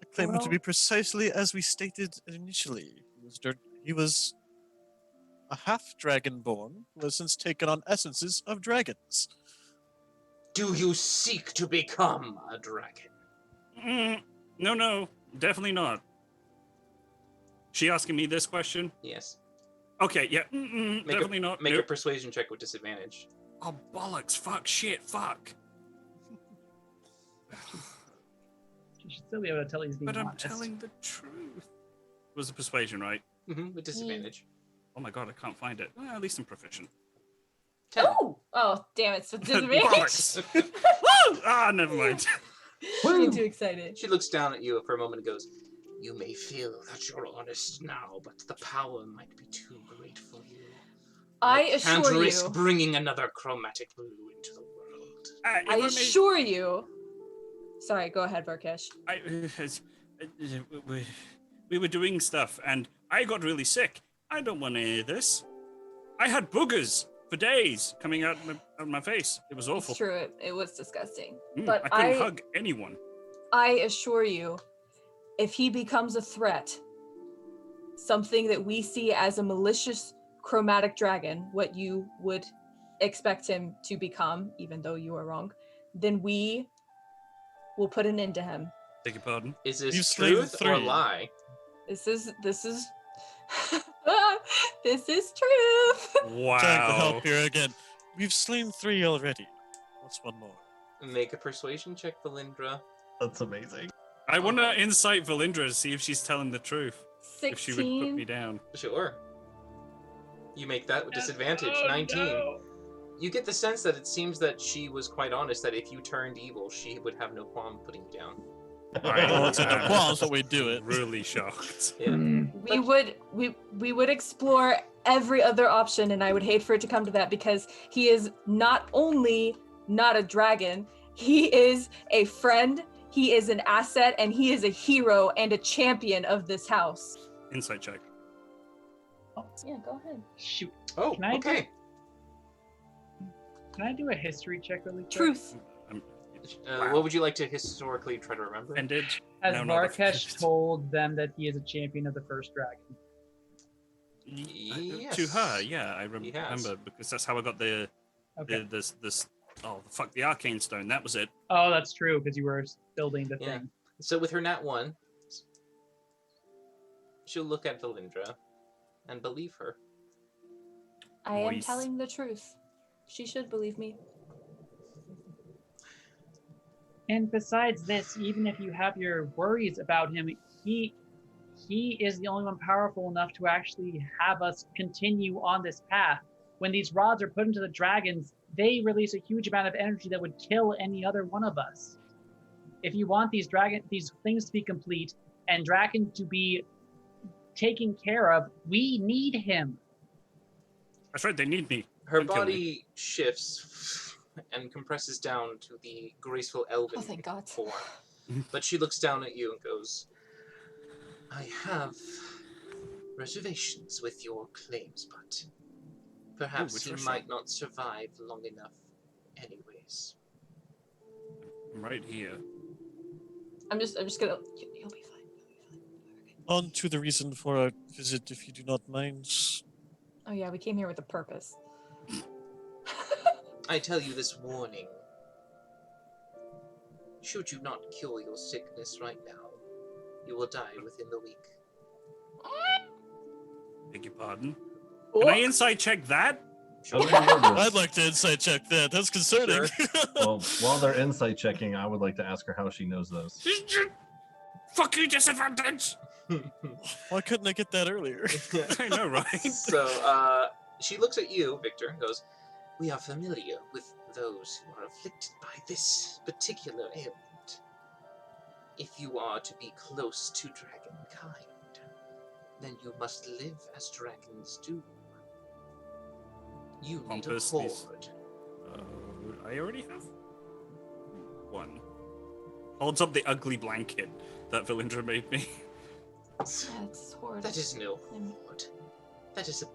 I claim him to Well- be precisely as we stated initially. He was a half dragonborn who has since taken on essences of dragons. Do you seek to become a dragon? No, definitely not. She asking me this question? Yes. Okay, yeah, Make definitely not. Make a Nope. persuasion check with disadvantage. Oh bollocks! Fuck! Shit! Fuck! You should still be able to tell he's being But I'm honest. telling the truth. Was the persuasion right? With disadvantage. Oh my god, I can't find it. Well, at least I'm proficient. 10. Oh, damn it. So disadvantage. Bollocks. Woo! Ah, never mind. I'm too excited. She looks down at you for a moment and goes, "You may feel that you're honest now, but the power might be too great for you. I Can't assure risk you. bring another chromatic blue into the world." If I may- assure you. Sorry, go ahead, Varkesh. we were doing stuff, and I got really sick. I don't want any of this. I had boogers for days coming out of my face. It was awful. It's true. It was disgusting. Mm, But I couldn't I- hug anyone. I assure you, if he becomes a threat, something that we see as a malicious chromatic dragon, what you would expect him to become, even though you are wrong, then we will put an end to him. Beg your pardon. Is this You've slain truth or 3. lie? This is this is truth. Trying to Wow. help here again. We've slain 3 already. What's one more? Make a persuasion check, Valindra. That's amazing. I want to incite Valindra to see if she's telling the truth. If she would put me 16. down. Sure. You make that with disadvantage. Oh, 19. no. You get the sense that it seems that she was quite honest that if you turned evil, she would have no qualm putting you down. Well, it's in the qualms, but we do it. Really shocked. Yeah. We would explore every other option, and I would hate for it to come to that because he is not only not a dragon, he is a friend, he is an asset, and he is a hero and a champion of this house. Insight check. Yeah, go ahead. Shoot. Oh, Can I do- okay. Can I do a history check really quick? Truth. Wow. What would you like to historically try to remember? And did Has No, no, the Varkesh fifth. told them that he is a champion of the first dragon? Yes. to her? Yeah, I He has. remember because that's how I got the Okay. the arcane stone. That was it. Oh, that's true, because you were building the Yeah. thing. So with her nat 1, she'll look at Valindra and believe her. I am Moist. telling the truth. She should believe me. And besides this, even if you have your worries about him, he is the only one powerful enough to actually have us continue on this path. When these rods are put into the dragons, they release a huge amount of energy that would kill any other one of us. If you want these things to be complete and Draken to be taken care of. We need him. That's right. They need me. Her Don't kill me. body shifts and compresses down to the graceful elven Oh, thank God. form. But she looks down at you and goes, I have reservations with your claims, but perhaps which you are some? might not survive long enough anyways. I'm right here. I'm just gonna. He'll be fine. On to the reason for our visit, if you do not mind. Oh yeah, we came here with a purpose. I tell you this warning. Should you not cure your sickness right now, you will die within the week. Beg your pardon. Can I insight check that? How do we word this? I'd like to insight check that. That's concerning. Well, while they're insight checking, I would like to ask her how she knows this. Fuck you, disadvantage! Why couldn't I get that earlier? I know, right? So, she looks at you, Victor, and goes, we are familiar with those who are afflicted by this particular ailment. If you are to be close to dragonkind, then you must live as dragons do. You need a Pompous, horde. these- I already have one. Holds up the ugly blanket that Valindra made me. That's horrid. That is no I'm- horde. That is a...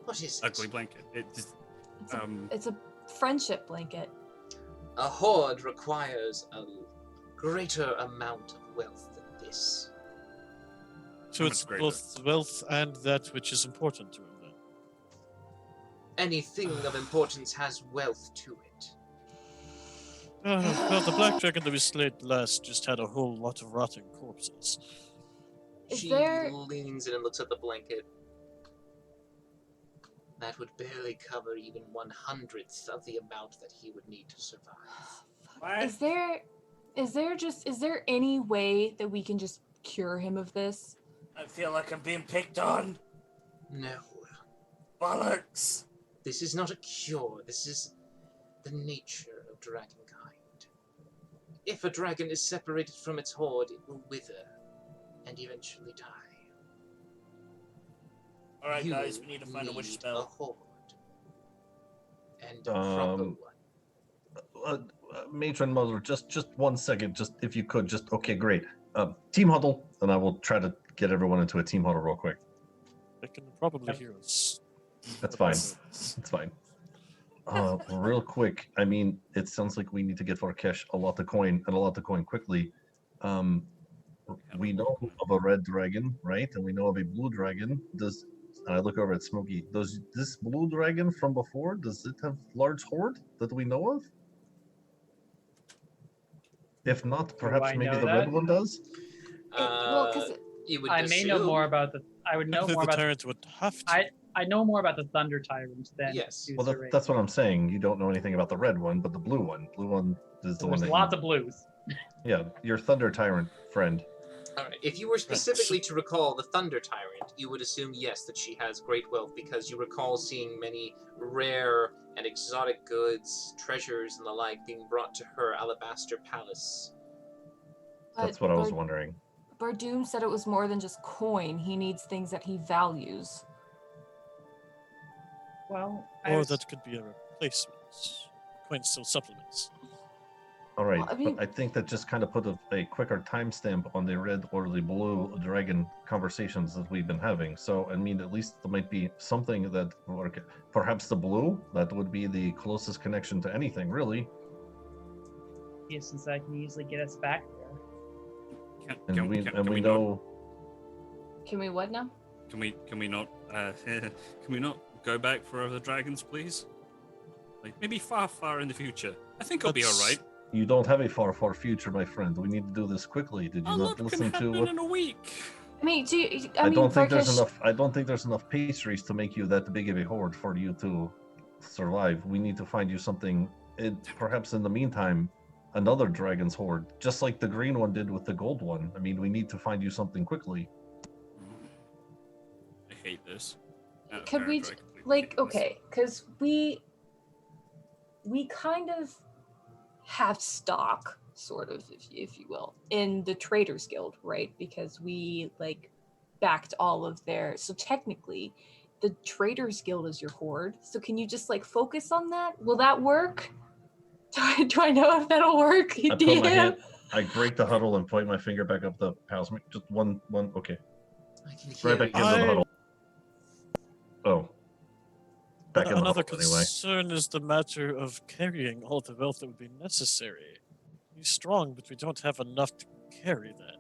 What is it? Ugly blanket. It just, It's a friendship blanket. A horde requires a greater amount of wealth than this. So How it's much greater? both wealth and that which is important to him then. Anything of importance has wealth to it. Well, the black dragon that we slayed last just had a whole lot of rotting corpses. Is She there- leans in and looks at the blanket. That would barely cover even 1/100th of the amount that he would need to survive. what? Is there any way that we can just cure him of this? I feel like I'm being picked on. No, Bollocks. this is not a cure. This is the nature of dragonkind. If a dragon is separated from its horde, it will wither and eventually die. Alright, You guys, we need to find a witch need spell. A horde. And a proper Um, one. Matron Mother, just 1 second, just if you could, just okay, great. Team huddle, and I will try to get everyone into a team huddle real quick. They can probably hear us. That's fine. It's fine. Real quick, I mean, it sounds like we need to get Varkesh a lot of coin and a lot of coin quickly. We know of a red dragon, right? And we know of a blue dragon. And I look over at Smokey. Does this blue dragon from before, does it have large horde that we know of? If not, perhaps I maybe know the that? red one does? Well, because You would I may know assume- more about the. I would know The more about. tyrant would have to. I know more about the Thunder Tyrant than. Yes. Well, Suzerain. that's what I'm saying. You don't know anything about the red one, but the blue one. Blue one is the one There's that lots of blues. Yeah, your Thunder Tyrant friend. Alright, if you were specifically to recall the Thunder Tyrant, you would assume, yes, that she has great wealth because you recall seeing many rare and exotic goods, treasures, and the like being brought to her alabaster palace. That's what I was wondering. Bardoom said it was more than just coin. He needs things that he values. Well, Or that could be a replacement. Coin still supplements. All right, Well, I mean- but I think that just kind of put a quicker timestamp on the red or the blue dragon conversations that we've been having. So, I mean, at least there might be something that, or perhaps the blue, that would be the closest connection to anything, really. yeah, since I can easily get us back there. And we can we know. Can we what now? Can we not? Can we not go back for other dragons, please? Like maybe far in the future. I think I'll be all That's- right. You don't have a far future, my friend. We need to do this quickly. Did you A not lot can listen to happen what? in a week. I mean, do you, I I mean, don't think there's Varkesh- enough. I don't think there's enough pastries to make you that big of a horde for you to survive. We need to find you something. Perhaps in the meantime, another dragon's horde, just like the green one did with the gold one. I mean, we need to find you something quickly. I hate this. Could we, Very quickly like, hate this. okay, because we kind of have stock, sort of, if you will, in the Traders Guild, right? Because we like backed all of their. So technically, the Traders Guild is your horde. So can you just like focus on that? Will that work? Do I know if that'll work? I put my hand, I break the huddle and point my finger back up the house. Just one. Okay. I can Right hear back you. into the huddle. Oh. Back in the Another huddle anyway. concern is the matter of carrying all the wealth that would be necessary. He's strong, but we don't have enough to carry that.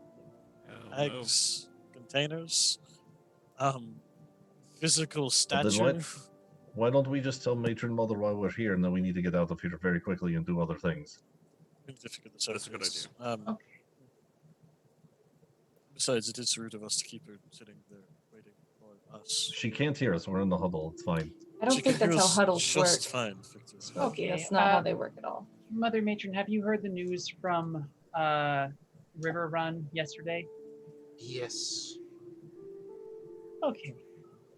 Oh, no. Eggs, containers, physical Well, stature. then why don't we just tell Matron Mother why we're here and then we need to get out of here very quickly and do other things? We need to figure this out That's a good first. Okay. Besides, it is rude of us to keep her sitting there waiting for us. She can't hear us. We're in the huddle. It's fine. I don't She think can that's hear how us huddles work. just fine, Victor. Smokey, Okay, that's not how they work at all. Mother Matron, have you heard the news from River Run yesterday? Yes. Okay.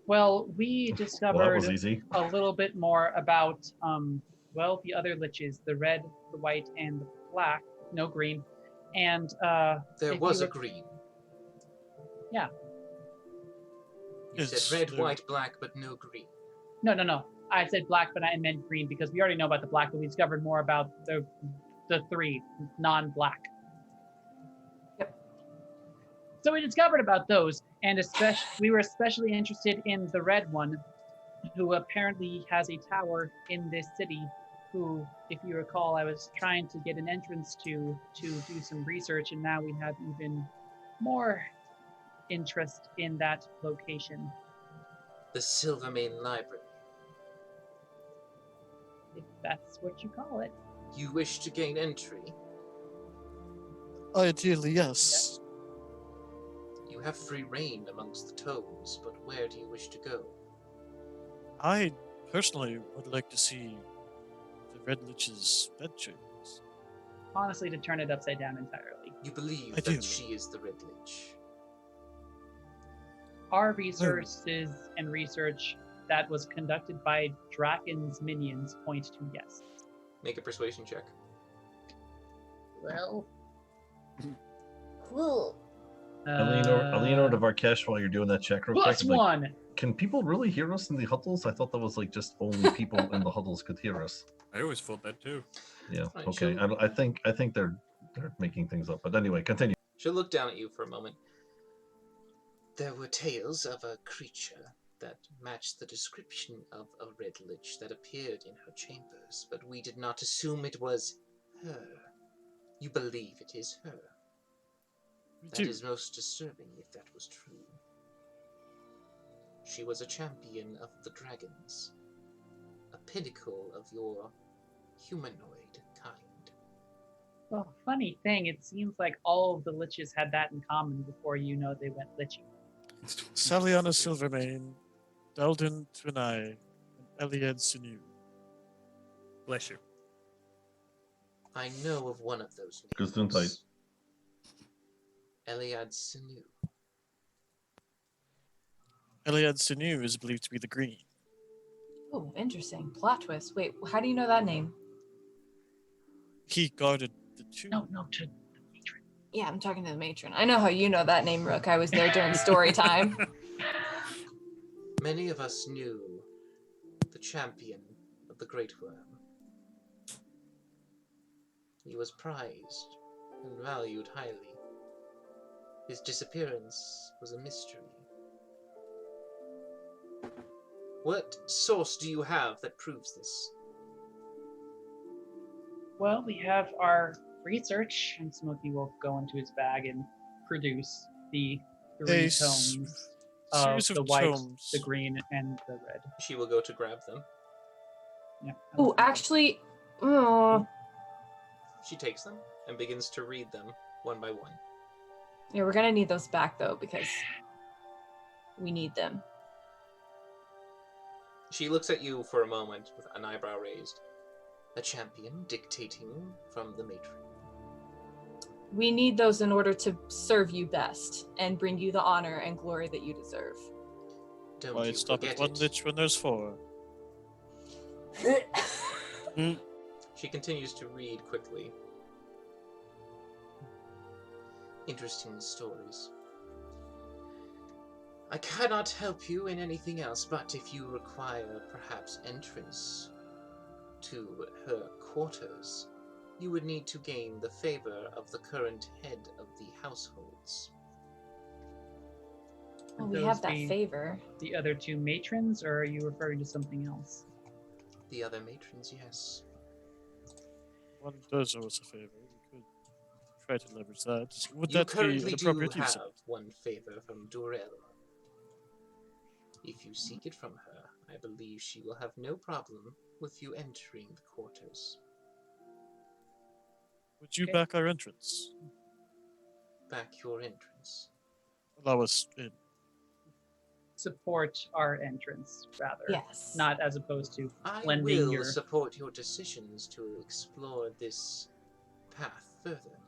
Well, we Well, that discovered was easy. a little bit more about well, the other liches, the red, the white, and the black, no green. And There if was you a would- green. Yeah. You Yes, said red, there- white, black, but no green. No. I said black, but I meant green because we already know about the black, but we discovered more about the three non-black. Yep. So we discovered about those, and we were especially interested in the red one, who apparently has a tower in this city. Who, if you recall, I was trying to get an entrance to do some research, and now we have even more interest in that location. The Silvermane Library. If that's what you call it. You wish to gain entry. Ideally, yes. You have free reign amongst the tomes, but where do you wish to go? I personally would like to see the Red Lich's bedchambers. Honestly, to turn it upside down entirely. You believe Ideally. that she is the Red Lich. Our resources and research that was conducted by Draken's minions point to yes. Make a persuasion check. Well, Cool. I'll lean over to Varkesh while you're doing that check real quick. plus I'm like, one. can people really hear us in the huddles? I thought that was like just only people in the huddles could hear us. I always thought that too. Yeah. Right, Okay. so- I think they're making things up. But anyway, continue. She'll look down at you for a moment. There were tales of a creature that matched the description of a Red Lich that appeared in her chambers, but we did not assume it was her. You believe it is her. We That do. is most disturbing if that was true. She was a champion of the dragons, a pinnacle of your humanoid kind. Well, funny thing, it seems like all of the liches had that in common before you know they went lichy. Saliana Silvermane, Dalden Twinai, and Eliad Sinu. Bless you. I know of one of those names. Gesundheit. Eliad Sinu. Eliad Sinu is believed to be the green. Oh, interesting. Plot twist. Wait, how do you know that name? He guarded the two. No, to the matron. Yeah, I'm talking to the matron. I know how you know that name, Rook. I was there during story time. Many of us knew the champion of the Great Worm. He was prized and valued highly. His disappearance was a mystery. What source do you have that proves this? Well, we have our research, and Smokey will go into his bag and produce the three A tomes of series the of white, tomes. the green, and the red. She will go to grab them. Yeah. Oh, actually, oh, She takes them and begins to read them one by one. yeah, we're gonna need those back though because we need them. She looks at you for a moment with an eyebrow raised. A champion dictating from the matron. We need those in order to serve you best and bring you the honor and glory that you deserve. Don't Why you stop forget at one it. lich when there's four? She continues to read quickly. Interesting stories. I cannot help you in anything else, but if you require perhaps entrance to her quarters, you would need to gain the favor of the current head of the households. Well, Would we have those that be favor. The other two matrons, or are you referring to something else? The other matrons, yes. One does owe us a favor. We could try to leverage that. Would You that be currently an do appropriate use of have it? one favor from Durell. If you seek it from her, I believe she will have no problem with you entering the quarters. Would you Okay. back our entrance? Back your entrance. Allow us in. Support our entrance, rather. Yes. Not as opposed to I lending will your. support your decisions to explore this path further.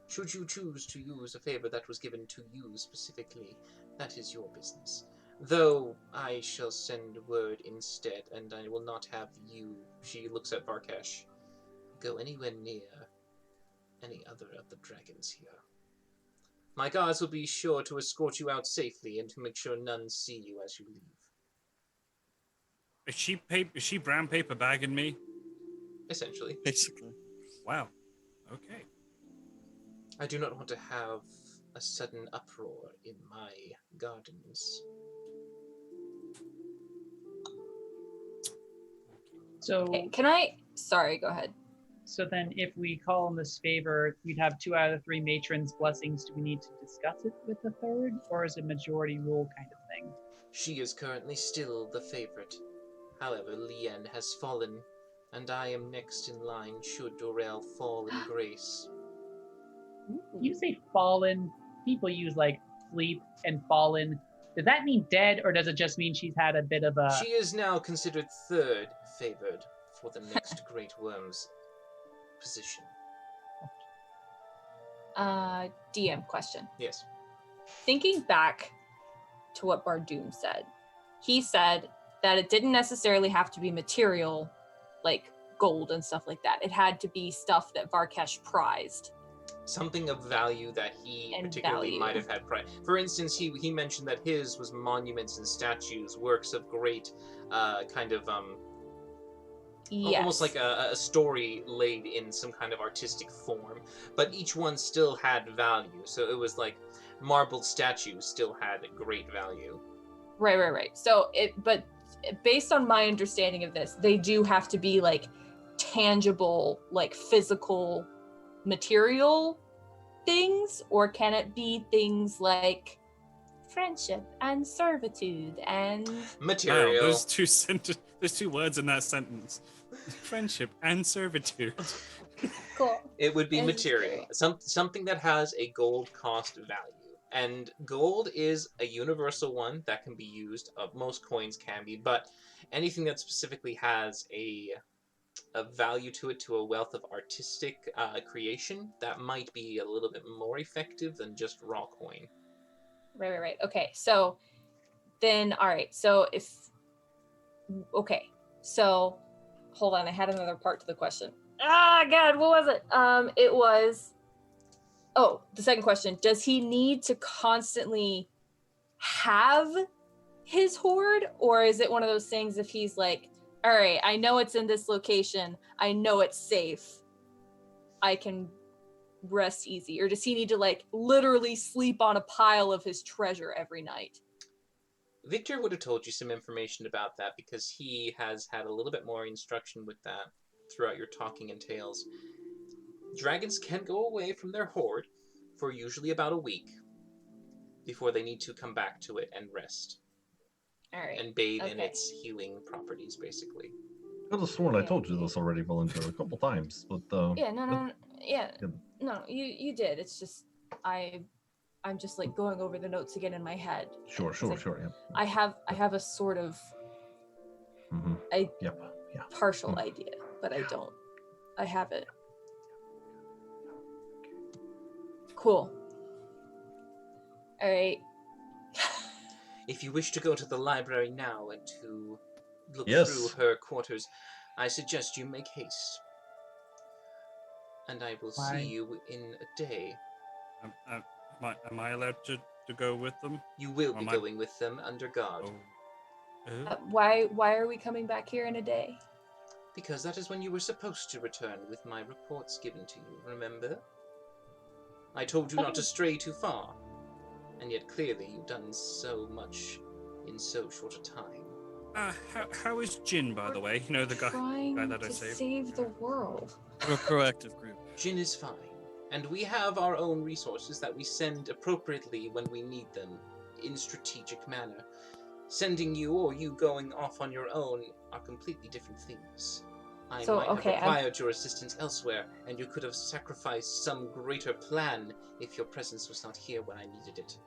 Should you choose to use a favor that was given to you specifically, that is your business. Though I shall send word instead, and I will not have you, she looks at Varkesh, go anywhere near any other of the dragons here. My guards will be sure to escort you out safely and to make sure none see you as you leave. Is she brown paper bagging me? Essentially. Basically. Wow. Okay. I do not want to have a sudden uproar in my gardens. So, Okay, can I? Sorry, go ahead. so then if we call in this favor, we'd have 2 out of the 3 matrons' blessings. Do we need to discuss it with the third, or is it majority rule kind of thing? She is currently still the favorite. However, Lien has fallen, and I am next in line should Dorel fall in grace. You say fallen, people use like sleep and fallen. Does that mean dead, or does it just mean she's had a bit of a. She is now considered third favored for the next Great Worm's position. DM question. Yes. Thinking back to what Bardoom said, he said that it didn't necessarily have to be material, like gold and stuff like that. It had to be stuff that Varkesh prized. Something of value that he And particularly value. might have had pride. For instance, he mentioned that his was monuments and statues, works of great Yes. almost like a story laid in some kind of artistic form, but each one still had value. So it was like marbled statues still had great value. Right. So but based on my understanding of this, they do have to be like tangible, like physical material things, or can it be things like friendship and servitude and Material. Wow, there's 2 words in that sentence. Friendship and servitude. cool. It would be And material. Something that has a gold cost value. And gold is a universal one that can be used. Most coins can be, but anything that specifically has a value to it, to a wealth of artistic creation, that might be a little bit more effective than just raw coin. Right. Okay, so then, all right. So so hold on. I had another part to the question. Ah, God, what was it? It was. Oh, the second question. Does he need to constantly have his hoard, or is it one of those things if he's like, all right, I know it's in this location, I know it's safe, I can rest easy? Or does he need to like literally sleep on a pile of his treasure every night? Victor would have told you some information about that because he has had a little bit more instruction with that throughout your talking and tales. Dragons can go away from their hoard for usually about a week before they need to come back to it and rest. All right. And bathe in Okay. its healing properties, basically. I could have sworn I told you this already, Valentina, a couple times, but Yeah, no, yeah, Yep. no, you did. It's just I'm just like going over the notes again in my head. sure, yeah. I have a sort of Mm-hmm. Yeah. partial Mm. idea, but I don't. I have it. Cool. All right. If you wish to go to the library now and to look Yes. through her quarters, I suggest you make haste. And I will Why? see you in a day. Am I allowed to to go with them? You will Or be am I- going with them under guard, Why are we coming back here in a day? because that is when you were supposed to return with my reports given to you, remember? I told you not to stray too far, and yet clearly you've done so much in so short a time. How is Jin, by the way? You know, the guy Trying that I to saved. save the world. We're a proactive group. Jin is fine, and we have our own resources that we send appropriately when we need them, in strategic manner. Sending you or you going off on your own are completely different things. I So, might okay, have required your assistance elsewhere, and you could have sacrificed some greater plan if your presence was not here when I needed it.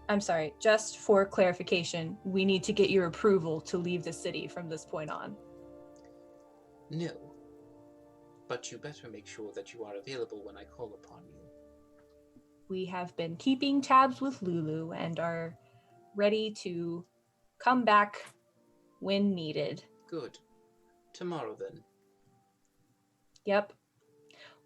I'm sorry, just for clarification, we need to get your approval to leave the city from this point on. No. But you better make sure that you are available when I call upon you. We have been keeping tabs with Lulu and are ready to come back when needed. Good. Tomorrow then. Yep.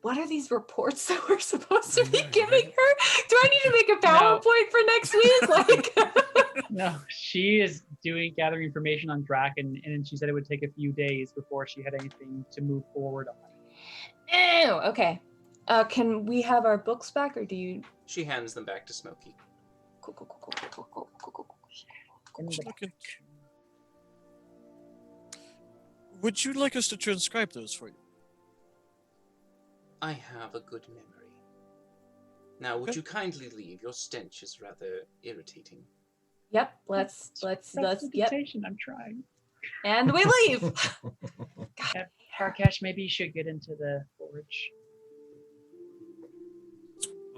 What are these reports that we're supposed to be know, giving right? her? Do I need to make a PowerPoint for next week? Like, No, she is gathering information on Draken, and she said it would take a few days before she had anything to move forward on. ew, okay. Can we have our books back, or do you? She hands them back to Smokey. And Just look into- Would you like us to transcribe those for you? I have a good memory. Now, would Okay. you kindly leave? Your stench is rather irritating. Let's yep. Dictation, I'm trying. And we leave. Farkash, maybe you should get into the forge.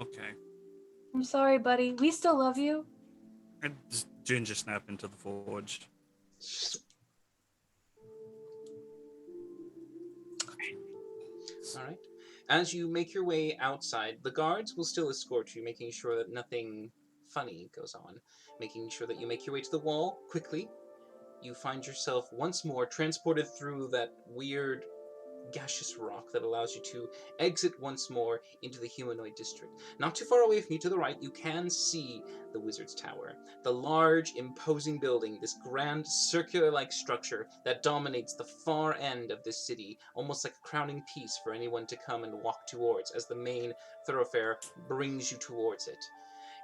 Okay. I'm sorry, buddy. We still love you. And Jin just snap into the forge. All right. As you make your way outside, the guards will still escort you, making sure that nothing funny goes on, making sure that you make your way to the wall quickly. You find yourself once more transported through that weird gaseous rock that allows you to exit once more into the humanoid district. Not too far away from you to the right, you can see the Wizard's Tower, the large, imposing building, this grand circular-like structure that dominates the far end of this city, almost like a crowning piece for anyone to come and walk towards as the main thoroughfare brings you towards it.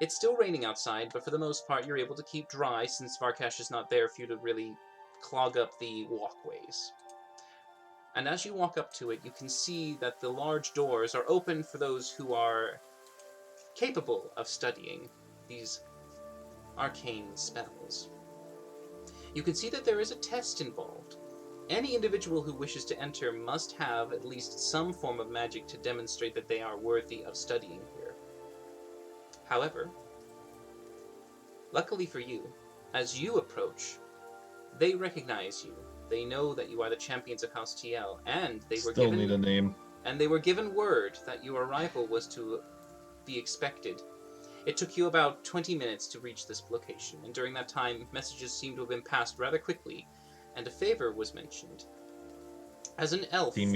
It's still raining outside, but for the most part you're able to keep dry since Farkash is not there for you to really clog up the walkways. And as you walk up to it, you can see that the large doors are open for those who are capable of studying these arcane spells. You can see that there is a test involved. Any individual who wishes to enter must have at least some form of magic to demonstrate that they are worthy of studying here. However, luckily for you, as you approach, they recognize you. They know that you are the champions of House TL, and they were Still need a name. given word that your arrival was to be expected. It took you about 20 minutes to reach this location, and during that time, messages seem to have been passed rather quickly, and a favor was mentioned. As an elf, Team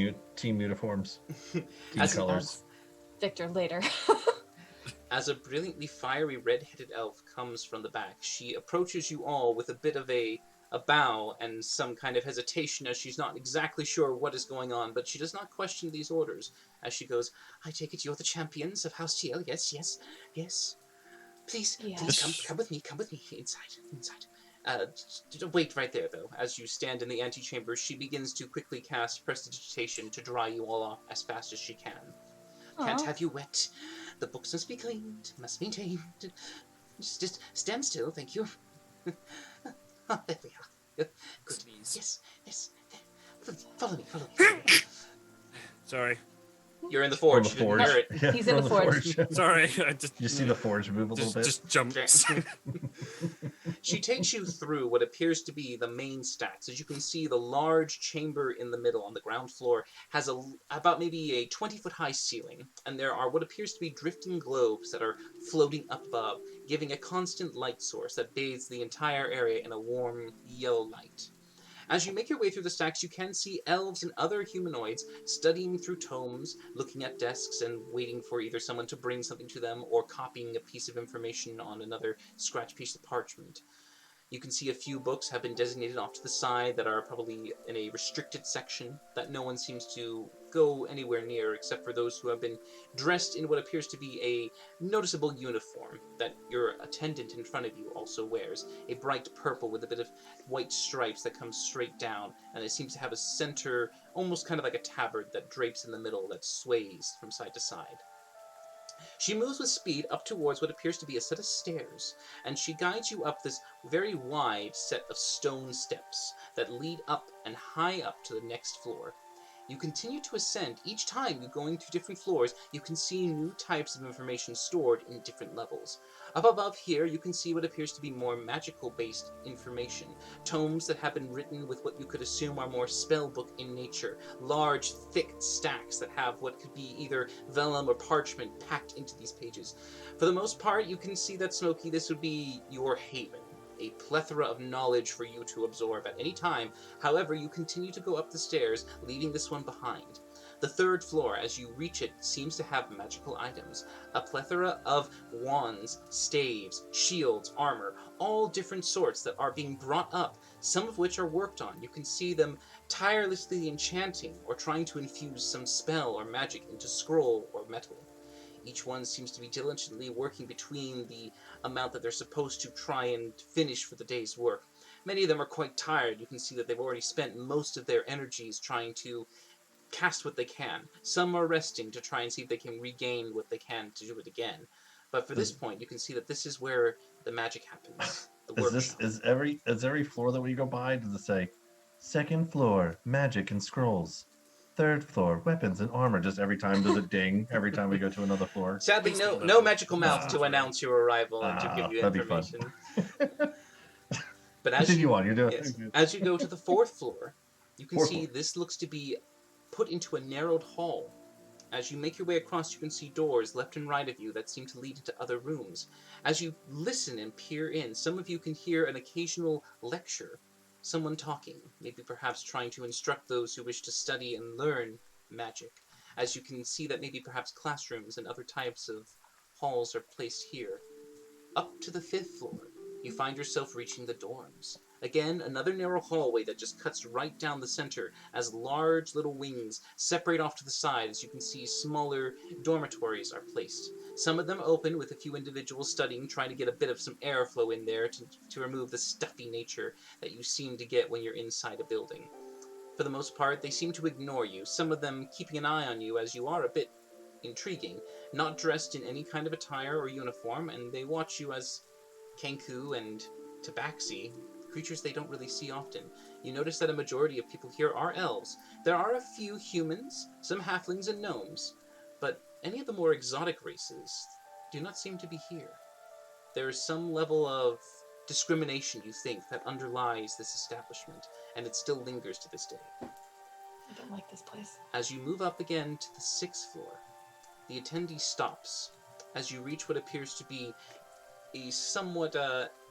uniforms. Team As an colors. Victor later. as a brilliantly fiery red-headed elf comes from the back, she approaches you all with a bit of a bow and some kind of hesitation as she's not exactly sure what is going on, but she does not question these orders as she goes, I take it you're the champions of House TL, yes. Please, Yes. please come with me, inside. Wait right there, though. As you stand in the antechamber, she begins to quickly cast prestidigitation to dry you all off as fast as she can. Can't Aw. have you wet. The books must be cleaned, must be tamed. Just stand still, thank you. Ah, there we are. Good. Sneeze. Yes. Follow me. Sorry. You're in the From forge. the You didn't forge. hear it. Yeah, He's in from the forge. Sorry. I just You see the forge move a little bit. just jumps. She takes you through what appears to be the main stacks. As you can see, the large chamber in the middle on the ground floor has about maybe a 20-foot high ceiling, and there are what appears to be drifting globes that are floating up above, giving a constant light source that bathes the entire area in a warm yellow light. As you make your way through the stacks, you can see elves and other humanoids studying through tomes, looking at desks and waiting for either someone to bring something to them or copying a piece of information on another scratch piece of parchment. You can see a few books have been designated off to the side that are probably in a restricted section that no one seems to go anywhere near except for those who have been dressed in what appears to be a noticeable uniform that your attendant in front of you also wears. A bright purple with a bit of white stripes that comes straight down, and it seems to have a center, almost kind of like a tabard that drapes in the middle that sways from side to side. She moves with speed up towards what appears to be a set of stairs, and she guides you up this very wide set of stone steps that lead up and high up to the next floor. You continue to ascend. Each time you're going through different floors, you can see new types of information stored in different levels. Up above here, you can see what appears to be more magical-based information. Tomes that have been written with what you could assume are more spellbook in nature. Large, thick stacks that have what could be either vellum or parchment packed into these pages. For the most part, you can see that, Smokey, this would be your haven. A plethora of knowledge for you to absorb at any time. However, you continue to go up the stairs, leaving this one behind. The third floor, as you reach it, seems to have magical items. A plethora of wands, staves, shields, armor, all different sorts that are being brought up, some of which are worked on. You can see them tirelessly enchanting or trying to infuse some spell or magic into scroll or metal. Each one seems to be diligently working between the amount that they're supposed to try and finish for the day's work. Many of them are quite tired. You can see that they've already spent most of their energies trying to cast what they can. Some are resting to try and see if they can regain what they can to do it again. But for this point, you can see that this is where the magic happens. The workshop. Is every floor that we go by, does it say second floor, magic and scrolls? Third floor, weapons and armor. Just every time does it ding every time we go to another floor? Sadly, no magical mouth to announce your arrival and to give you that'd be fun. information. But as Continue on, you're doing as you go to the fourth floor, you can Fourth see floor. this looks to be put into a narrowed hall. As you make your way across, you can see doors left and right of you that seem to lead into other rooms. As you listen and peer in, some of you can hear an occasional lecture, someone talking, maybe perhaps trying to instruct those who wish to study and learn magic. As you can see that maybe perhaps classrooms and other types of halls are placed here. Up to the fifth floor, you find yourself reaching the dorms. Again, another narrow hallway that just cuts right down the center as large little wings separate off to the side. As you can see, smaller dormitories are placed. Some of them open with a few individuals studying, trying to get a bit of some airflow in there to remove the stuffy nature that you seem to get when you're inside a building. For the most part, they seem to ignore you, some of them keeping an eye on you as you are a bit intriguing, not dressed in any kind of attire or uniform, and they watch you as Kenku and Tabaxi, creatures they don't really see often. You notice that a majority of people here are elves. There are a few humans, some halflings and gnomes, but any of the more exotic races do not seem to be here. There is some level of discrimination, you think, that underlies this establishment, and it still lingers to this day. I don't like this place. As you move up again to the sixth floor, the attendee stops as you reach what appears to be a somewhat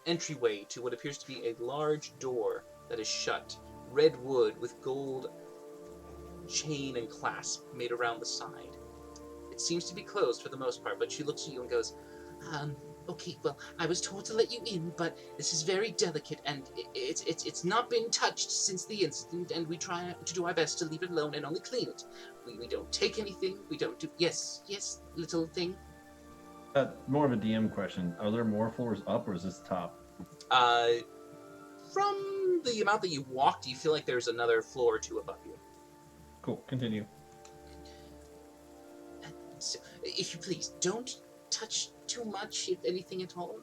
entryway to what appears to be a large door that is shut, red wood with gold chain and clasp made around the side. It seems to be closed for the most part, but she looks at you and goes, okay, well, I was told to let you in, but this is very delicate, and it's not been touched since the incident, and we try to do our best to leave it alone and only clean it. We don't take anything, we don't do... Yes, little thing. More of a DM question. Are there more floors up, or is this top? From the amount that you walked, you feel like there's another floor or two above you. Cool, continue. So, if you please, don't touch too much, if anything at all.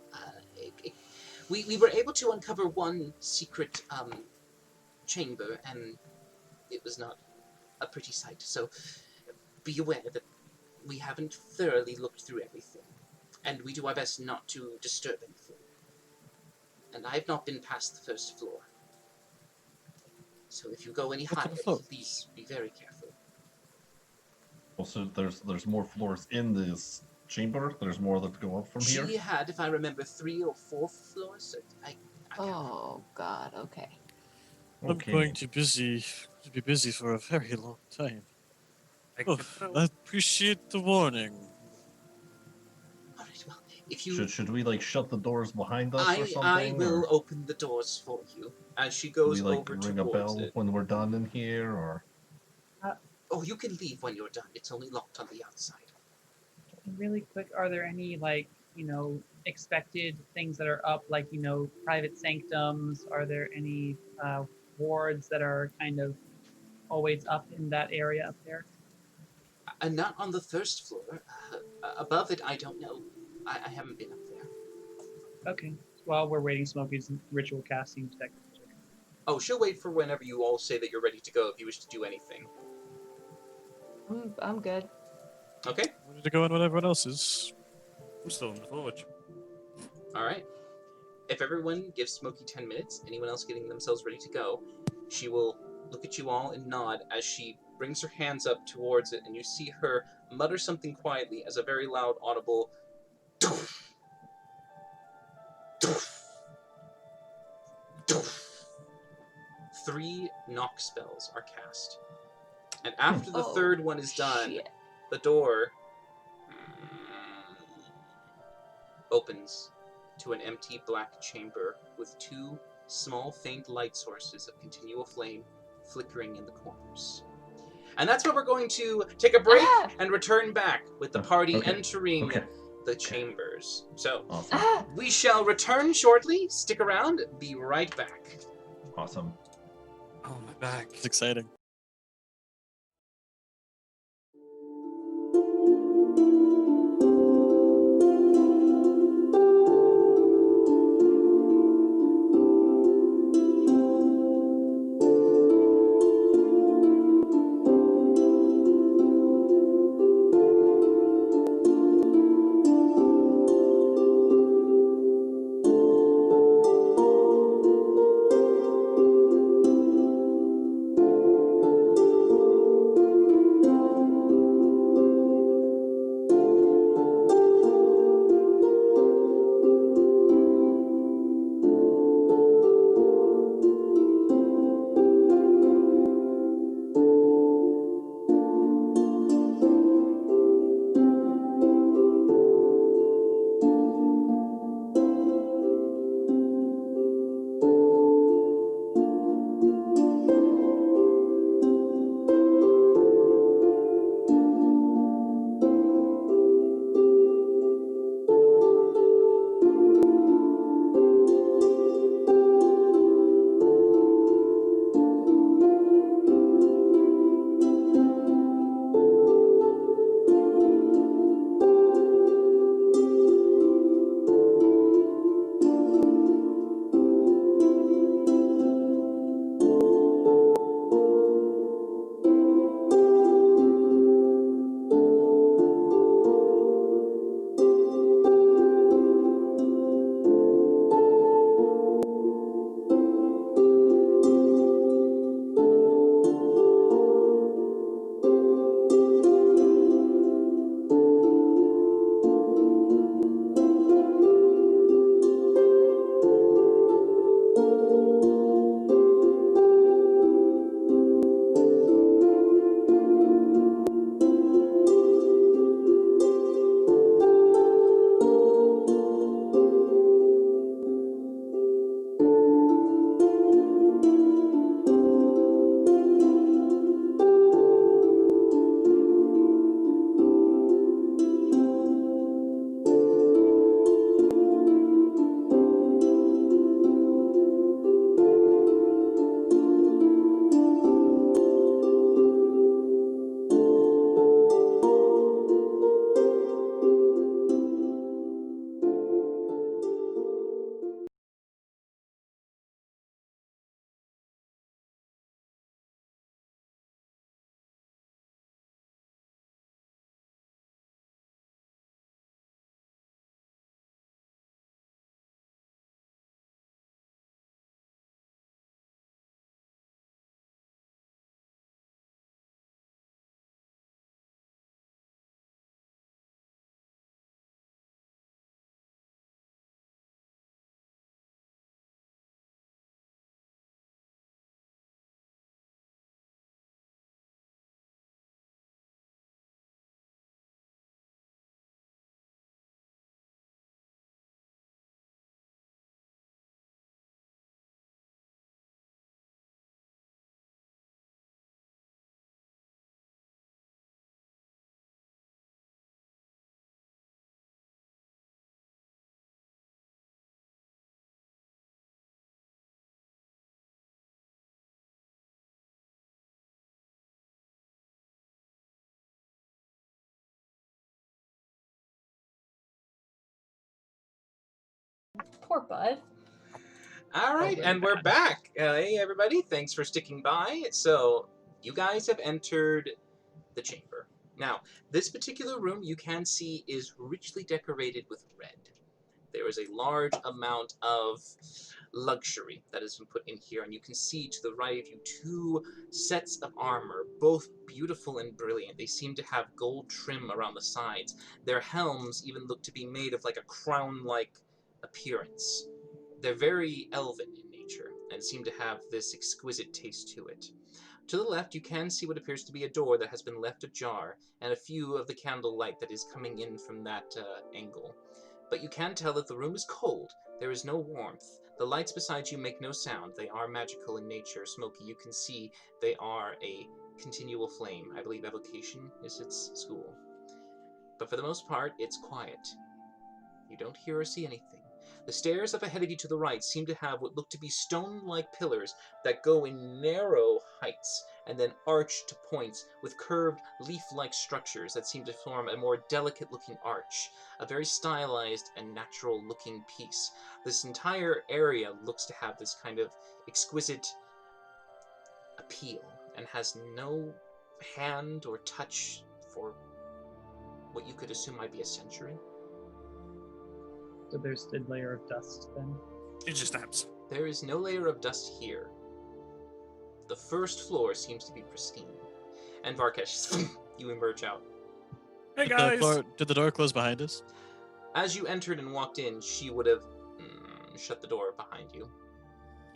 We were able to uncover one secret chamber, and it was not a pretty sight. So be aware that we haven't thoroughly looked through everything, and we do our best not to disturb anything. And I have not been past the first floor. So if you go any higher, please be very careful. Well, so there's more floors in this chamber. There's more that go up from here. She had, if I remember, 3 or 4 floors. So I Oh God. Okay. I'm going to be busy for a very long time. Oh, I appreciate the warning. All right, well, if you... Should we like shut the doors behind us or I something? will or open the doors for you as she do goes we like over ring a towards bell it. when we're done in here, or Oh, you can leave when you're done. It's only locked on the outside. Really quick, are there any like, expected things that are up, like, private sanctums? Are there any wards that are kind of always up in that area up there? And not on the first floor. Above it, I don't know. I haven't been up there. Okay. While we're waiting, Smokey's ritual casting detect. Oh, she'll wait for whenever you all say that you're ready to go if you wish to do anything. I'm good. Okay? Ready to go on when everyone else is. I'm still in the forge. Alright. If everyone gives Smokey 10 minutes, anyone else getting themselves ready to go, she will look at you all and nod as she brings her hands up towards it, and you see her mutter something quietly as a very loud, audible doof, doof, doof. 3 knock spells are cast. And after the third one is done, Shit. the door opens to an empty black chamber with 2 small faint light sources of continual flame flickering in the corners. And that's where we're going to take a break and return back with the party entering the chambers. So awesome. we shall return shortly. Stick around. Be right back. Awesome. Oh, my back. It's exciting. Poor bud. All right, and we're back. Hey, everybody. Thanks for sticking by. So, you guys have entered the chamber. Now, this particular room you can see is richly decorated with red. There is a large amount of luxury that has been put in here, and you can see to the right of you 2 sets of armor, both beautiful and brilliant. They seem to have gold trim around the sides. Their helms even look to be made of like a crown-like appearance. They're very elven in nature, and seem to have this exquisite taste to it. To the left, you can see what appears to be a door that has been left ajar, and a few of the candlelight that is coming in from that angle. But you can tell that the room is cold. There is no warmth. The lights beside you make no sound. They are magical in nature. Smokey, you can see they are a continual flame. I believe evocation is its school. But for the most part, it's quiet. You don't hear or see anything. The stairs up ahead of you to the right seem to have what look to be stone-like pillars that go in narrow heights and then arch to points with curved leaf-like structures that seem to form a more delicate-looking arch, a very stylized and natural-looking piece. This entire area looks to have this kind of exquisite appeal and has no hand or touch for what you could assume might be a century. So there's a layer of dust then. It just snaps. There is no layer of dust here. The first floor seems to be pristine. And Varkesh, you emerge out. Hey Did guys! did the door close behind us? As you entered and walked in, she would have shut the door behind you.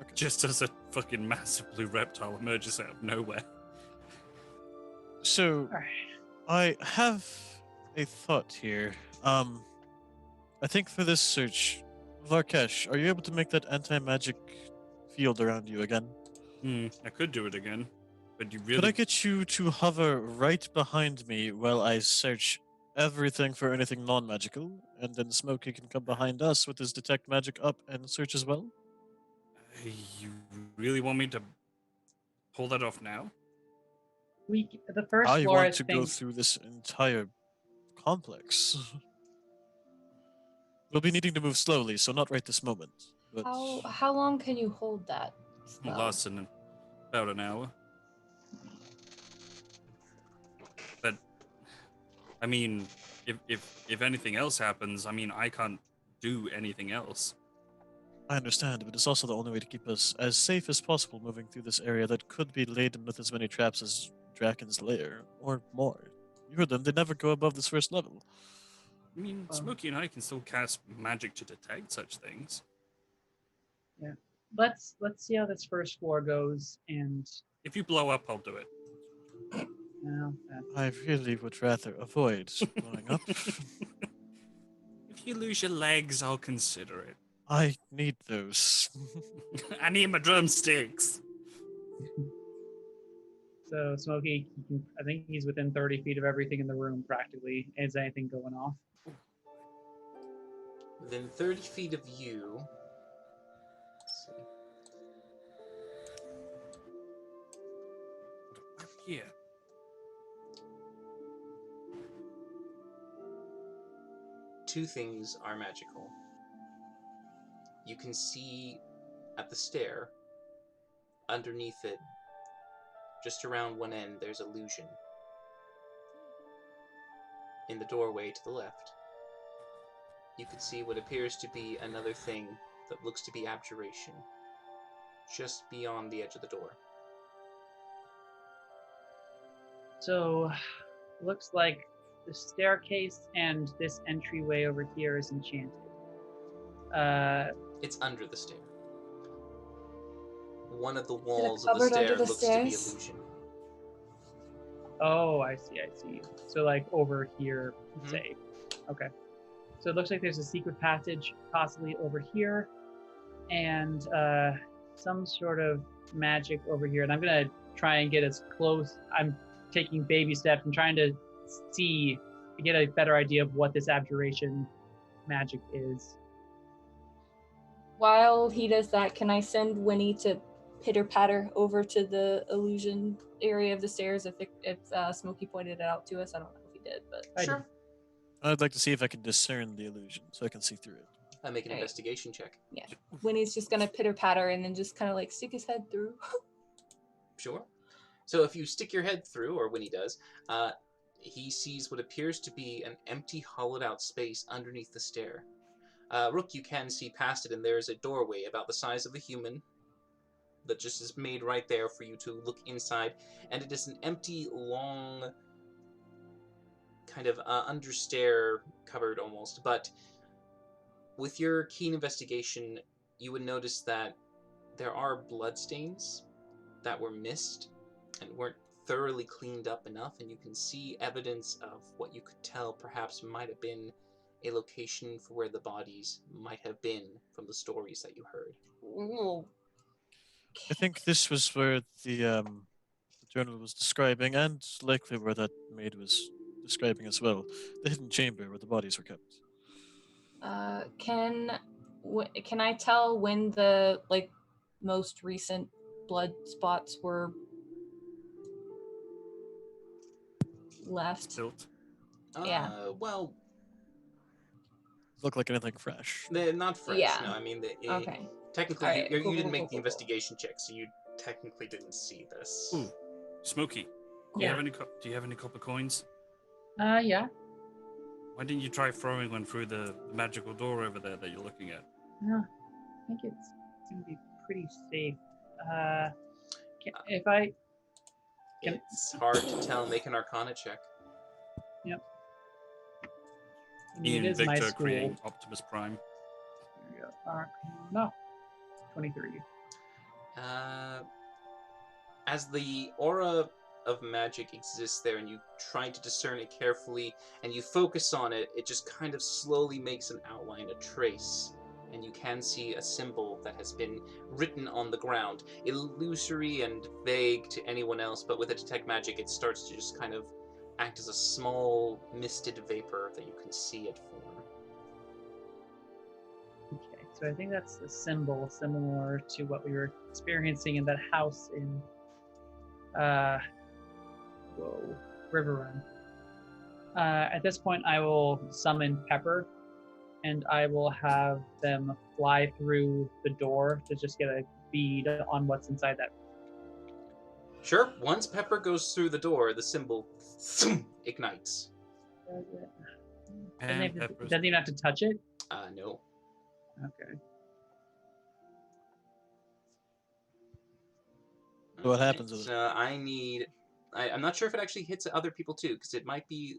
Okay. Just as a fucking massive blue reptile emerges out of nowhere. So, Alright. I have a thought here. I think for this search, Varkesh, are you able to make that anti-magic field around you again? I could do it again, but you Could really... I get you to hover right behind me while I search everything for anything non-magical, and then Smokey can come behind us with his detect magic up and search as well? You really want me to pull that off now? The first I floor, want I to think, go through this entire complex. We'll be needing to move slowly, so not right this moment. But How long can you hold that spell? Lasts in about an hour. But, I mean, if anything else happens, I mean, I can't do anything else. I understand, but it's also the only way to keep us as safe as possible moving through this area that could be laden with as many traps as Draken's Lair, or more. You heard them, they never go above this first level. I mean, Smokey and I can still cast magic to detect such things. let's see how this first floor goes, and If you blow up, I'll do it. I really would rather avoid going up. If you lose your legs, I'll consider it. I need those. I need my drumsticks. so Smokey, I think he's within 30 feet of everything in the room practically. Is anything going off? Within 30 feet of you... Let's see. Here. Two things are magical. You can see at the stair, underneath it, just around one end, there's illusion. In the doorway to the left, you can see what appears to be another thing that looks to be abjuration, just beyond the edge of the door. So, looks like the staircase and this entryway over here is enchanted. It's under the stair. One of the walls of the cupboard stair under the looks to be stairs? illusion. Oh, I see. So like over here, Mhm. say. Okay. So it looks like there's a secret passage possibly over here, and some sort of magic over here. And I'm gonna try and get as close. I'm taking baby steps and trying to get a better idea of what this abjuration magic is. While he does that, can I send Winnie to pitter patter over to the illusion area of the stairs if Smokey pointed it out to us? I don't know if he did, but I Sure. I'd like to see if I can discern the illusion so I can see through it. Make an Right. investigation check. Winnie's just gonna pitter patter and then just kind of like stick his head through. Sure. So if you stick your head through, or when he does, he sees what appears to be an empty, hollowed-out space underneath the stair. Rook, you can see past it, and there's a doorway about the size of a human that just is made right there for you to look inside, and it is an empty, long, kind of understair cupboard almost, but with your keen investigation, you would notice that there are bloodstains that were missed and weren't thoroughly cleaned up enough, and you can see evidence of what you could tell perhaps might have been a location for where the bodies might have been from the stories that you heard. Ooh. I think this was where the journal was describing, and likely where that maid was describing as well, the hidden chamber where the bodies were kept. Can I tell when the most recent blood spots were left? Silt. Yeah. Well, Look like anything fresh. they're not fresh. Yeah. No, I mean, Okay. technically, All right, you cool, didn't cool, make cool, the cool. investigation check, so you technically didn't see this. Ooh, Smokey. Do you Yeah. have any? Do you have any copper coins? Yeah. Why didn't you try throwing one through the magical door over there that you're looking at? No, I think it's gonna be pretty safe. If I Can- It's hard to tell. Make an Arcana check. I mean, Ian it is my Victor school. creating Optimus Prime. There we go. No, 23. As the aura of magic exists there, and you try to discern it carefully, and you focus on it, it just kind of slowly makes an outline, a trace, and you can see a symbol that has been written on the ground. Illusory and vague to anyone else, but with a detect magic, it starts to just kind of act as a small misted vapor that you can see it form. Okay, so I think that's a symbol similar to what we were experiencing in that house in River Run. At this point, I will summon Pepper, and I will have them fly through the door to just get a bead on what's inside that. Sure, once Pepper goes through the door, the symbol ignites. And Doesn't Pepper's even have to touch it? No. Okay. So what happens with it? I'm not sure if it actually hits other people too, because it might be.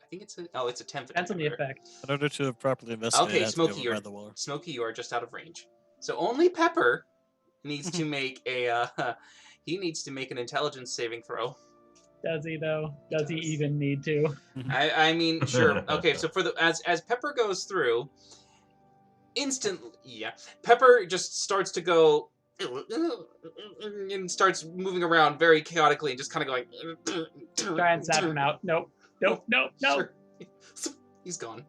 I think it's a 10 foot. Depends on the effect. In order to properly investigate, Okay, it has to be Smokey, over you're by the wall. Smokey, you are just out of range. So only Pepper needs to make a. He needs to make an intelligence saving throw. Does he though? Does he does. even need to? I mean, sure. Okay, so as Pepper goes through, Pepper just starts to go and starts moving around very chaotically and just kind of going. Try and zap him out. Nope. Nope. Sure. He's gone.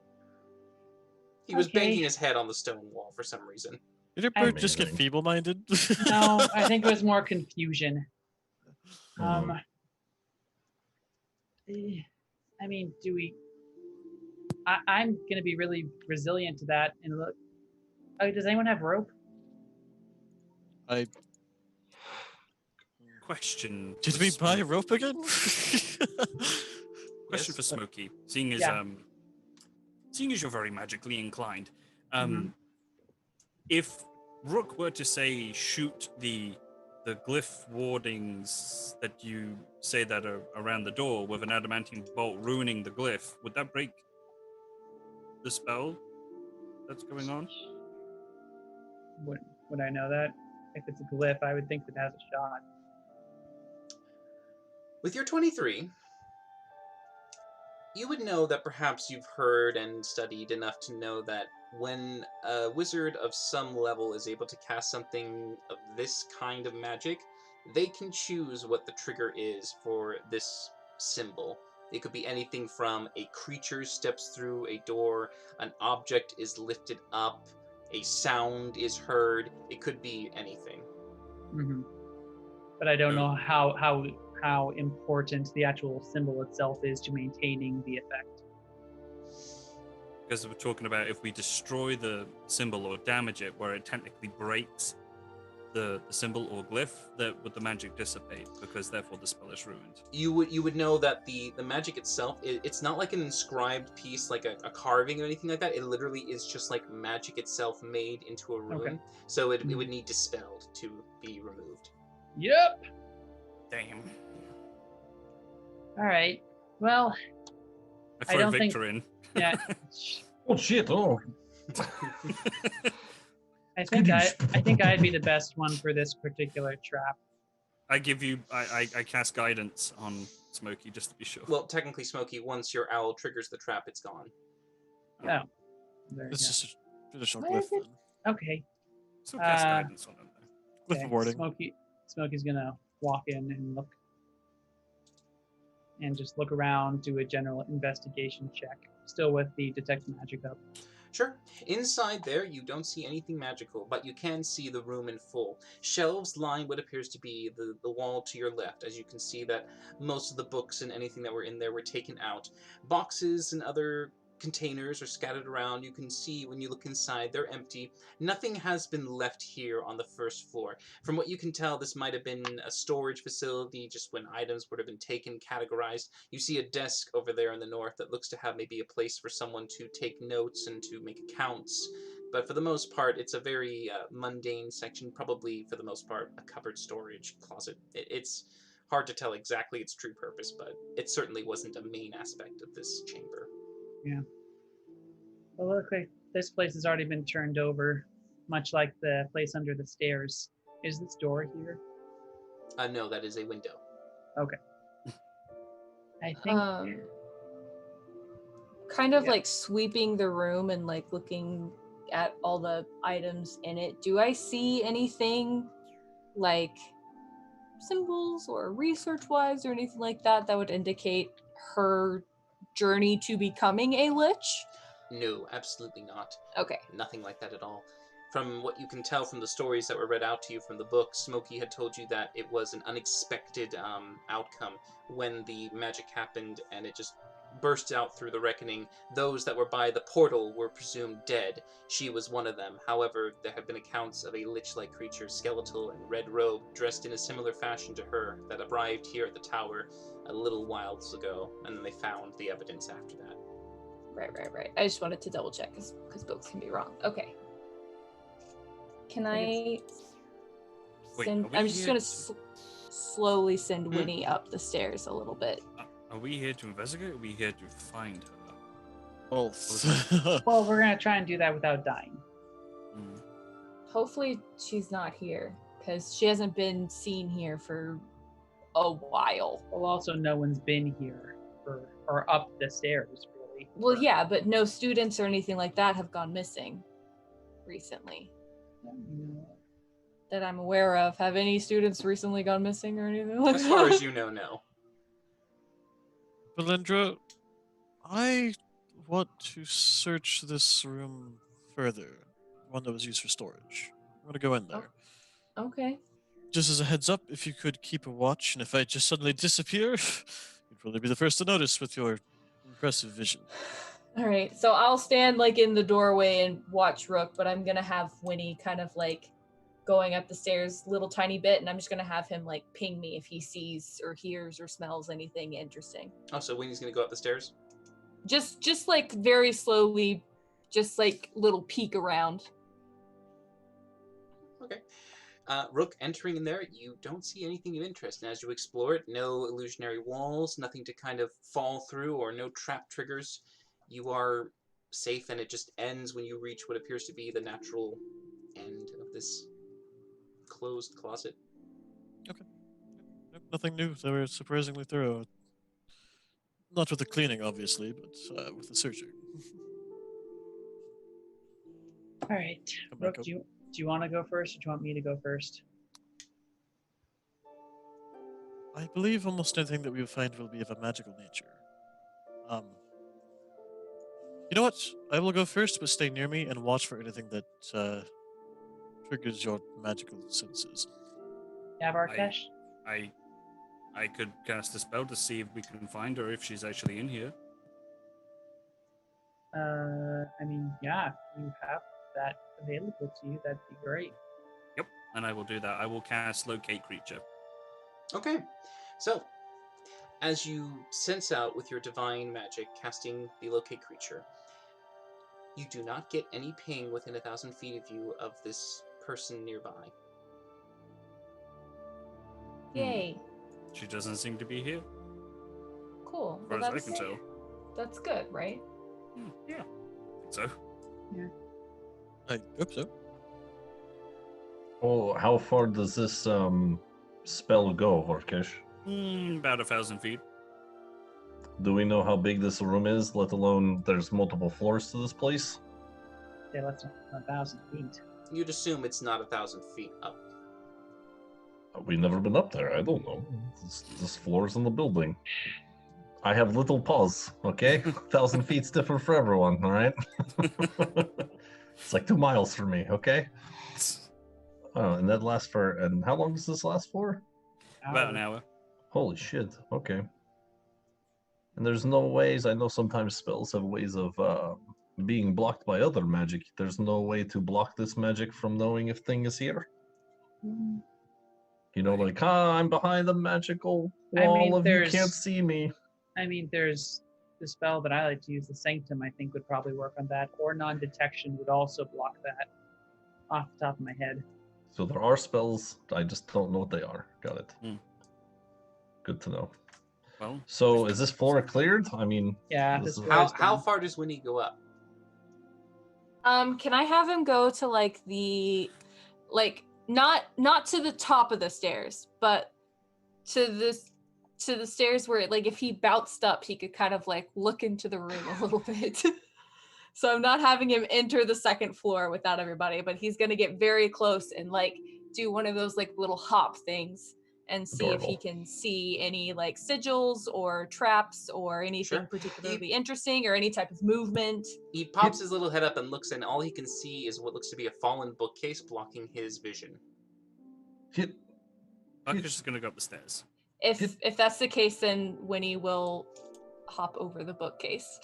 He was Okay. banging his head on the stone wall for some reason. Did your bird just get Amazing. feeble-minded? No, I think it was more confusion. I mean, do we? I'm gonna be really resilient to that. And look, oh, does anyone have rope? Question. Did for we buy Smokey. rope again? Question for Smokey. Seeing as Yeah. seeing as you're very magically inclined, Mhm. if Rook were to say shoot the glyph wardings that you say that are around the door with an adamantine bolt, ruining the glyph, would that break the spell that's going on? Would I know that? If it's a glyph, I would think it has a shot. With your 23, you would know that perhaps you've heard and studied enough to know that when a wizard of some level is able to cast something of this kind of magic, they can choose what the trigger is for this symbol. It could be anything from a creature steps through a door, an object is lifted up, a sound is heard. It could be anything. Hmm. But I don't know how important the actual symbol itself is to maintaining the effect. Because we're talking about if we destroy the symbol or damage it, where it technically breaks the symbol or glyph, that would the magic dissipate, because therefore the spell is ruined. You would know that the magic itself, it's not like an inscribed piece, like a carving or anything like that. It literally is just like magic itself made into a rune. Okay. So it would need dispelled to be removed. Yep. Damn. All right. Well, I throw don't think- Victor in. yeah. Oh shit! Oh, I think I'd be the best one for this particular trap. I give you. I cast guidance on Smokey just to be sure. Well, technically, Smokey, once your owl triggers the trap, it's gone. Oh. There we It's go. just a traditional Why glyph. is it- Then. Okay. So cast uh, guidance on him. Glyph Okay, of warding. Smokey's gonna walk in and look, and just look around, do a general investigation check, still with the detect magic up. Sure. Inside there, you don't see anything magical, but you can see the room in full. Shelves line what appears to be the wall to your left, as you can see that most of the books and anything that were in there were taken out. Boxes and other containers are scattered around. You can see when you look inside, they're empty. Nothing has been left here on the first floor. From what you can tell, this might have been a storage facility, just when items would have been taken, categorized. You see a desk over there in the north that looks to have maybe a place for someone to take notes and to make accounts. But for the most part, it's a very mundane section, probably for the most part a cupboard storage closet. It's hard to tell exactly its true purpose, but it certainly wasn't a main aspect of this chamber. Well, look like this place has already been turned over, much like the place under the stairs. Is this door here? No, that is a window. I think. Kind of Yeah. like sweeping the room and like looking at all the items in it. Do I see anything like symbols or research wise or anything like that that would indicate her journey to becoming a lich? No, absolutely not. Okay. Nothing like that at all. From what you can tell from the stories that were read out to you from the book, Smokey had told you that it was an unexpected outcome when the magic happened and it just burst out through the reckoning. Those that were by the portal were presumed dead. She was one of them. However, there have been accounts of a lich-like creature, skeletal and red robe, dressed in a similar fashion to her, that arrived here at the tower a little whiles ago, and then they found the evidence after that. Right. I just wanted to double check because books can be wrong. Okay. Can I Wait, send? are we I'm just here gonna to- slowly send Winnie up the stairs a little bit. Are we here to investigate? Or are we here to find her? Both. Well, we're gonna try and do that without dying. Hmm. Hopefully she's not here because she hasn't been seen here for a while. Well, also no one's been here or up the stairs really. Well, yeah, but no students or anything like that have gone missing recently that I'm aware of. Have any students recently gone missing or anything like As far that? as you know, no. Belindra, I want to search this room further. One that was used for storage. I'm gonna go in there. Okay. Just as a heads up, if you could keep a watch, and if I just suddenly disappear, you'd probably be the first to notice with your impressive vision. All right. So I'll stand like in the doorway and watch Rook, but I'm gonna have Winnie kind of like going up the stairs little tiny bit, and I'm just gonna have him like ping me if he sees or hears or smells anything interesting. Oh, so Winnie's gonna go up the stairs? Just like very slowly, just like little peek around. Okay. Rook, entering in there, you don't see anything of interest. And as you explore it, no illusionary walls, nothing to kind of fall through, or no trap triggers. You are safe, and it just ends when you reach what appears to be the natural end of this closed closet. Nope, nothing new. They were surprisingly thorough. Not with the cleaning, obviously, but with the searching. All right, Come back Rook, up. do you want to go first, or do you want me to go first? I believe almost anything that we will find will be of a magical nature. You know what? I will go first, but stay near me and watch for anything that triggers your magical senses. You have Arkesh? I could cast a spell to see if we can find her if she's actually in here. I mean, yeah, if you have that available to you, that'd be great. Yep, and I will do that. I will cast Locate Creature. Okay, so as you sense out with your divine magic, casting the locate creature, you do not get any ping within 1,000 feet of you of this person nearby. Yay. She doesn't seem to be here, Cool. as far Well, as I can tell. that's good, right? Yeah, I think so. I hope so. Oh, how far does this spell go, Vorkesh? About 1,000 feet. Do we know how big this room is, let alone there's multiple floors to this place? Yeah, that's 1,000 feet. You'd assume it's not 1,000 feet up. We've never been up there. I don't know. This floor's in the building. I have little paws, okay? 1,000 feet's different for everyone, all right? It's like 2 miles for me, okay? Oh, and that lasts for... And how long does this last for? About an hour. Holy shit, okay. And there's no ways... I know sometimes spells have ways of being blocked by other magic. There's no way to block this magic from knowing if thing is here? You know, like, I'm behind the magical I wall mean, of you there's- can't see me. I mean, there's the spell that I like to use, the Sanctum, I think would probably work on that, or non-detection would also block that off the top of my head. So there are spells, I just don't know what they are. Got it. Hmm. Good to know. Well, So is this floor cleared? I mean, Yeah, This this is- How floor is how done. far does Winnie go up? Can I have him go to like the, like not to the top of the stairs, but to the stairs where like if he bounced up, he could kind of like look into the room a little bit. So I'm not having him enter the second floor without everybody, but he's gonna get very close and like do one of those like little hop things and see if he Adorable. can see any like sigils or traps or anything Sure. particularly interesting or any type of movement. He pops his little head up and looks, and all he can see is what looks to be a fallen bookcase blocking his vision. hit. Bucker's just gonna go up the stairs. If that's the case, then Winnie will hop over the bookcase.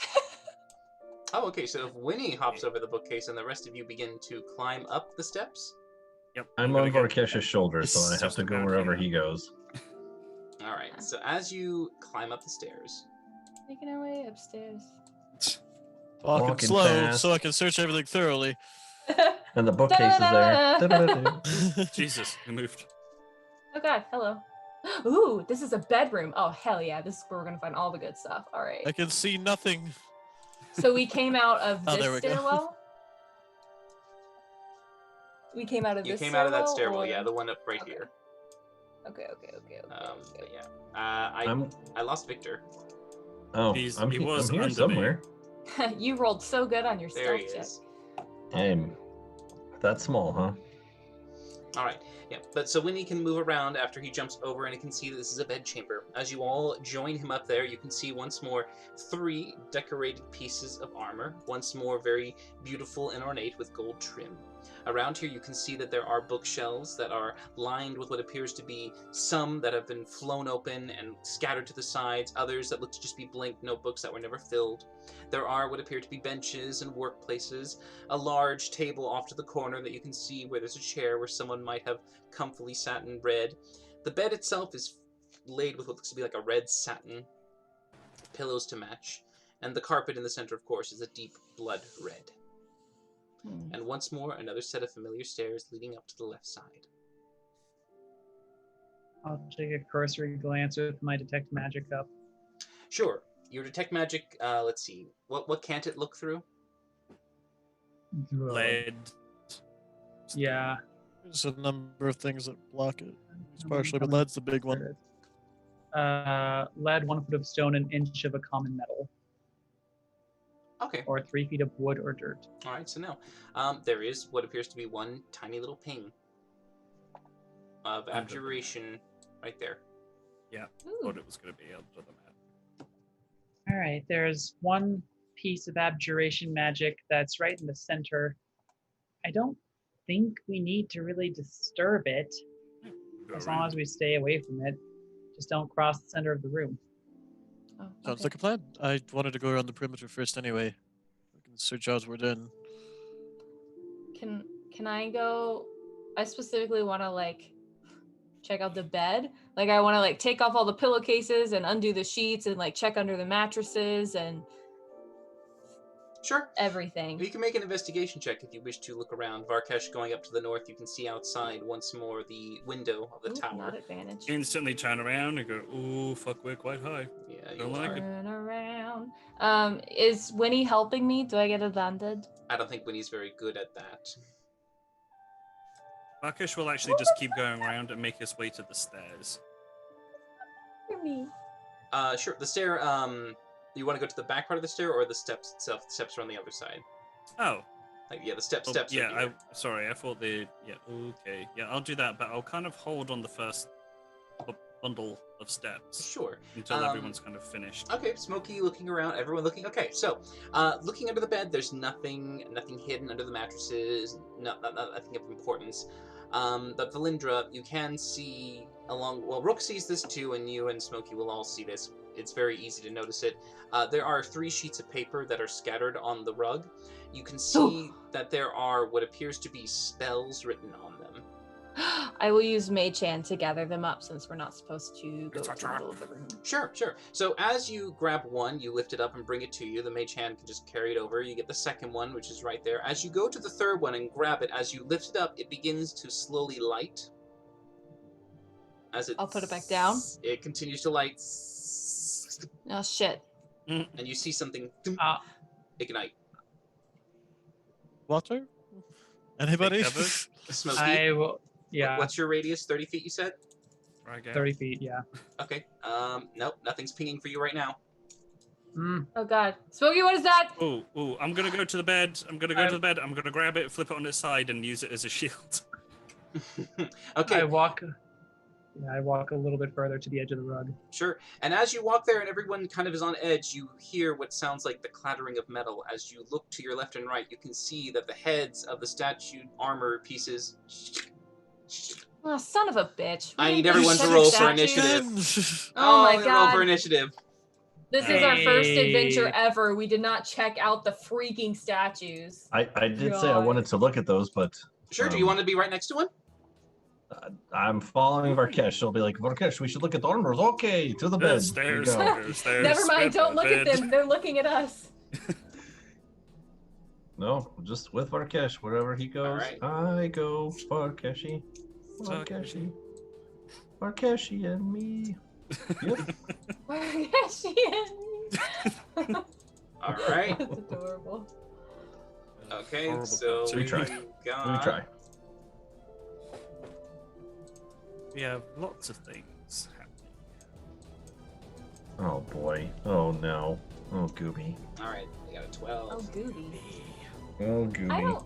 Oh, okay. So if Winnie hops over the bookcase and the rest of you begin to climb up the steps. Yep. I'm gonna on get- Vorkesh's shoulder, so I It's have just to go about wherever here. he goes. All right. So as you climb up the stairs, Making our way upstairs. Walking Walking slow fast. so I can search everything thoroughly. And the bookcase is there. Da-da-da-da. Jesus, we moved. Oh god, hello. Ooh, this is a bedroom. Oh hell yeah, this is where we're gonna find all the good stuff. All right. I can see nothing. So we came out of Oh, this there we go. stairwell. We came out of you this came out of that stairwell. or- Yeah, the one up right Okay. here. Okay. But yeah. I I'm. lost Victor. Oh, He I'm was here under me. somewhere. You rolled so good on your There stealth he check. is. I'm that small, huh? All right, yeah. But so Winnie can move around after he jumps over, and he can see that this is a bedchamber. As you all join him up there, you can see once more 3 decorated pieces of armor, once more very beautiful and ornate with gold trim. Around here, you can see that there are bookshelves that are lined with what appears to be some that have been flown open and scattered to the sides, others that look to just be blank notebooks that were never filled. There are what appear to be benches and workplaces, a large table off to the corner that you can see where there's a chair where someone might have comfortably sat and read. The bed itself is laid with what looks to be like a red satin, pillows to match, and the carpet in the center, of course, is a deep blood red. And once more, another set of familiar stairs leading up to the left side. I'll take a cursory glance with my detect magic up. Sure, your detect magic, let's see, what can't it look through? Lead. Yeah. There's a number of things that block it. It's partially, but lead's the big one. Lead, 1 foot of stone, an inch of a common metal, Okay, or 3 feet of wood or dirt. all right, so no. There is what appears to be one tiny little ping of abjuration right there. Ooh. Thought it was gonna be under the map. All right, there's 1 piece of abjuration magic that's right in the center. I don't think we need to really disturb it Go as long around. as we stay away from it. Just don't cross the center of the room. Oh, Sounds okay. like a plan. I wanted to go around the perimeter first anyway. I Sir Josward in. Can I go? I specifically want to like check out the bed. Like I want to like take off all the pillowcases and undo the sheets and like check under the mattresses and Sure. everything. You can make an investigation check if you wish to look around. Varkesh, going up to the north, you can see outside once more the window of the Ooh, tower. not advantage. Instantly turn around and go, ooh, fuck, we're quite high. Yeah, you Don't like are. it. Turn around. Is Winnie helping me? Do I get advantage? I don't think Winnie's very good at that. Rakesh will actually just keep going around and make his way to the stairs. For me. Sure. The stair. You want to go to the back part of the stair or the steps itself? The steps are on the other side. Oh, Like, yeah, the steps. oh, Steps. yeah. Are here. Sorry, I thought they. Yeah, okay. Yeah, I'll do that, but I'll kind of hold on the first bundle of steps Sure. until everyone's kind of finished. Okay, Smokey looking around, everyone looking. Okay, so looking under the bed, there's nothing hidden under the mattresses, nothing of importance. But Valindra, you can see along. Well, Rook sees this too, and you and Smokey will all see this. It's very easy to notice it. There are 3 sheets of paper that are scattered on the rug. You can see that there are what appears to be spells written on them. I will use Mage Hand to gather them up since we're not supposed to go It's to a the trap. middle of the room. Sure. So as you grab one, you lift it up and bring it to you. The mage hand can just carry it over. You get the second one, which is right there. As you go to the third one and grab it, as you lift it up, it begins to slowly light. As it, I'll put it back down. It continues to light, Oh shit. and you see something ignite. Water? Anybody? Covered? Smokey, I will. Yeah, what's your radius? 30 feet, you said? Right, go. 30 feet. Yeah. Okay. Nope, nothing's pinging for you right now. Oh god. Smokey, what is that? Ooh, I'm gonna go to the bed. I'm gonna go to the bed. I'm gonna grab it, flip it on its side, and use it as a shield. Okay. I walk. Yeah, I walk a little bit further to the edge of the rug. Sure. And as you walk there and everyone kind of is on edge, you hear what sounds like the clattering of metal. As you look to your left and right, you can see that the heads of the statue armor pieces. Oh, son of a bitch. I We need didn't everyone to check roll for statues. initiative. Oh my roll god. for initiative. This is our first Hey. adventure ever. We did not check out the freaking statues. I did say I God. wanted to look at those, but Sure. Do you want to be right next to one? I'm following Varkesh. She'll be like, Varkesh, we should look at the armors. Okay, to the bed. Here you Stairs, go. stairs. Never mind, to don't the look at bed. them. They're looking at us. No, just with Varkesh. Wherever he goes, Alright. I go. Varkeshi. Varkeshi. Varkeshi and me. Yep. Yes, she is. All right. That's adorable. Okay. Horrible So cartoon. We try. got. Let me try. We have lots of things happening. Oh boy. Oh no. Oh Gooby. All right. We got a 12. Oh, goody. Oh I Gooby. don't.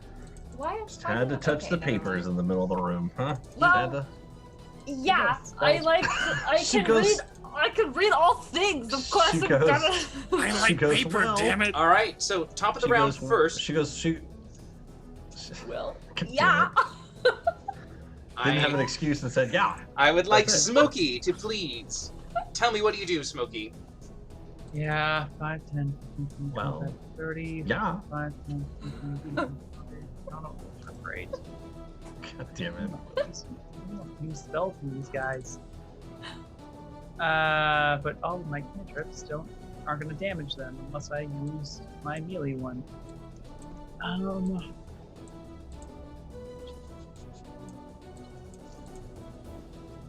Why? Just why had to don't- touch okay, the never mind. papers in the middle of the room, huh? Just Well, had to. Yeah, Yes, I that was- like. I She can goes- read. I can read all things. Of course, She I'm goes- gonna. I like goes, paper, well. damn it! All right. So top of the She round goes, first. She goes. She. Well, God damn yeah. it. Didn't have an excuse and said, yeah. I would like That's it. Smokey to please tell me what do you do, Smokey? Yeah, 5, 10, 15, Well, 25, 30, Yeah. 5, 10, 15, 20, 30. I don't know. Great. God damn it. Use spells from these guys. But all of my cantrips aren't going to damage them unless I use my melee one.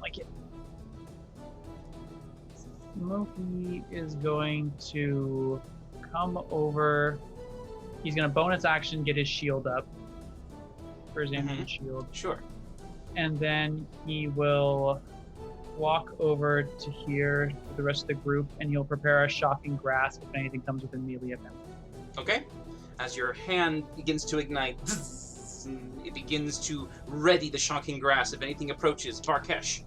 Like it. Smokey is going to come over. He's going to bonus action get his shield up for his animated shield. Sure. And then he will walk over to here with the rest of the group, and he'll prepare a shocking grasp if anything comes within melee of him. Okay. As your hand begins to ignite, it begins to ready the shocking grass. If anything approaches, Varkesh.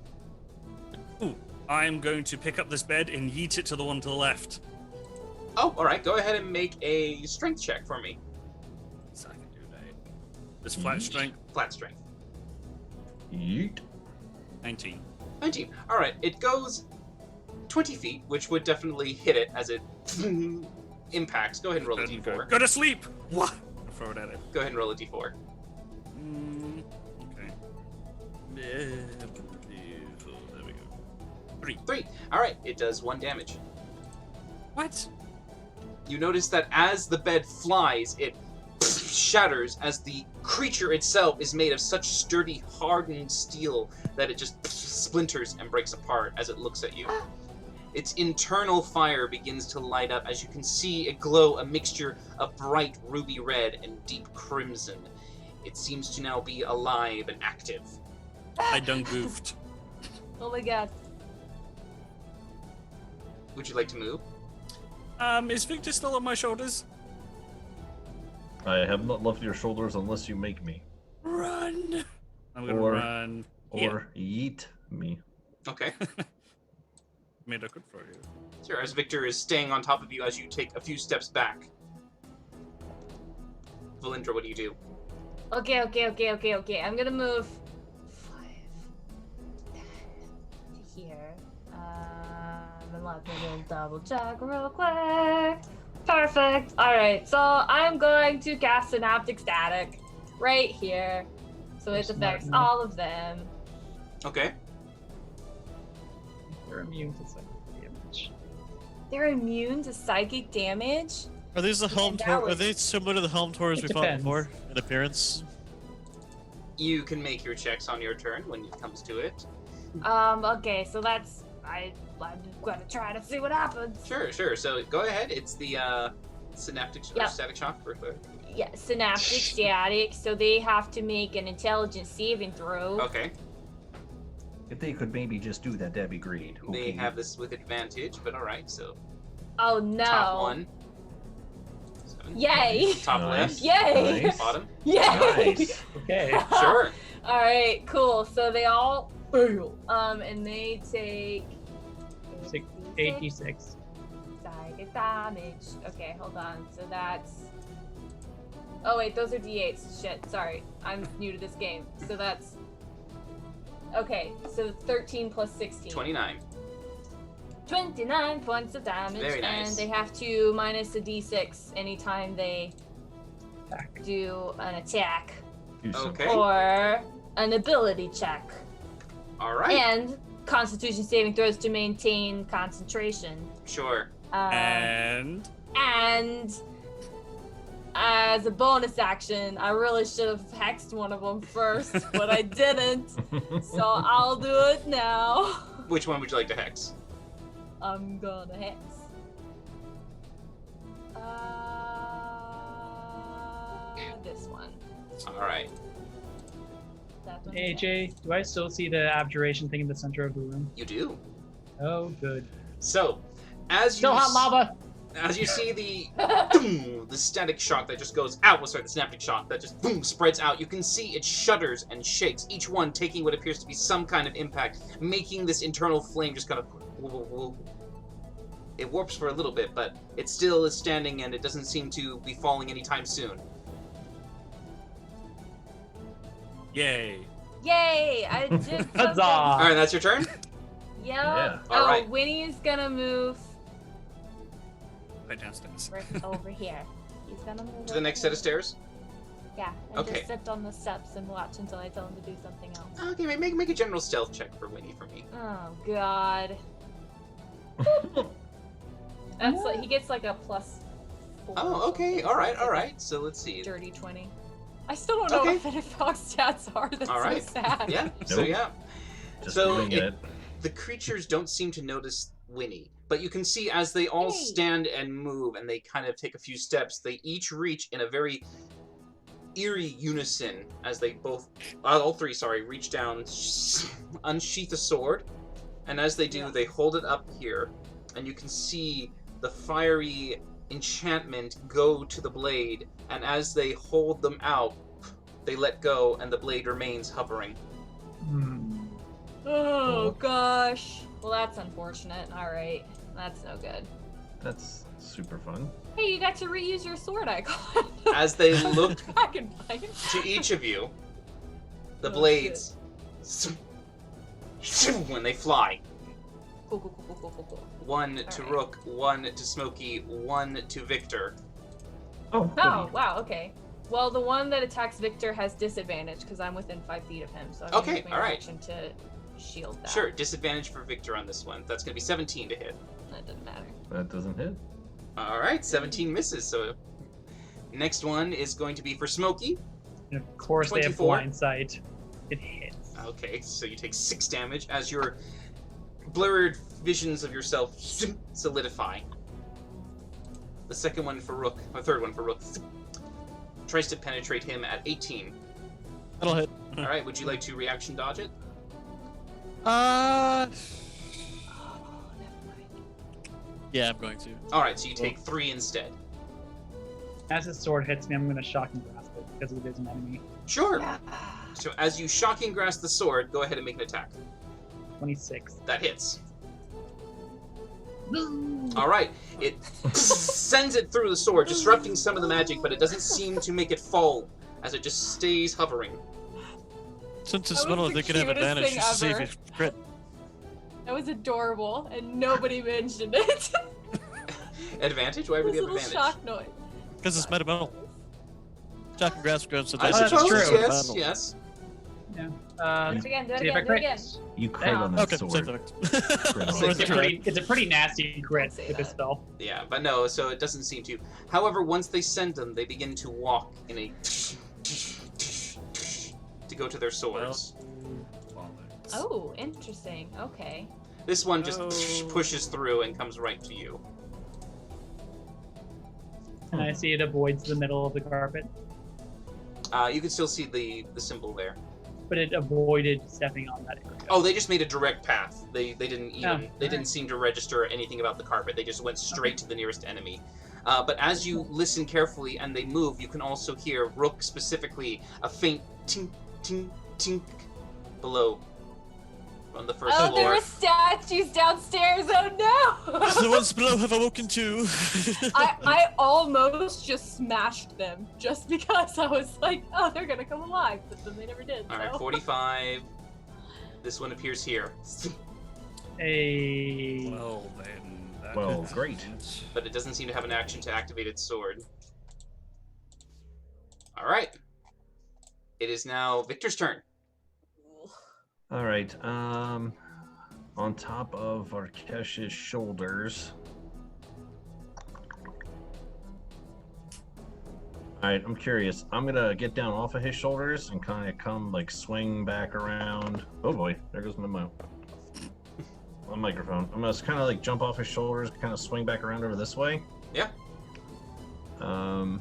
Ooh, I'm going to pick up this bed and yeet it to the one to the left. Oh, all right. Go ahead and make a strength check for me. So I can do that. This flat strength, Flat strength. Yeet. 19. 19. All right. It goes 20 feet, which would definitely hit it as it impacts. Go ahead and roll a Then d4. Go to sleep. What? Throw it at it. Go ahead and roll a d4. Okay. So there we go. 3. All right, it does 1 damage. What? You notice that as the bed flies, it shatters as the creature itself is made of such sturdy, hardened steel that it just splinters and breaks apart as it looks at you. Its internal fire begins to light up as you can see it glow a mixture of bright ruby red and deep crimson. It seems to now be alive and active. I done goofed. Oh my god. Would you like to move? Is Victor still on my shoulders? I have not left your shoulders unless you make me. Run! I'm gonna Or- run. Or yeet me. Okay. Made a good for you. Sure, as Victor is staying on top of you as you take a few steps back. Valindra, what do you do? Okay. I'm gonna move 5 to here. Let me double check real quick. Perfect. All right, so I'm going to cast Synaptic Static right here, so it affects all of them. Okay. They're immune to psychic damage. They're immune to psychic damage. Are these the helm that Tor? Are was- they similar to the helm Tors It we fought depends. before in appearance? You can make your checks on your turn when it comes to it. Okay, so that's I'm gonna try to see what happens. Sure. So go ahead. It's the synaptic or Yep. static shock. Yeah, Synaptic Static. So they have to make an intelligence saving throw. Okay. If they could maybe just do that, that'd be great. They Okay. have this with advantage, but all right. So Oh no! top 1. 7. Yay! Top Nice. left. Yay! Nice. Bottom. Yay! Nice. Okay. Sure. All right, cool. So they all fail. And they take 8d6. psychic damage. Okay, hold on. So that's. Oh wait, those are d8s. Shit, sorry. I'm new to this game. So that's. Okay, so 13 plus 16. 29. 29 points of damage. Very nice. And they have to minus a d6 anytime they Attack. do an attack You said- Okay. or an ability check. All right. And Constitution saving throws to maintain concentration. Sure. And And as a bonus action, I really should have hexed one of them first, but I didn't. So I'll do it now. Which one would you like to hex? I'm gonna hex. This one. All right. That one. Hey, Jay, do I still see the abjuration thing in the center of the room? You do. Oh, good. So, as you Still hot lava! as you see the boom, the static shock that just goes out, the synaptic shock that just boom spreads out, you can see it shudders and shakes, each one taking what appears to be some kind of impact, making this internal flame just kind of it warps for a little bit, but it still is standing and it doesn't seem to be falling anytime soon. yay. Yay! I did something. Huzzah! All right, that's your turn. Yep. Yeah. Oh, Alright. Winnie's gonna move Right downstairs. right over here. He's gonna move To the next set of stairs. Yeah, and Okay. just sit on the steps and watch until I tell him to do something else. Okay, make a general stealth check for Winnie for me. Oh God. That's like he gets like a plus 4. Oh, okay, all right. So let's see. Dirty 20. I still don't know Okay. what the Fox stats are. That's All right. so sad. Yeah. So Nope. yeah. Just So doing it- it. The creatures don't seem to notice Winnie, but you can see as they all Hey. stand and move and they kind of take a few steps, they each reach in a very eerie unison as they all three, reach down, unsheath a sword, and as they do, they hold it up here, and you can see the fiery enchantment go to the blade, and as they hold them out, they let go, and the blade remains hovering. Oh gosh. Well, that's unfortunate. All right, that's no good. That's super fun. Hey, you got to reuse your sword icon. As they look I can find it. to each of you, the Oh, blades, when they fly, Cool. 1 to Alright. Rook, 1 to Smokey, 1 to Victor. Oh, Oh, goody. wow, okay. Well, the one that attacks Victor has disadvantage because I'm within 5 feet of him, so I'm Okay, gonna use my alright. action to shield that. Sure, disadvantage for Victor on this one. That's going to be 17 to hit. That doesn't matter. That doesn't hit. All right, 17 misses. So next one is going to be for Smokey. And of course, they have 24. blind sight. It hits. Okay, so you take 6 damage as your blurred visions of yourself solidify. The second one for Rook, or third one for Rook, tries to penetrate him at 18. That'll hit. All right, would you like to reaction dodge it? Oh, never mind. Yeah, I'm going to. All right, so you take 3 instead. As his sword hits me, I'm going to shock and grasp it because it is an enemy. Sure. Yeah. So as you shocking grasp the sword, go ahead and make an attack. 26. That hits. All right, it sends it through the sword, disrupting some of the magic, but it doesn't seem to make it fall as it just stays hovering. Since it's That was metal, the they can have cutest advantage thing just to see if ever. you crit. That was adorable, and nobody mentioned it. Advantage? Why would This you have little advantage? shock noise. Because it's metal. Shock and grasp goes to I that's suppose, true. yes, yes. Yeah. Do it again, do it See if I again, do it again. crit. You crit on that Okay, same sword. effect. Crit on So it. it's a pretty nasty crit Say with this that. spell. Yeah, but no, so it doesn't seem to. However, once they send them, they begin to walk in a to go to their swords. Oh, interesting. Okay. This one just Oh. pushes through and comes right to you. And I see it avoids the middle of the carpet, You can still see the symbol there. but it avoided stepping on that area. Oh, they just made a direct path. They didn't even Oh, they didn't alright. seem to register anything about the carpet. They just went straight to the nearest enemy. But as you listen carefully and they move, you can also hear Rook specifically a faint tink tink tink below on the first Oh, there floor. were statues downstairs. Oh no! The ones below have awoken too. I almost just smashed them just because I was like, oh, they're gonna come alive, but then they never did. All right, so. 45. This one appears here, A Well, then. That Well, is- great. but it doesn't seem to have an action to activate its sword. All right. It is now Victor's turn. All right. On top of Arkesh's shoulders. All right. I'm curious. I'm gonna get down off of his shoulders and kind of come like swing back around. Oh boy, there goes my microphone. I'm gonna kind of like jump off his shoulders, kind of swing back around over this way. Yeah. All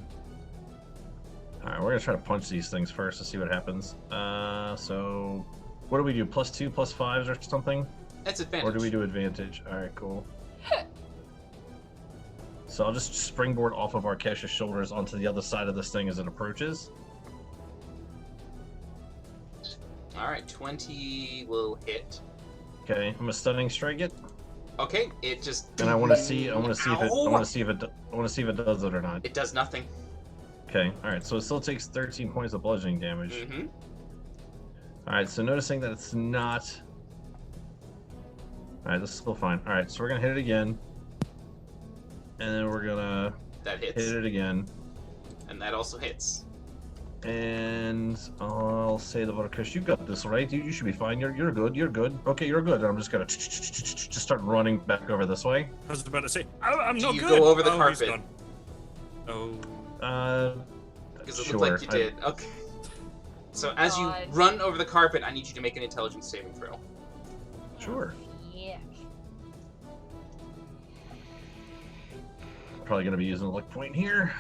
right, we're gonna try to punch these things first to see what happens. So what do we do? +2, +5s or something? That's advantage. Or do we do advantage? All right, cool. So I'll just springboard off of Arkesh's shoulders onto the other side of this thing as it approaches. All right, 20 will hit. Okay, I'm gonna stunning strike it, Okay, it just. and I want to see if it Ow! does it or not. It does nothing. Okay, all right. So it still takes 13 points of bludgeoning damage. Mm-hmm. All right, so noticing that it's not. All right, this is still fine. All right, so we're gonna hit it again, and then we're gonna That hits, hit it again, and that also hits. and I'll say the Varkesh, you got this, right? You should be fine. You're good. You're good. Okay, you're good. I'm just gonna just start running back over this way. I was about to say, I'm Do not you good. go over the Oh, he's carpet? gone. Oh. Because it Sure, looked like you I- did. Okay. So as you God. run over the carpet, I need you to make an intelligence saving throw. Sure. Yeah. Probably gonna be using the luck point here.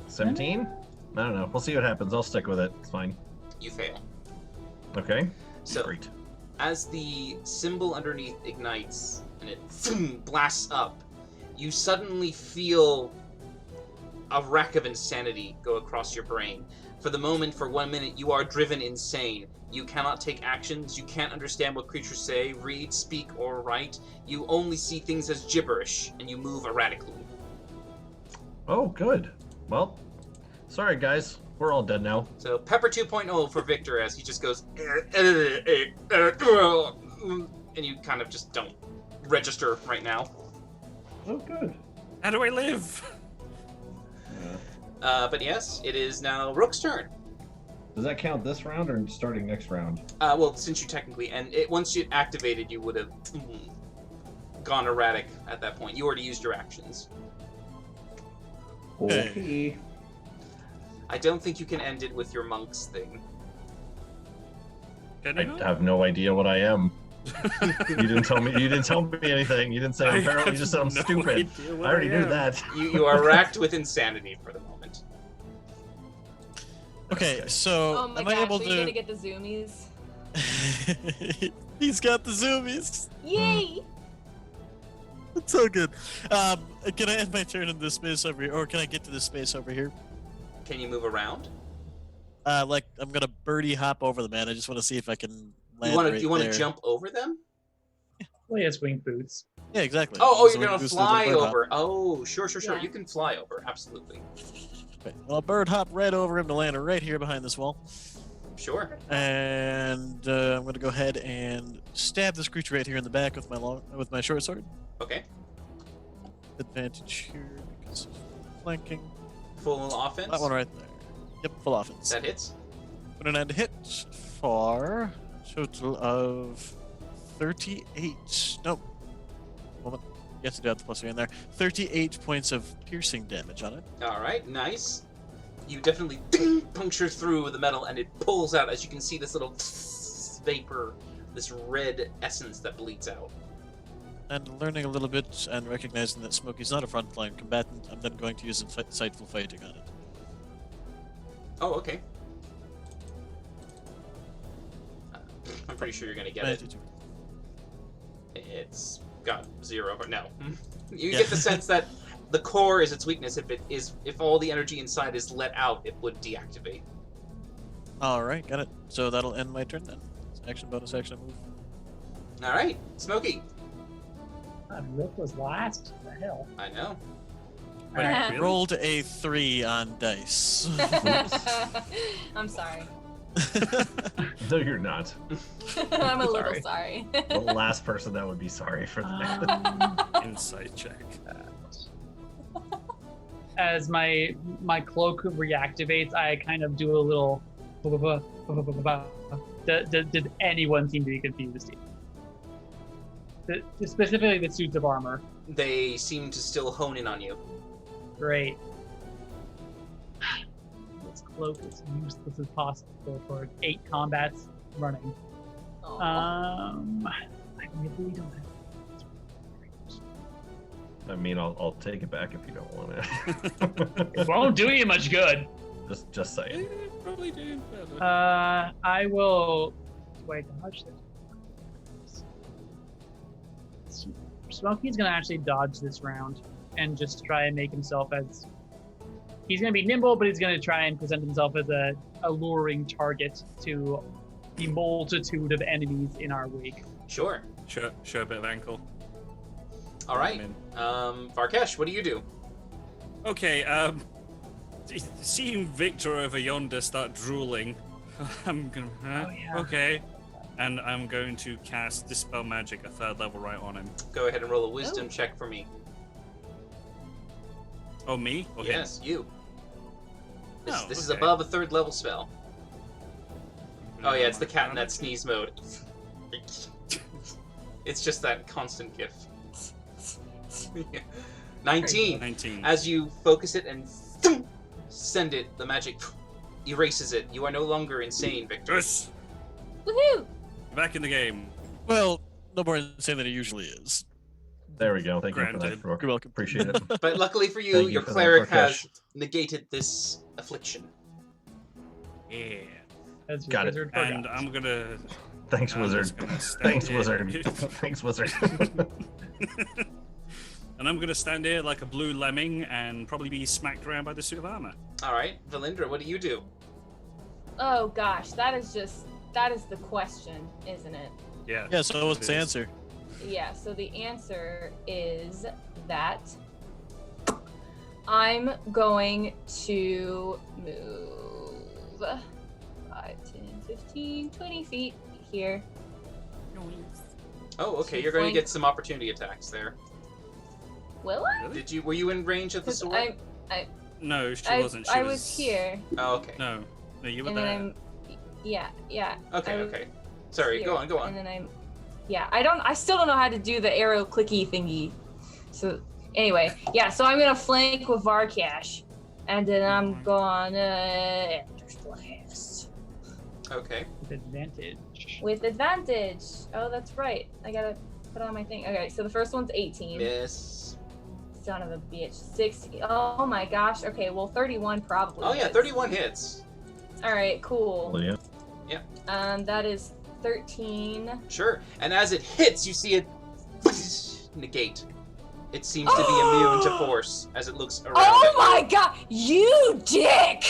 17? I don't know. We'll see what happens. I'll stick with it. It's fine. You fail. Okay. So Great. as the symbol underneath ignites and it blasts up, you suddenly feel a wreck of insanity go across your brain. For the moment, for 1 minute, you are driven insane. You cannot take actions, you can't understand what creatures say, read, speak, or write. You only see things as gibberish, and you move erratically. Oh, good. Well, sorry guys. We're all dead now. So Pepper 2.0 for Victor as he just goes. and you kind of just don't register right now. Oh, good. How do I live? But yes, it is now Rook's turn. Does that count this round or starting next round? Well, since you technically, once you activated, you would have gone erratic at that point. You already used your actions. Okay. I don't think you can end it with your monks thing. Can I I not? have no idea what I am. You didn't tell me. You didn't tell me anything. You didn't say I'm feral. You just said I'm no stupid. idea I what already knew am. that. You are racked with insanity for the moment. Okay, so Oh my am I gosh, able are you to? gonna get the zoomies? He's got the zoomies. Yay! That's so good. Can I end my turn in this space over here, or can I get to this space over here? Can you move around? Like I'm gonna birdie hop over the man. I just want to see if I can land You want to there. jump over them? Well, he has wing boots. Yeah, exactly. Oh, So you're we gonna can boost fly the bird hop. over. Oh, sure. Yeah. You can fly over, absolutely. Okay, well, I'll bird hop right over him to land right here behind this wall, Sure. and I'm gonna go ahead and stab this creature right here in the back with my short sword. Okay. Advantage here because of flanking. Full offense. That one right there. Yep, full offense. That hits. 29 to hit for a total of 38. Nope. Moment. Yes, I do have the plus 3 in there. 38 points of piercing damage on it. All right, nice. You definitely puncture through the metal, and it pulls out. As you can see, this little vapor, this red essence that bleeds out. And learning a little bit and recognizing that Smokey's not a frontline combatant, I'm then going to use insightful fighting on it. Oh, okay. I'm pretty sure you're gonna get it. 92. It's got 0, but no. You Yeah. get the sense that the core is its weakness. If all the energy inside is let out, it would deactivate. All right, got it. So that'll end my turn then. It's action, bonus action, move. All right, Smokey. God, Rook was last. What the hell? I know. Wait, really? Rolled a 3 on dice. I'm sorry. No, you're not. I'm a little Sorry. sorry. The last person that would be sorry for that. Insight check. As my cloak reactivates, I kind of do a little. Did anyone seem to be confused? Specifically, the suits of armor. They seem to still hone in on you. Great. This cloak is useless as possible for 8 combats running. Aw. I really don't have. I mean, I'll take it back if you don't want it. It won't do you much good. just saying. Probably do better. I will. Wait, dodge this. Smokey's gonna actually dodge this round and just try and make himself as. He's gonna be nimble, but he's gonna try and present himself as a alluring target to the multitude of enemies in our wake. Sure. Show a bit of ankle. All right. Varkesh, what do you do? Okay, seeing Victor over yonder start drooling, I'm gonna. Oh, yeah. Okay. And I'm going to cast Dispel Magic, a 3rd level, right on him. Go ahead and roll a wisdom check for me. Oh, me? Okay. Yes, you. This, Oh, this is okay. above a 3rd level spell. Oh yeah, it's the cat in that sneeze mode. It's just that constant gif. 19. 19. As you focus it and send it, the magic erases it. You are no longer insane, Victor. Yes! Woohoo! Back in the game. Well, no more insane than it usually is. There we go. Thank you for Granted. that, Rook. You're welcome. Appreciate it. But luckily for you, Thank you your for that, cleric Varkesh. has negated this affliction. Yeah. As Got it. Wizard And forgot. I'm gonna. Thanks, I'm Wizard. just gonna stand Thanks, here. Wizard. Thanks, Wizard. And I'm gonna stand here like a blue lemming and probably be smacked around by the suit of armor. All right, Valindra, what do you do? Oh gosh, that is the question, isn't it? Yeah. Yeah, so what's it the is. answer? Yeah, so the answer is that I'm going to move 5, 10, 15, 20 feet here. Oh, okay. to You're going to flank- get some opportunity attacks there. Will I? Did you? Were you in range of the 'Cause sword? No, she I wasn't. She I was here, Oh, okay. No, you were and there. then yeah. Okay, I was okay. Sorry, go here, on, go And on. then I still don't know how to do the arrow clicky thingy. So anyway, yeah, so I'm gonna flank with Varkash, and then I'm gonna blast Okay. With advantage. with advantage. Oh, that's right. I gotta put on my thing. Okay, so the first one's 18. Miss. Son of a bitch. 60. Oh my gosh. Okay, well 31 probably. Oh yeah, hits. 31 hits. All right, cool. Well, yeah. That is 13. Sure. And as it hits, you see it negate. It seems to be immune to force as it looks around. Oh it. my god, you dick!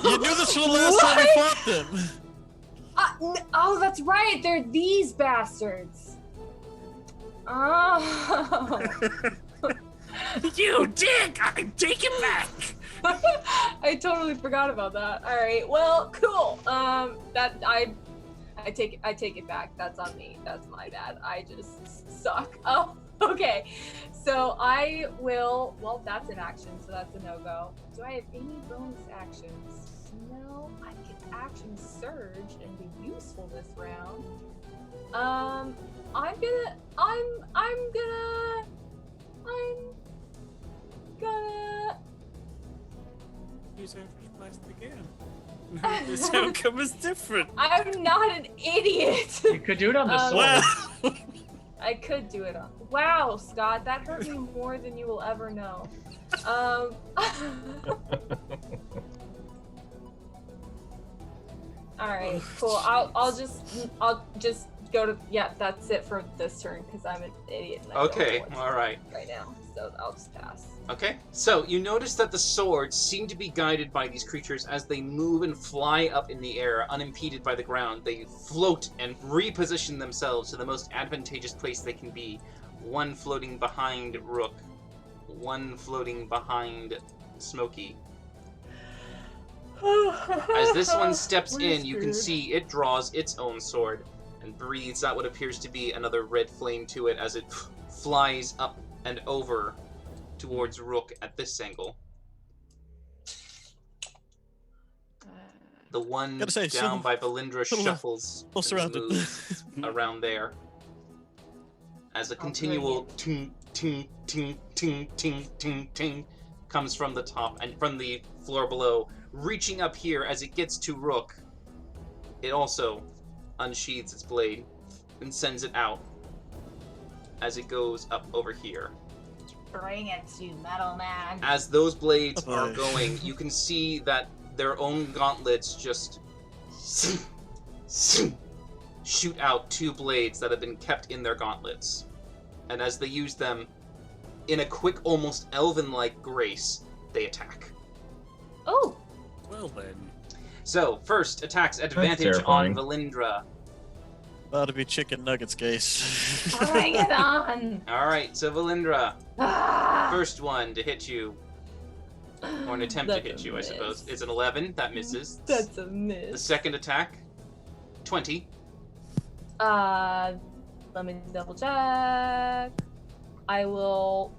You knew this from the last time we What? fought them. Oh, that's right. They're these bastards. Oh. You dick! I take it back! I totally forgot about that. All right. Well, cool. That I take it back. That's on me. That's my bad. I just suck. Oh, okay. So I will. Well, that's an action, so that's a no-go. Do I have any bonus actions? No. I can action surge and be useful this round. I'm gonna. Use average blast again. This outcome is different. I'm not an idiot. You could do it on the sword. Well, I could do it on. Wow, Scott, that hurt me more than you will ever know. All right, cool. I'll just go to. Yeah, that's it for this turn because I'm an idiot. And I don't know Okay, what to all do right. Right now, so I'll just pass. Okay, so you notice that the swords seem to be guided by these creatures as they move and fly up in the air, unimpeded by the ground. They float and reposition themselves to the most advantageous place they can be. One floating behind Rook, one floating behind Smokey. As this one steps in, you can see it draws its own sword and breathes out what appears to be another red flame to it as it flies up and over towards Rook at this angle. The one Gotta say, down some- by Belindra some- shuffles well surrounded. and moves around there. As a continual ting, ting, ting, ting, ting, ting, ting comes from the top and from the floor below, reaching up here as it gets to Rook. It also unsheathes its blade and sends it out as it goes up over here. Bring it to Metal Man. As those blades Oh, are boy. going, you can see that their own gauntlets just shoot out two blades that have been kept in their gauntlets. And as they use them, in a quick, almost elven-like grace, they attack. Oh, well then. So, first attacks advantage on terrifying. Valindra. That'll be chicken nuggets, case. bring it on. Alright, so Valindra, Ah, first one to hit you, or an attempt to that's hit a you, I suppose, miss. is an 11. That misses. That's a The miss. second attack, 20. Let me double check. I will.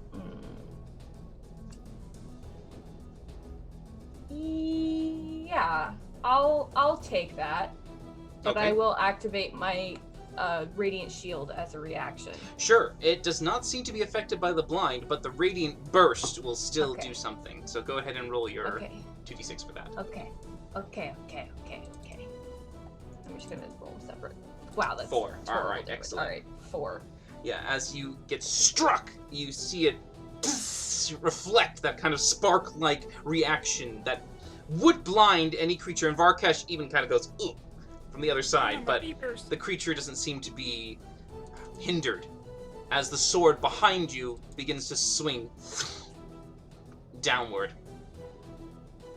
Yeah, I'll take that, but I Okay. will activate my radiant shield as a reaction. Sure, it does not seem to be affected by the blind, but the radiant burst will still Okay. do something. So go ahead and roll your Okay. 2d6 for that. Okay. I'm just gonna roll them separate. Wow, that's 4. totally All right, different. excellent. All right, 4. Yeah, as you get struck, you see it reflect that kind of spark-like reaction that would blind any creature, and Varkesh even kind of goes, ooh, from the other side, but the creature doesn't seem to be hindered as the sword behind you begins to swing downward.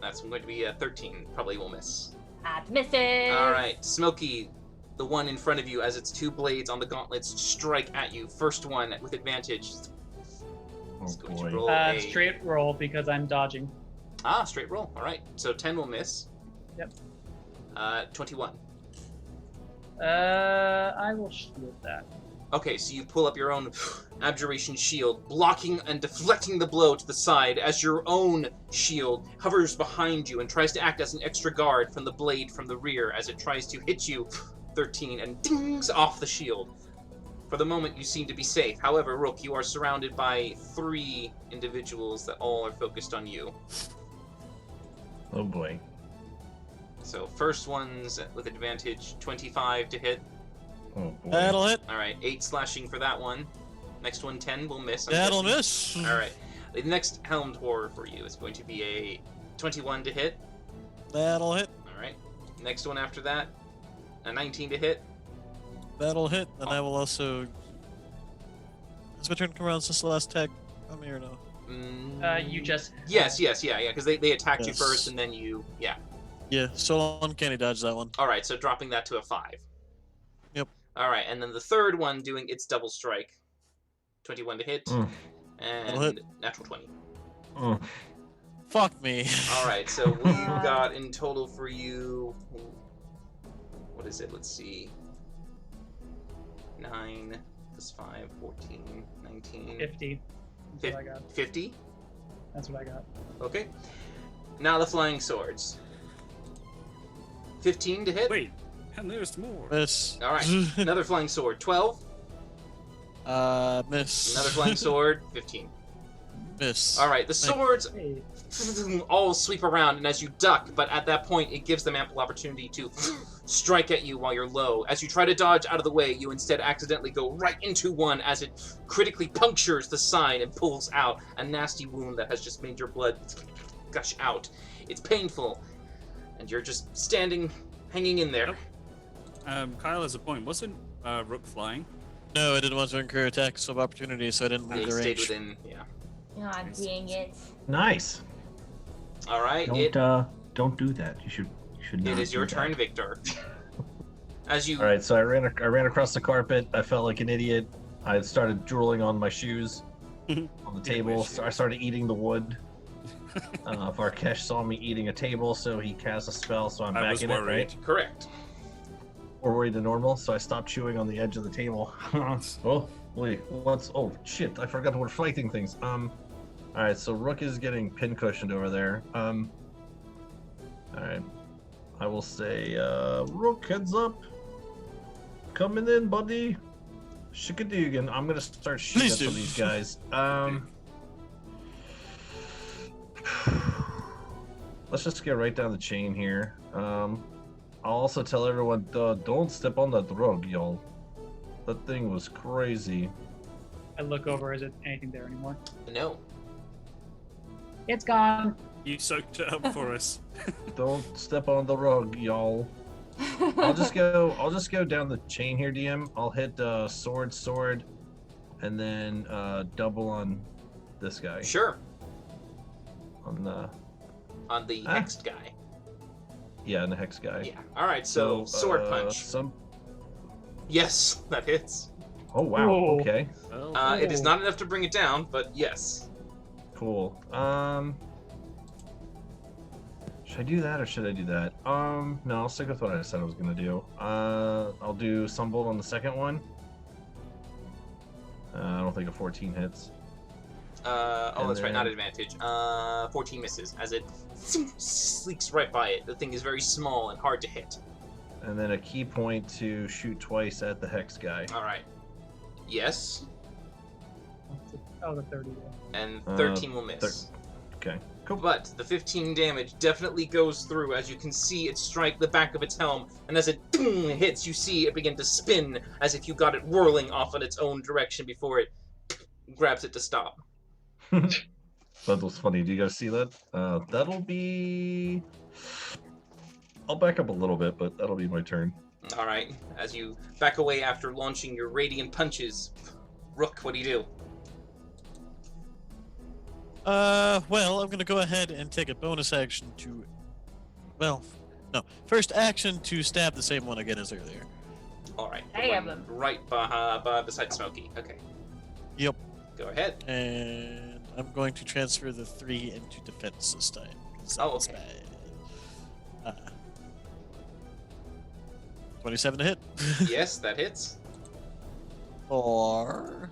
That's going to be a 13, probably will miss. That misses. Alright, Smokey, the one in front of you, as its two blades on the gauntlets strike at you. First one with advantage. Oh It's going boy. to roll a... Straight roll because I'm dodging. Ah, straight roll. Alright, so 10 will miss. Yep. 21. I will shield that. Okay, so you pull up your own abjuration shield, blocking and deflecting the blow to the side as your own shield hovers behind you and tries to act as an extra guard from the blade from the rear as it tries to hit you, 13, and dings off the shield. For the moment, you seem to be safe. However, Rook, you are surrounded by 3 individuals that all are focused on you. Oh boy. So first one's with advantage, 25 to hit. Oh boy. That'll hit. All right, 8 slashing for that one. Next one, 10 will miss. I'm That'll guessing. miss. All right. The next helmed horror for you is going to be a 21 to hit. That'll hit. All right. Next one after that, a 19 to hit. That'll hit. And I will also. Has my turn come around since the last tag? I'm here now. You just. Yes, yeah, because they attacked you Yes. first and then you, yeah. Yeah, so uncanny dodge that one. All right, so dropping that to a 5. Yep. All right, and then the third one doing its double strike, 21 to hit, Mm. That'll and hit. natural 20. Mm. Fuck me. All right, so we've got in total for you. What is it? Let's see. 9 plus 5, 14, 19. 50. That's what I got. 50? That's what I got. Okay. Now the flying swords. 15 to hit. Wait, and there's more. Miss. All right. Another flying sword. 12. Miss. Another flying sword. 15. Miss. All right. The Thank- swords Hey, all sweep around, and as you duck, but at that point, it gives them ample opportunity to strike at you while you're low. As you try to dodge out of the way, you instead accidentally go right into one as it critically punctures the side and pulls out a nasty wound that has just made your blood gush out. It's painful, and you're just standing, hanging in there. Kyle has a point. Wasn't Rook flying? No, I didn't want to incur attacks of opportunity, so I didn't They leave the stayed range. within, yeah. Ah, dang it. Nice. All right, Don't do that. You should not. it is your do turn, that. Victor. As you All right, so I ran across the carpet. I felt like an idiot. I started drooling on my shoes on the table. So I started eating the wood. Varkesh saw me eating a table, so he cast a spell. So I'm I back was in it, worried. right? correct. Or worried to normal, so I stopped chewing on the edge of the table. Oh, wait, what's? Oh shit! I forgot we're fighting things. All right, so Rook is getting pincushioned over there. All right, I will say, Rook, heads up. Coming in, buddy. Shikadugan. I'm gonna start shooting Please at some do. of these guys. Let's just get right down the chain here. I'll also tell everyone, don't step on that rug, y'all. That thing was crazy. I look over. Is it anything there anymore? No. It's gone. You soaked it up for us. Don't step on the rug, y'all. I'll just go down the chain here, DM. I'll hit sword, and then double on this guy. Sure. On the On the Ah. next guy. yeah, and the hex guy. Yeah. All right. So sword punch. Yes, that hits. Oh wow. Whoa. Okay. Well, It is not enough to bring it down, but yes. Cool. Should I do that or should I do that? No, I'll stick with what I said I was gonna do. I'll do Sunbolt on the second one. I don't think a 14 hits. Oh, that's right, not then- advantage. 14 misses as it sleeks right by it. The thing is very small and hard to hit. And then a key point to shoot twice at the hex guy. All right. Yes, Oh, the 30. and 13 will miss. Okay. Cool. But the 15 damage definitely goes through, as you can see it strike the back of its helm, and as it hits, you see it begin to spin as if you got it whirling off in its own direction before it grabs it to stop. That was funny. Do you guys see that? That'll be. I'll back up a little bit, but that'll be my turn. All right, as you back away after launching your radiant punches, Rook, what do you do? Well, I'm gonna go ahead and take a bonus action to. Well, no. First action to stab the same one again as earlier. All right, the I have one them. right beside Smokey. Okay, Yep. go ahead. And I'm going to transfer the 3 into defense this time. 'cause Oh, that's okay. bad. 27 to hit. Yes, that hits. for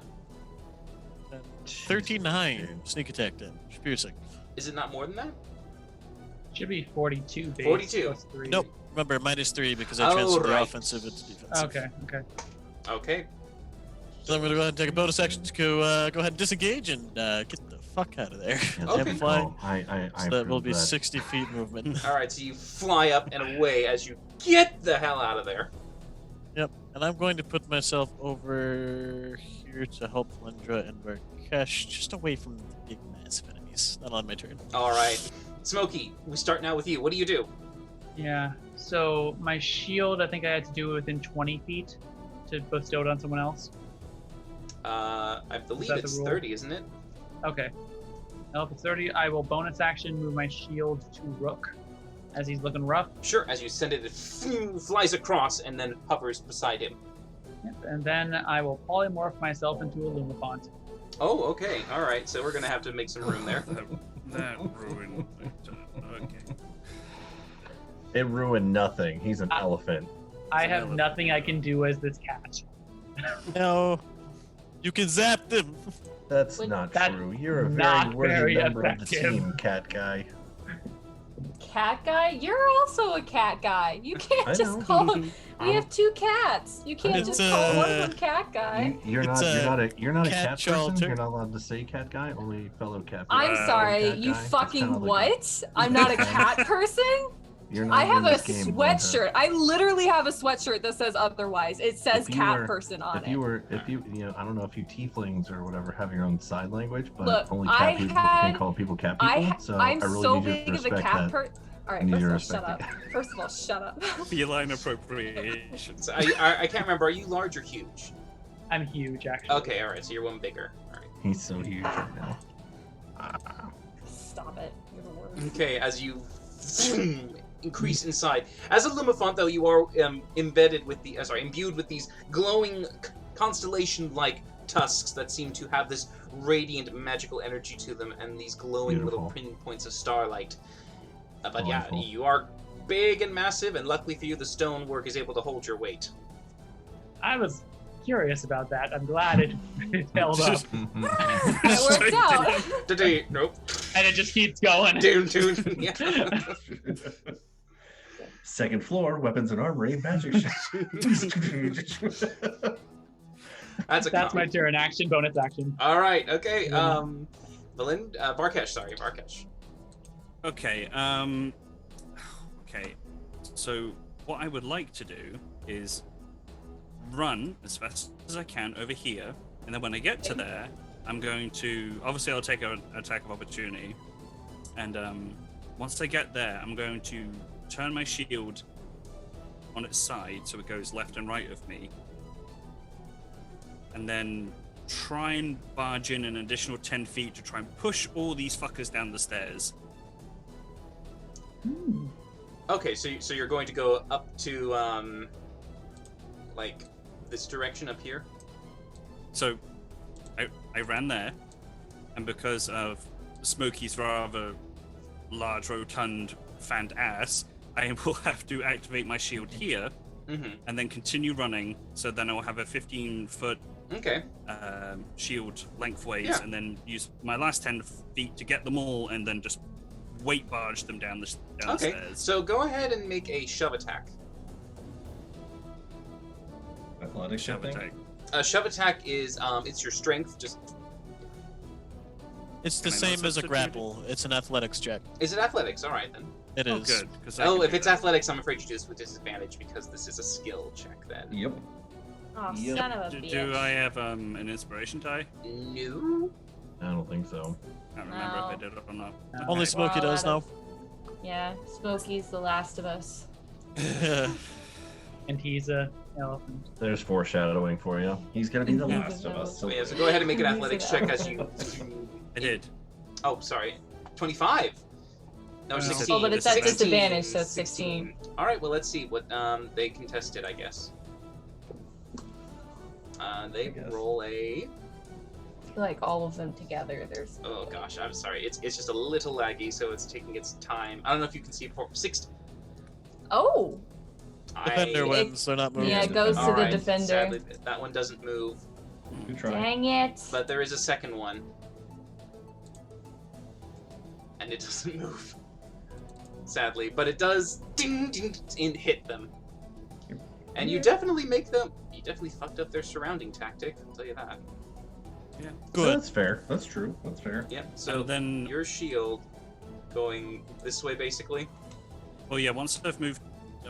39 sneak attack damage, piercing. Is it not more than that? Should be 42 base 42. plus 3. Nope. Remember, -3 because I Oh, transferred the right. offensive into defensive. Okay, okay. Okay. So I'm going to go ahead and take a bonus action to go ahead and disengage and get the fuck out of there. Yeah, Okay. I'm flying. Oh, I So that will approve be that. 60 feet movement. All right. So you fly up and away as you get the hell out of there. Yep. And I'm going to put myself over here to help Lendra and Varkesh, just away from the big massive enemies. Not on my turn. All right. Smokey, we start now with you. What do you do? Yeah. So my shield, I think I had to do it within 20 feet to bestow it on someone else. I believe that the it's rule? 30, isn't it? Okay. Now, if it's 30, I will bonus action move my shield to Rook as he's looking rough. Sure. As you send it, it flies across and then hovers beside him. Yep. And then I will polymorph myself into a Lumafont. Oh, okay. All right. So we're gonna have to make some room there. That ruined it. Okay. It ruined nothing. He's an elephant. I an have elephant. nothing I can do as this cat. No. You can zap them. That's Would- not That's true. You're a not very worthy very member of the effective. team, cat guy. Cat guy? You're also a cat guy. You can't I just know. call him. We have two cats. You can't It's, just call one of them cat guy. You're It's not. a You're not a cat cat shelter. person. You're not allowed to say cat guy. Only fellow cat. I'm Wow. sorry, Cat you guy. It's fucking kinda like what? I'm not a cat person? You're not I have in a this game, Wanda. sweatshirt. I literally have a sweatshirt that says otherwise. It says If you cat were- person on If you it. were, I don't know if you tieflings or whatever have your own sign language, but Look, only I cat people had- can call people cat people. so I'm I really so need you big to of a respect cat that. person. Alright, You need first to of all, shut respect up. First of all, shut up. Feline appropriation. So I can't remember. Are you large or huge? I'm huge, actually. Okay. All right. So you're one bigger. All right. He's so huge right now. Stop it. You're the worst. Okay. As you increase inside, as a Lumafont, though, you are embedded with the imbued with these glowing constellation-like tusks that seem to have this radiant magical energy to them, and these glowing little Beautiful. pinpoints of starlight. But yeah, Wonderful. you are big and massive, and luckily for you, the stonework is able to hold your weight. I was curious about that. I'm glad it held up. It worked out. Today, nope. And it just keeps going. Doom. Yeah. Second floor, weapons and armory, magic. That's a That's my comment. turn. Action, bonus action. All right. Okay. Varkesh. Okay. Okay. So what I would like to do is run as fast as I can over here, and then when I get to there, I'm going to obviously I'll take an attack of opportunity, and once I get there, I'm going to turn my shield on its side so it goes left and right of me, and then try and barge in an additional 10 feet to try and push all these fuckers down the stairs. Okay, so you're going to go up to like this direction up here. So I ran there, and because of Smokey's rather large, rotund, fanned ass, I will have to activate my shield here Mm-hmm. and then continue running. So then I'll have a 15-foot Okay. shield lengthways, Yeah. and then use my last 10 feet to get them all, and then just weight barge them down the Okay. stairs. So go ahead and make a shove attack. Athletics, Shove I think. attack. A shove attack is it's your strength. Just It's the Can I not same as a substitute it? grapple. It's an athletics check. is it athletics? All right then. It Oh, is. good. 'cause I Oh, can if do it's that. athletics, I'm afraid you do this with disadvantage because this is a skill check. Then. Yep. Oh, Yep. son of a Do bitch. I have an inspiration die? No. I don't think so. I don't remember if I No. did it or not. Only Okay. Smokey Well, does that now. is- Yeah, Smokey's the last of us. And he's a elephant. There's foreshadowing for you. He's gonna be the Mhm. last of us. So yeah, so go ahead and make an He's athletics an check as elephant. you. I did. Oh, sorry. 25. No, Oh. 16. Oh, but it's at 16. disadvantage, so it's 16. All right, well, let's see what they contested, I guess. They guess. roll a. I feel like all of them together, there's. Oh gosh, I'm sorry. It's just a little laggy, so it's taking its time. I don't know if you can see it for 6. Oh! Defender I, wins. They're not moving. Yeah, it goes to All the right, defender. Sadly, that one doesn't move. Good try. Dang it. But there is a second one. And it doesn't move. Sadly. But it does ding, ding, and hit them. And you definitely fucked up their surrounding tactic, I'll tell you that. Good. That's fair. That's true. That's fair. Yep, so And then, your shield going this way basically. well, yeah, once I've moved,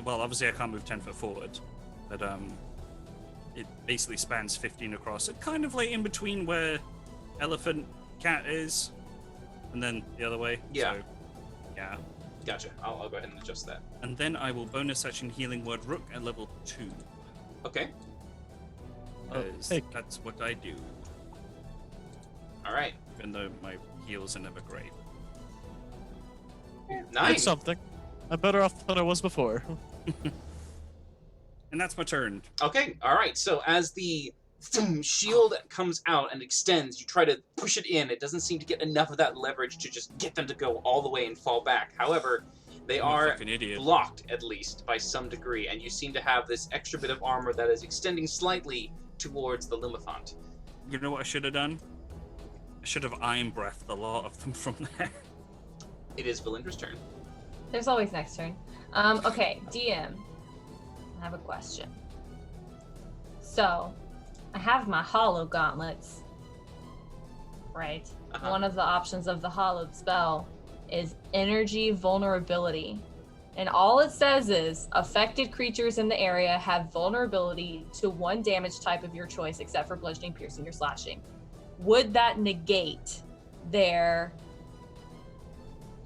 well, obviously I can't move 10 foot forward, but it basically spans 15 across. It kind of like in between where elephant cat is, and then the other way. Yeah. So, yeah. Gotcha. I'll go ahead and adjust that. And then I will bonus action healing word rook at level 2. Okay. Because hey. that's what I do, Alright. even though my heals are never great. It's Nice. something. I'm better off than I was before. And that's my turn. Okay, alright. So as the shield comes out and extends, you try to push it in. It doesn't seem to get enough of that leverage to just get them to go all the way and fall back. However, they I'm a are fucking idiot. blocked, at least, by some degree, and you seem to have this extra bit of armor that is extending slightly towards the Lumathont. You know what I should have done? I should have Iron Breathed a lot of them from there. It is Valindra's turn. There's always next turn. Okay, DM. I have a question. So, I have my hollow gauntlets. Right? Uh-huh. One of the options of the hollowed spell is energy vulnerability. And all it says is affected creatures in the area have vulnerability to one damage type of your choice except for bludgeoning, piercing, or slashing. Would that negate their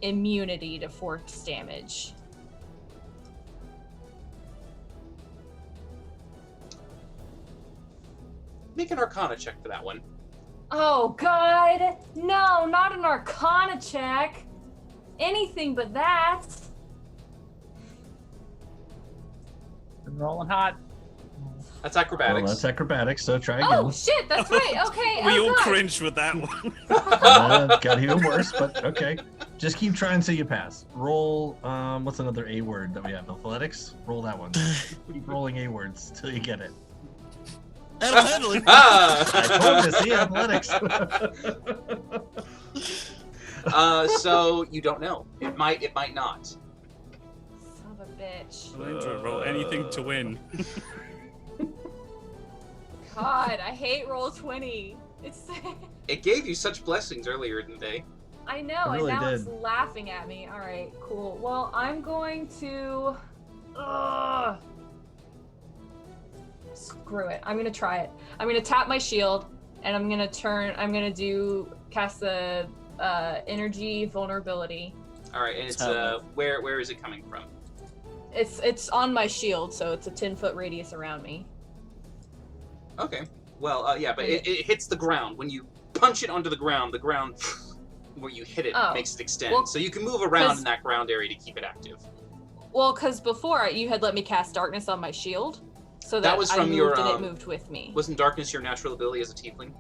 immunity to force damage? Make an Arcana check for that one. Oh god! No, not an Arcana check! Anything but that! I'm rolling hot. That's acrobatics. Well, that's acrobatics, so try again. Oh shit, that's right, okay. We oh, all God. cringed with that one. Got even worse, but okay. Just keep trying until you pass. Roll, what's another A word that we have? Athletics? Roll that one. Keep rolling A words till you get it. Animal handling. Ah! I told you, see, athletics. So you don't know. It might not. Son of a bitch. Valindra, roll anything to win. God, I hate roll 20. It's It gave you such blessings earlier in the day. I know, It really and now it's did. laughing at me. Alright, cool. Well, I'm going to screw it. I'm gonna try it. I'm gonna tap my shield and I'm gonna cast the energy vulnerability. All right, and it's Tell where is it coming from? It's on my shield, so it's a 10-foot radius around me. Okay. Well, yeah, but it hits the ground. When you punch it onto the ground where you hit it Oh. makes it extend. Well, so you can move around 'cause- in that ground area to keep it active. Well, because before you had let me cast darkness on my shield, so that, was I from moved your, and it moved with me. Wasn't darkness your natural ability as a tiefling? It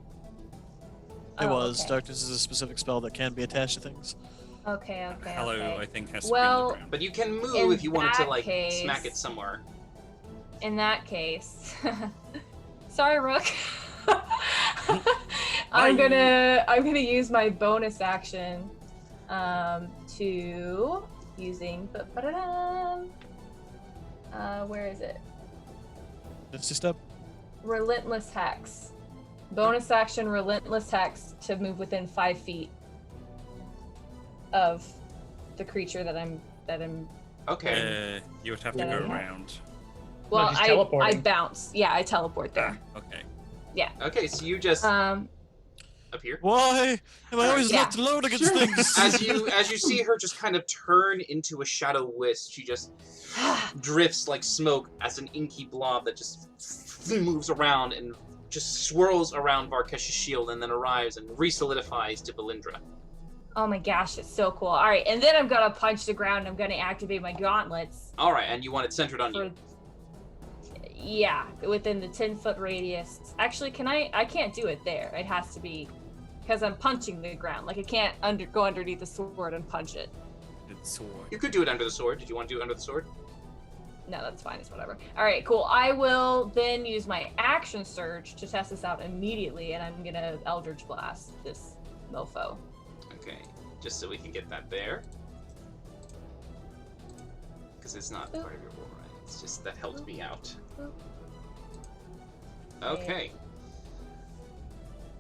Oh, was. okay. Darkness is a specific spell that can be attached to things. Okay. Hello, okay. I think, has to Well- be on the ground. But you can move In if you wanted to that like case- smack it somewhere. In that case, sorry, Rook. I'm gonna use my bonus action to using where is it? It's just up. Relentless Hex. Bonus action Relentless Hex to move within 5 feet of the creature that I'm Okay. You would have to Yeah, go yeah. around. well just I teleporting. bounce. Yeah, I teleport there. Okay. Okay, so you just appear. Why am I always Yeah. left alone against things? As you see her just kind of turn into a shadow wisp, she just drifts like smoke as an inky blob that just moves around and just swirls around Varkesh's shield and then arrives and re-solidifies to Valindra. Oh my gosh, it's so cool. All right, and then I'm gonna punch the ground. And I'm gonna activate my gauntlets. All right, and you want it centered on you. Yeah, within the 10-foot radius. Actually, I can't do it there. It has to be because I'm punching the ground. Like I can't go underneath the sword and punch it. It's sword. You could do it under the sword. Did you want to do it under the sword? No, that's fine. It's whatever. All right, cool. I will then use my action surge to test this out immediately, and I'm gonna Eldritch Blast this mofo. Okay, just so we can get that there. Because it's not part of your roll, right? It's just that helped me out. Okay.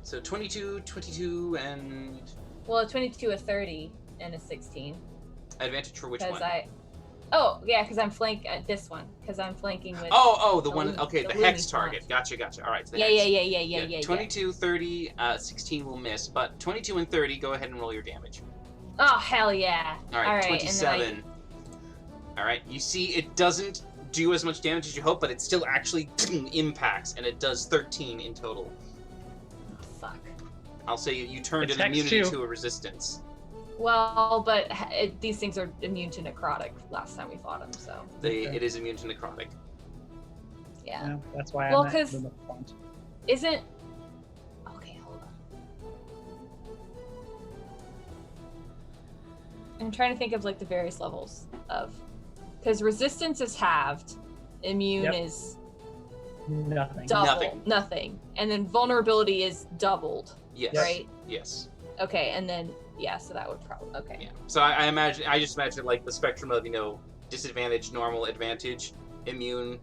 So 22, 22, and Well, a 22, a 30, and a 16. advantage for which Because one? because I'm this one. Because I'm flanking with. Oh, the the one. Lumi- Okay, the the hex Lumi target. font. Gotcha. All right. So the Yeah, hex. yeah. 22, 30, 16 will miss, but 22 and 30, go ahead and roll your damage. Oh hell yeah! All right, and then 27. All right, you see it doesn't do as much damage as you hope, but it still actually impacts, and it does 13 in total. Fuck. I'll say you turned It's an hex immunity too. to a resistance. Well, but these things are immune to necrotic. Last time we fought them, so It is immune to necrotic. yeah. Yeah, that's why Well, I'm 'cause- at the front. Isn't okay? Hold on. I'm trying to think of like the various levels of, because resistance is halved, immune Yep. is Nothing. double, nothing, and then vulnerability is doubled, Yes. right? Yes. Okay, and then yeah, so that would probably okay. Yeah. So I just imagine like the spectrum of disadvantage, normal, advantage, immune.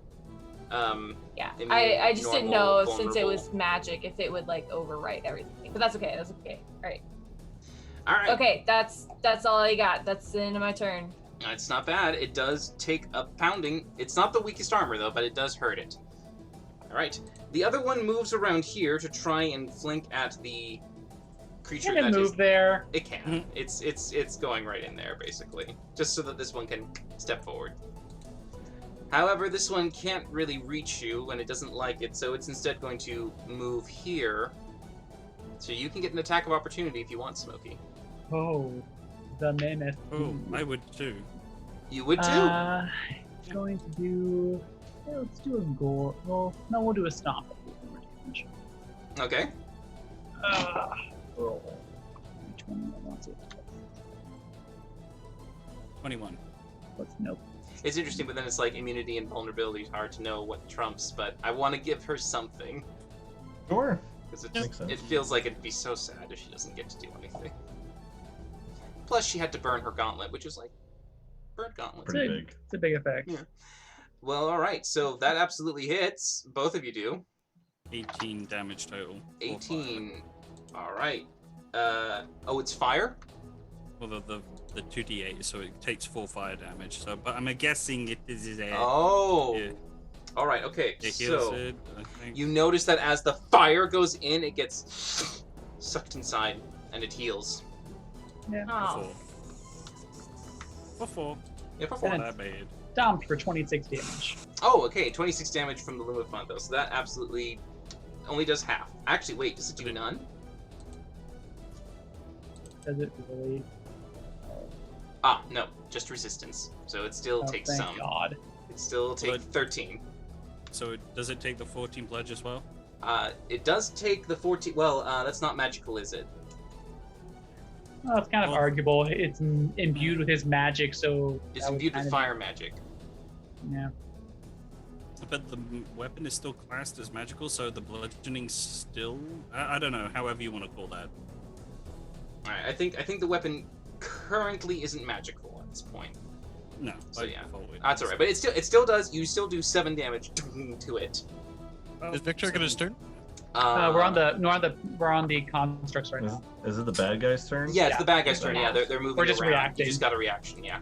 Yeah, Immune, I just didn't know normal, since it vulnerable. was magic if it would like overwrite everything, but that's okay. That's okay. All right. All right. Okay, that's all I got. That's the end of my turn. It's not bad. It does take a pounding. It's not the weakest armor though, but it does hurt it. All right. The other one moves around here to try and flank at the creature Can it that is. move there? It can. It's going right in there basically, just so that this one can step forward. However, this one can't really reach you, and it doesn't like it, so it's instead going to move here. So you can get an attack of opportunity if you want, Smokey. Oh, the mammoth. Oh, I would too. You would too. It's going to do. Yeah, let's do a gore. Well, no, we'll do a stomp. Okay. Roll. Which one wants it? 21. Let's nope. It's interesting, but then it's like immunity and vulnerability is hard to know what trumps, but I want to give her something. Sure. Because Makes sense. it feels like it'd be so sad if she doesn't get to do anything. Plus, she had to burn her gauntlet, which is like burnt gauntlet. Pretty big. It's a big effect. Yeah. Well, all right. So that absolutely hits. Both of you do. 18 damage total. 18. All right. Oh, it's fire. Well, the 2d8, so it takes 4 fire damage. So, but I'm guessing it is a. Oh. Yeah. All right. Okay. It heals So it, I think. you notice that as the fire goes in, it gets sucked inside, and it heals. Oh, For 4. Yeah, for 4. And Not bad. Stomped for 26 damage. Oh, okay. 26 damage from the Lumifont, though. So that absolutely only does half. Actually, wait. Does it do none? Does it really? Ah, no. Just resistance. So it still Oh, takes thank some. God. It still takes But- 13. So does it take the 14 pledge as well? It does take the 14. Well, that's not magical, is it? Well, it's kind of Well- arguable. It's imbued with his magic, so It's that would imbued with kind of- fire magic. Yeah. But the weapon is still classed as magical, so the bludgeoning still. I don't know. However you want to call that. All right. I think the weapon currently isn't magical at this point. No. So by yeah. default it That's is. all right. But it still does. You still do 7 damage to it. Is Victor going to turn? We're on the constructs right now. Is it the bad guy's turn? Yeah, it's Yeah. the bad guy's turn. Yeah, they're moving We're just around. reacting. You just got a reaction. Yeah.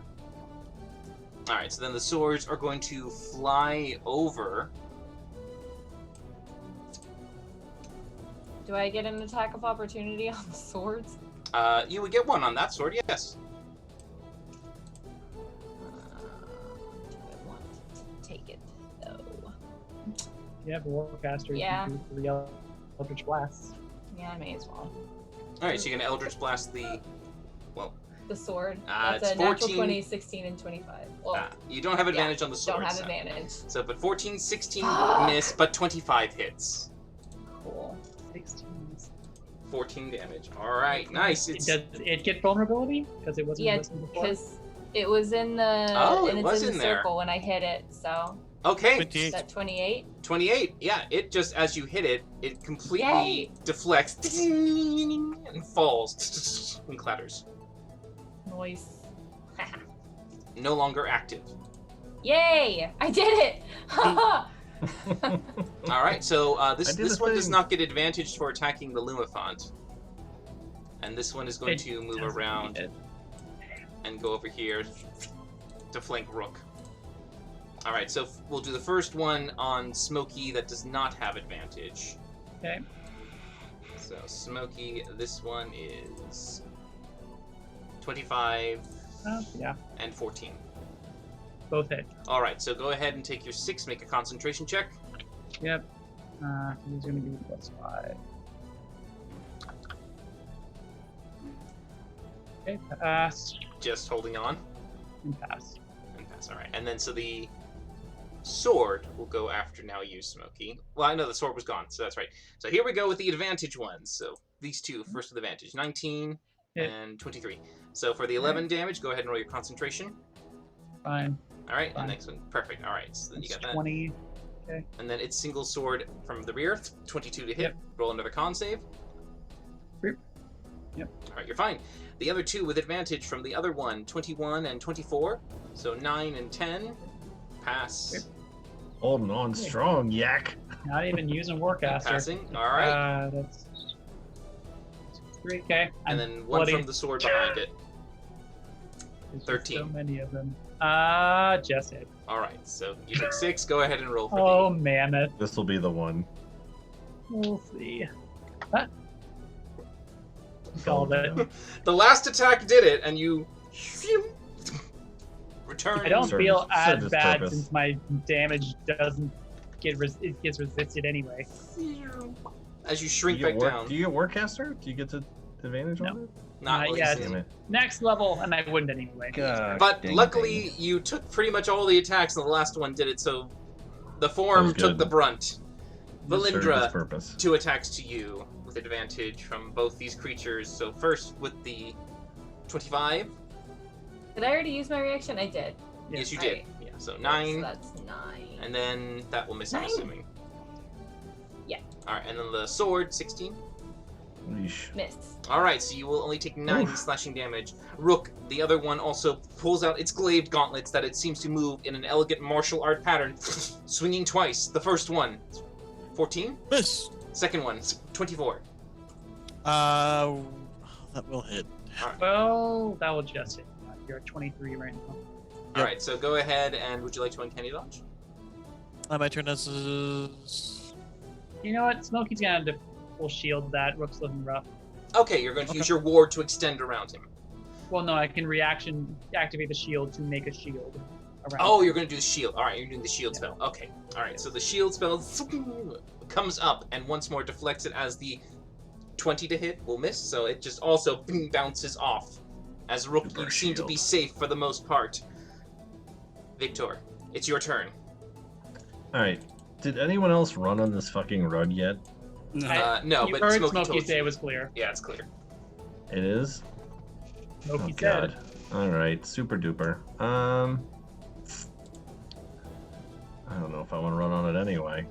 All right. So then the swords are going to fly over. do I get an attack of opportunity on the swords? You would get 1 on that sword. Yes. Do I want to take it though? Yeah, but Warcaster. Yeah. You can do 3 Eldritch Blasts. Yeah, I may as well. All right. So you're gonna Eldritch Blast the. Well, The sword. It's That's a natural 14. 20, 16, and 25. Well, you don't have advantage on the sword. don't have so. advantage. So, but 14, 16 Fuck. miss, but 25 hits. Cool. 16. 14 damage. All right, nice. It's Does it get vulnerability? Because it wasn't Yeah, listed before? because It was in the Oh, it and it's was in the in there. circle when I hit it. So Okay, 28. is that 28? 28. Yeah, it just, as you hit it, it completely Yay. deflects and falls and clatters. Noise. No longer active. Yay! I did it! All right, so this I did this the one does thing. not get advantage for attacking the Lumafont, and this one is going It to move doesn't around need it. and go over here to flank Rook. All right, so we'll do the first one on Smokey that does not have advantage. Okay. So Smokey, this one is 25 Yeah, and 14. both hit. All right, so go ahead and take your 6, make a concentration check. Yep. He's gonna be +5. Okay, pass Just holding on and pass. and pass. All right, and then so the sword will go after now you, Smokey. Well, I know the sword was gone, so that's right. So here we go with the advantage ones. So these two first with advantage, 19 Hit. and 23. So for the 11 damage, go ahead and roll your concentration. Fine. All right, and Fine. next one, perfect. All right, so then you That's got that. 20. And then it's single sword from the rear, 22 to hit. Yep. Roll another con save. Yep. All right, you're fine. The other two with advantage from the other one, 21 and 24. So 9 and 10. Pass. Yep. Holding on strong, yak. Not even using Warcaster. Passing. All right. That's 3. Okay. And then one bloody. from the sword behind it. There's just 13. So many of them. Just hit. All right, so you took 6. Go ahead and roll for Oh, mammoth. This will be the one. We'll see. Huh? Called it. the last attack did it, and you return. I don't Serves- feel as serves its bad purpose. since my damage doesn't get it gets resisted anyway. As you Do shrink you, back get down. do you get Warcaster? Do you get the advantage No. on it? Not Not what yet. you Damn see. it. Next level, and I wouldn't anyway. But luckily, you took pretty much all the attacks, and the last one did it, so the form was took good. the brunt. Served its Valindra, purpose. 2 attacks to you with advantage from both these creatures. So first with the 25. Did I already use my reaction? I did. Yes, you Alright. did. Yeah, so So 9, that's 9. and then that will miss, I'm 9? assuming. Yeah. All right, and then the sword, 16. Yeesh. Miss. All right, so you will only take 9 Oof. slashing damage. Rook, the other one, also pulls out its glaive gauntlets that it seems to move in an elegant martial art pattern, swinging twice. The first one, 14. Miss. Second one, 24. That will hit. Well, that will just hit. You're at 23 right now. All right, so go ahead and would you like to uncanny dodge? My turn as You know what? Smokey's gonna have to full shield that. Rook's looking rough. Okay, you're going to use your ward to extend around him. Well, no, I can reaction activate the shield to make a shield around. Oh, you're going to do the shield. All right, you're doing the shield spell. Okay. All right, so the shield spell comes up and once more deflects it as the 20 to hit will miss, so it just also bounces off. As Rook, Super you seem to be shield. safe for the most part. Victor, it's your turn. Alright. Did anyone else run on this fucking rug yet? No. No, you but heard Smokey Smokey told say you. it was clear. Yeah, it's clear. It is? Smokey Oh, said. God. Alright, super duper. I don't know if I want to run on it anyway.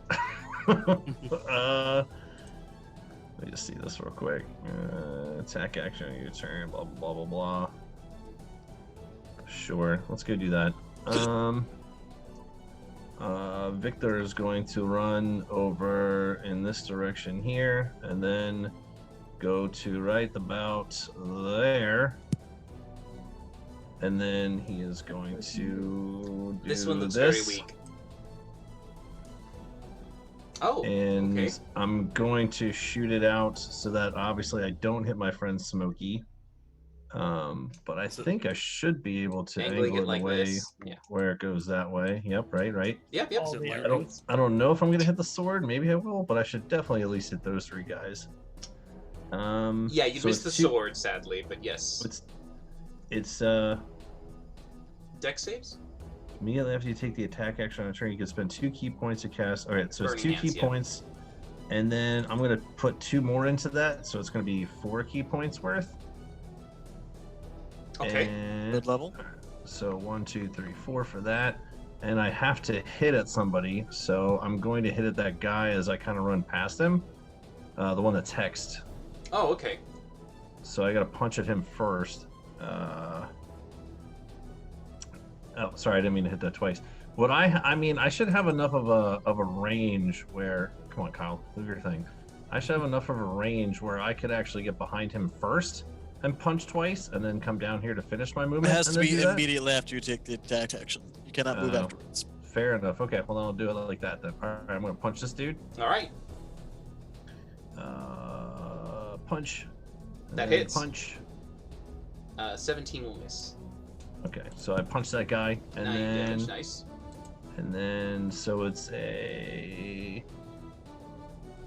Let me just see this real quick. Attack action, your turn, blah, blah, blah, blah, blah. Sure, let's go do that. Victor is going to run over in this direction here, and then go to right about there. And then he is going to do This one looks this. very weak. Oh, And okay. I'm going to shoot it out so that obviously I don't hit my friend Smokey. But I So- think I should be able to Angling angle it it like away this. Yeah. where it goes that way. Yep, right. Yep. All So the like- arrows. I don't know if I'm gonna hit the sword. Maybe I will, but I should definitely at least hit those 3 guys. Yeah, you so missed the it's two- sword, sadly, but yes. It's Deck saves? immediately after you take the attack action on a turn, you can spend 2 key points to cast. All right, so it's Burning 2 Hands, key yeah. points, and then I'm gonna put 2 more into that, so it's gonna be 4 key points worth. Okay. And Mid level. So 1, 2, 3, 4 for that. And I have to hit at somebody, so I'm going to hit at that guy as I kind of run past him. The one that's hexed. Oh, okay. So I got to punch at him first. Oh, sorry, I didn't mean to hit that twice. What I mean, I should have enough of a range where. Come on, Kyle, do your thing. I should have enough of a range where I could actually get behind him first and punch twice, and then come down here to finish my It movement. has and to then be do that? immediately after you take the attack action. You cannot move Oh. afterwards. Fair enough. Okay, well, then I'll do it like that then. All right, I'm gonna punch this dude. All right. Punch. And That then hits. Punch. 17 will miss. Okay, so I punch that guy, and 9 then damage. Nice. and then so it's a.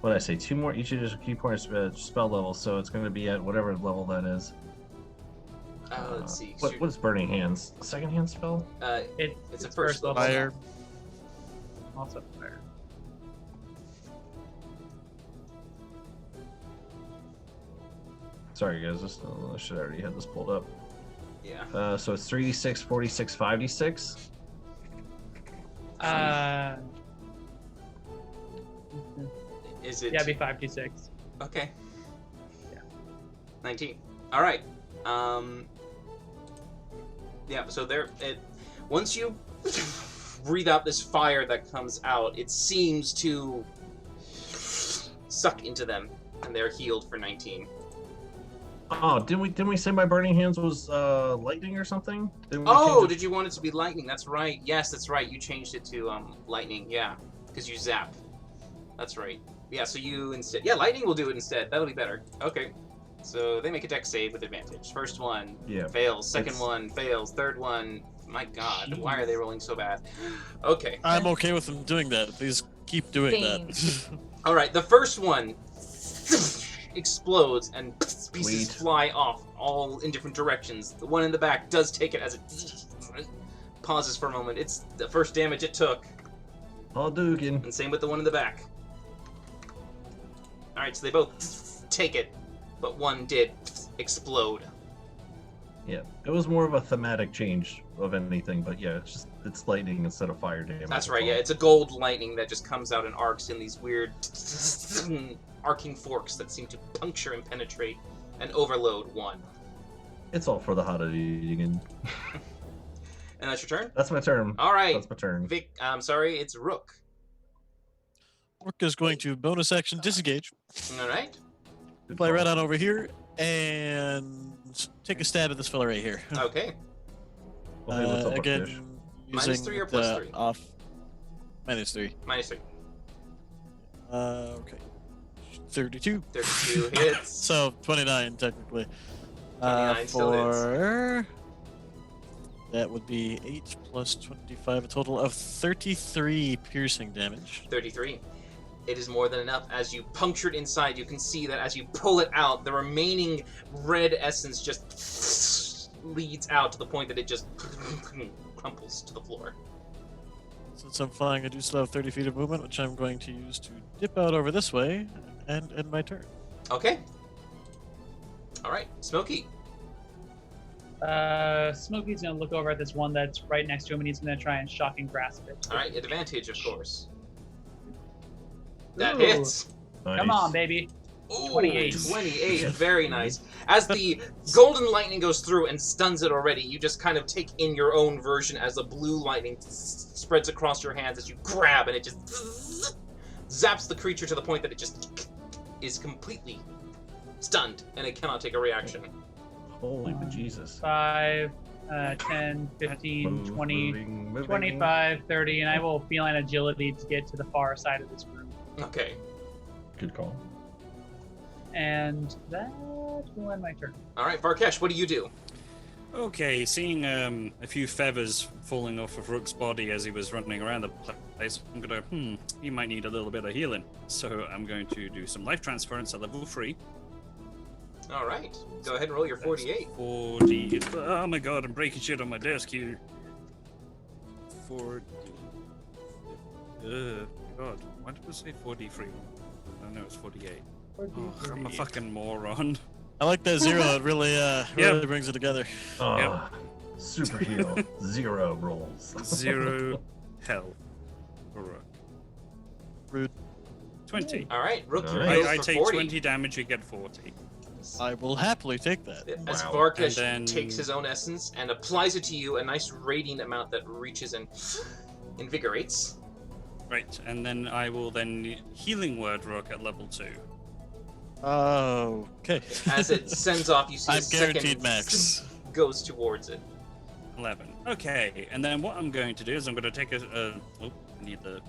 What did I say? 2 more each of your key points spell level, so it's going to be at whatever level that is. Let's see. What is Burning Hands? Second hand spell? It's a first level. Fire. Also fire. Sorry, guys, I should already have this pulled up. Yeah. So it's 3d6, 46, 5d6. Is it? Yeah, it'd be 5d6. Okay. Yeah. 19. All right. Yeah. So once you breathe out this fire that comes out, it seems to suck into them, and they're healed for 19. Oh, didn't we say my Burning Hands was lightning or something? Didn't we Oh, change it? did you want it to be lightning? That's right. Yes, that's right. You changed it to lightning. Yeah, because you zap. That's right. Yeah, so you instead. Yeah, lightning will do it instead. That'll be better. Okay. So they make a dex save with advantage. First one Yeah. fails. Second It's- one fails. Third one. My God, why are they rolling so bad? Okay. I'm okay with them doing that. Please keep doing Same. that. All right. The first one explodes and pieces Sweet. fly off all in different directions. The one in the back does take it as it pauses for a moment. It's the first damage it took. Oh, Dugan. And same with the one in the back. Alright, so they both take it, but one did explode. Yeah, it was more of a thematic change of anything, but yeah, it's lightning instead of fire damage. That's right, yeah, it's a gold lightning that just comes out in arcs in these weird arcing forks that seem to puncture and penetrate and overload one. It's all for the hot Dugan. And that's your turn? That's my turn. Alright, That's my turn. Vic, I'm sorry, it's Rook. Rook is going to bonus action disengage, Alright? Good fly call. right on over here, and take a stab at this fella right here. Okay. Well, hey, what's up, Again, Buckfish? Minus using 3 or plus the 3? off. -3. Minus 3. Okay. 32. 32 hits. So 29 technically. 29 still hits. For that would be 8 plus 25, a total of 33 piercing damage. 33. It is more than enough. As you puncture it inside, you can see that as you pull it out, the remaining red essence just leads out to the point that it just crumples to the floor. Since I'm flying, I do still have 30 feet of movement, which I'm going to use to dip out over this way and end my turn. Okay. Alright, Smokey. Smokey's gonna look over at this one that's right next to him, and he's gonna try and shocking grasp it. Alright, advantage, of course. That Ooh. hits. Come on, baby. Ooh, 28. 28, very nice. As the golden lightning goes through and stuns it already, you just kind of take in your own version as the blue lightning spreads across your hands as you grab, and it just zaps the creature to the point that it just is completely stunned, and it cannot take a reaction. Holy bejesus. 5, 10, 15, Move, 20, moving. 25, 30, and I will feline agility to get to the far side of this room. Okay. Good call. And that will end my turn. Alright, Varkesh, what do you do? Okay, seeing a few feathers falling off of Rook's body as he was running around the place, I'm gonna, he might need a little bit of healing. So I'm going to do some life transference at level 3. Alright, go ahead and roll your 48. 40. Oh my god, I'm breaking shit on my desk here. 40. God, why did we say 43? Oh no, it's 48. Oh, I'm a fucking moron. I like that zero. It really, really brings it together. Oh, Super heal. 0 rolls. 0 health. Alright. Rude. 20. All right, Rook, you Nice. heals I for take 40. 20 damage, you get 40. I will happily take that. As Wow. Varkesh And then- takes his own essence and applies it to you, a nice radiant amount that reaches and invigorates. Right, and then I will then healing word Rook at level 2. Oh, okay. As it sends off, you see a I'm second guaranteed max. goes towards it. 11. Okay, and then what I'm going to do is I'm going to take I need the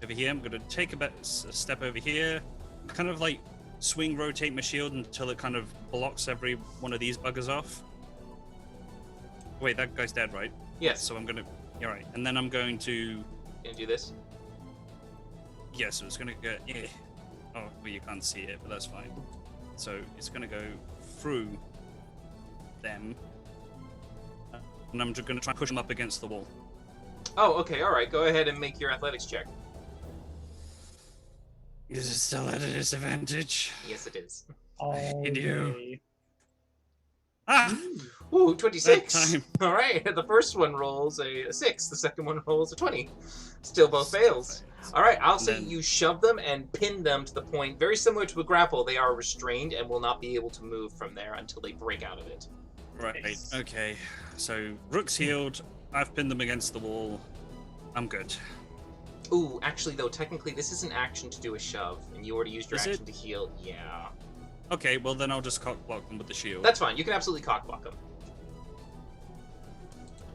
over here. I'm going to take a step over here, kind of like swing rotate my shield until it kind of blocks every one of these buggers off. Wait, that guy's dead, right? Yes. So I'm going to. You're right. And then I'm going to. Gonna do this. Yeah, so it's going to go. Yeah. Oh, well, you can't see it, but that's fine. So it's going to go through them. And I'm just going to try and push them up against the wall. Oh, okay, all right. Go ahead and make your athletics check. Is it still at a disadvantage? Yes, it is. You. Ah! Ooh, 26. That time. All right, the first one rolls a 6. The second one rolls a 20. Still both fails. All right, I'll say Then- you shove them and pin them to the point, very similar to a grapple. They are restrained and will not be able to move from there until they break out of it. Right, Nice. okay. So, Rook's healed. I've pinned them against the wall. I'm good. Ooh, actually, though, technically, this is an action to do a shove, and you already used your Is action it? to heal. Yeah. Okay, well then I'll just cock block them with the shield. That's fine. You can absolutely cockblock them.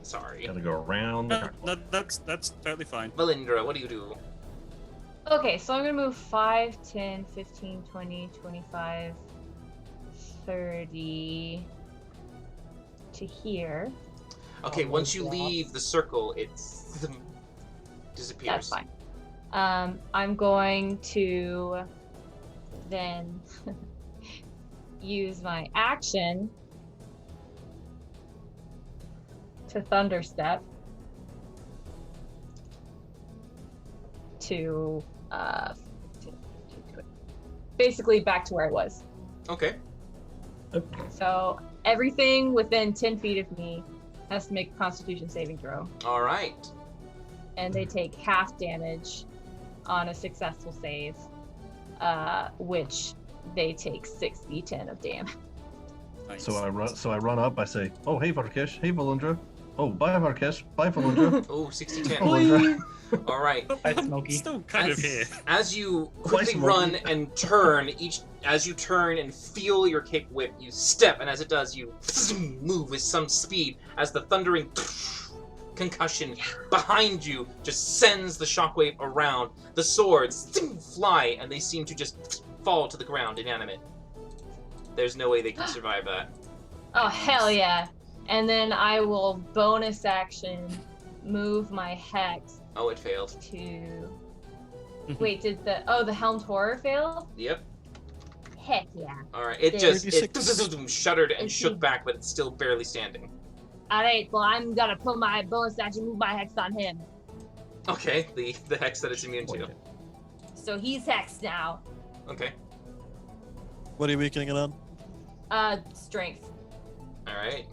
Sorry. Gotta go around the No, clock. that's totally fine. Valindra, what do you do? Okay, so I'm gonna move 5, 10, 15, 20, 25, 30 to here. Okay, Oh, once you God. leave the circle, it disappears. That's fine. I'm going to then use my action to Thunder Step to basically back to where I was. Okay. So everything within 10 feet of me has to make a Constitution saving throw, All right. and they take half damage on a successful save, which they take 6d10 of damage. Nice. So I run up. I say, "Oh, hey Varkesh, hey Valindra. Oh, bye Varkesh, bye Valindra." Oh, 60-10. Valindra. All right. Hi, Smokey. Still kind of As- here. As you quickly Twice run more. and turn, as you turn and feel your cape whip, you step, and as it does, you move with some speed as the thundering concussion behind you just sends the shockwave around. The swords fly, and they seem to just fall to the ground inanimate. There's no way they can survive that. Oh, hell yeah. And then I will bonus action move my hex Oh, it failed. to. Wait, did the Helmed Horror fail? Yep. Heck yeah. All right. It There's just shuddered and It's shook the- back, but it's still barely standing. Alright, well, I'm gonna put my bonus action, move my hex on him. Okay, the hex that it's immune to. So he's hexed now. Okay. What are you weakening it on? Strength, All right.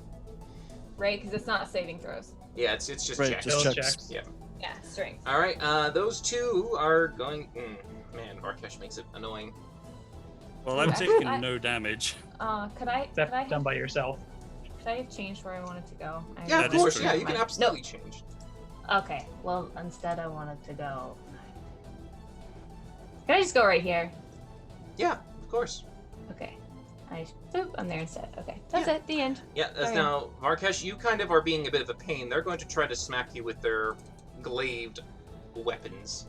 right? Because it's not saving throws. Yeah, it's just Right, checks. just Still checks. checks. Yeah. Yeah, strength. All right. Those two are going. Man, Varkesh makes it annoying. Well, I'm I- taking I- no damage. Could I That's done by yourself. could I have changed where I wanted to go? Yeah, That of is course. true. Yeah, you can No. absolutely change. Okay, well, instead I wanted to go. Can I just go right here? Yeah, of course. Okay. I'm there instead. Okay, that's Yeah. it. The end. Yeah. Okay. Now, Varkesh, you kind of are being a bit of a pain. They're going to try to smack you with their glaived weapons.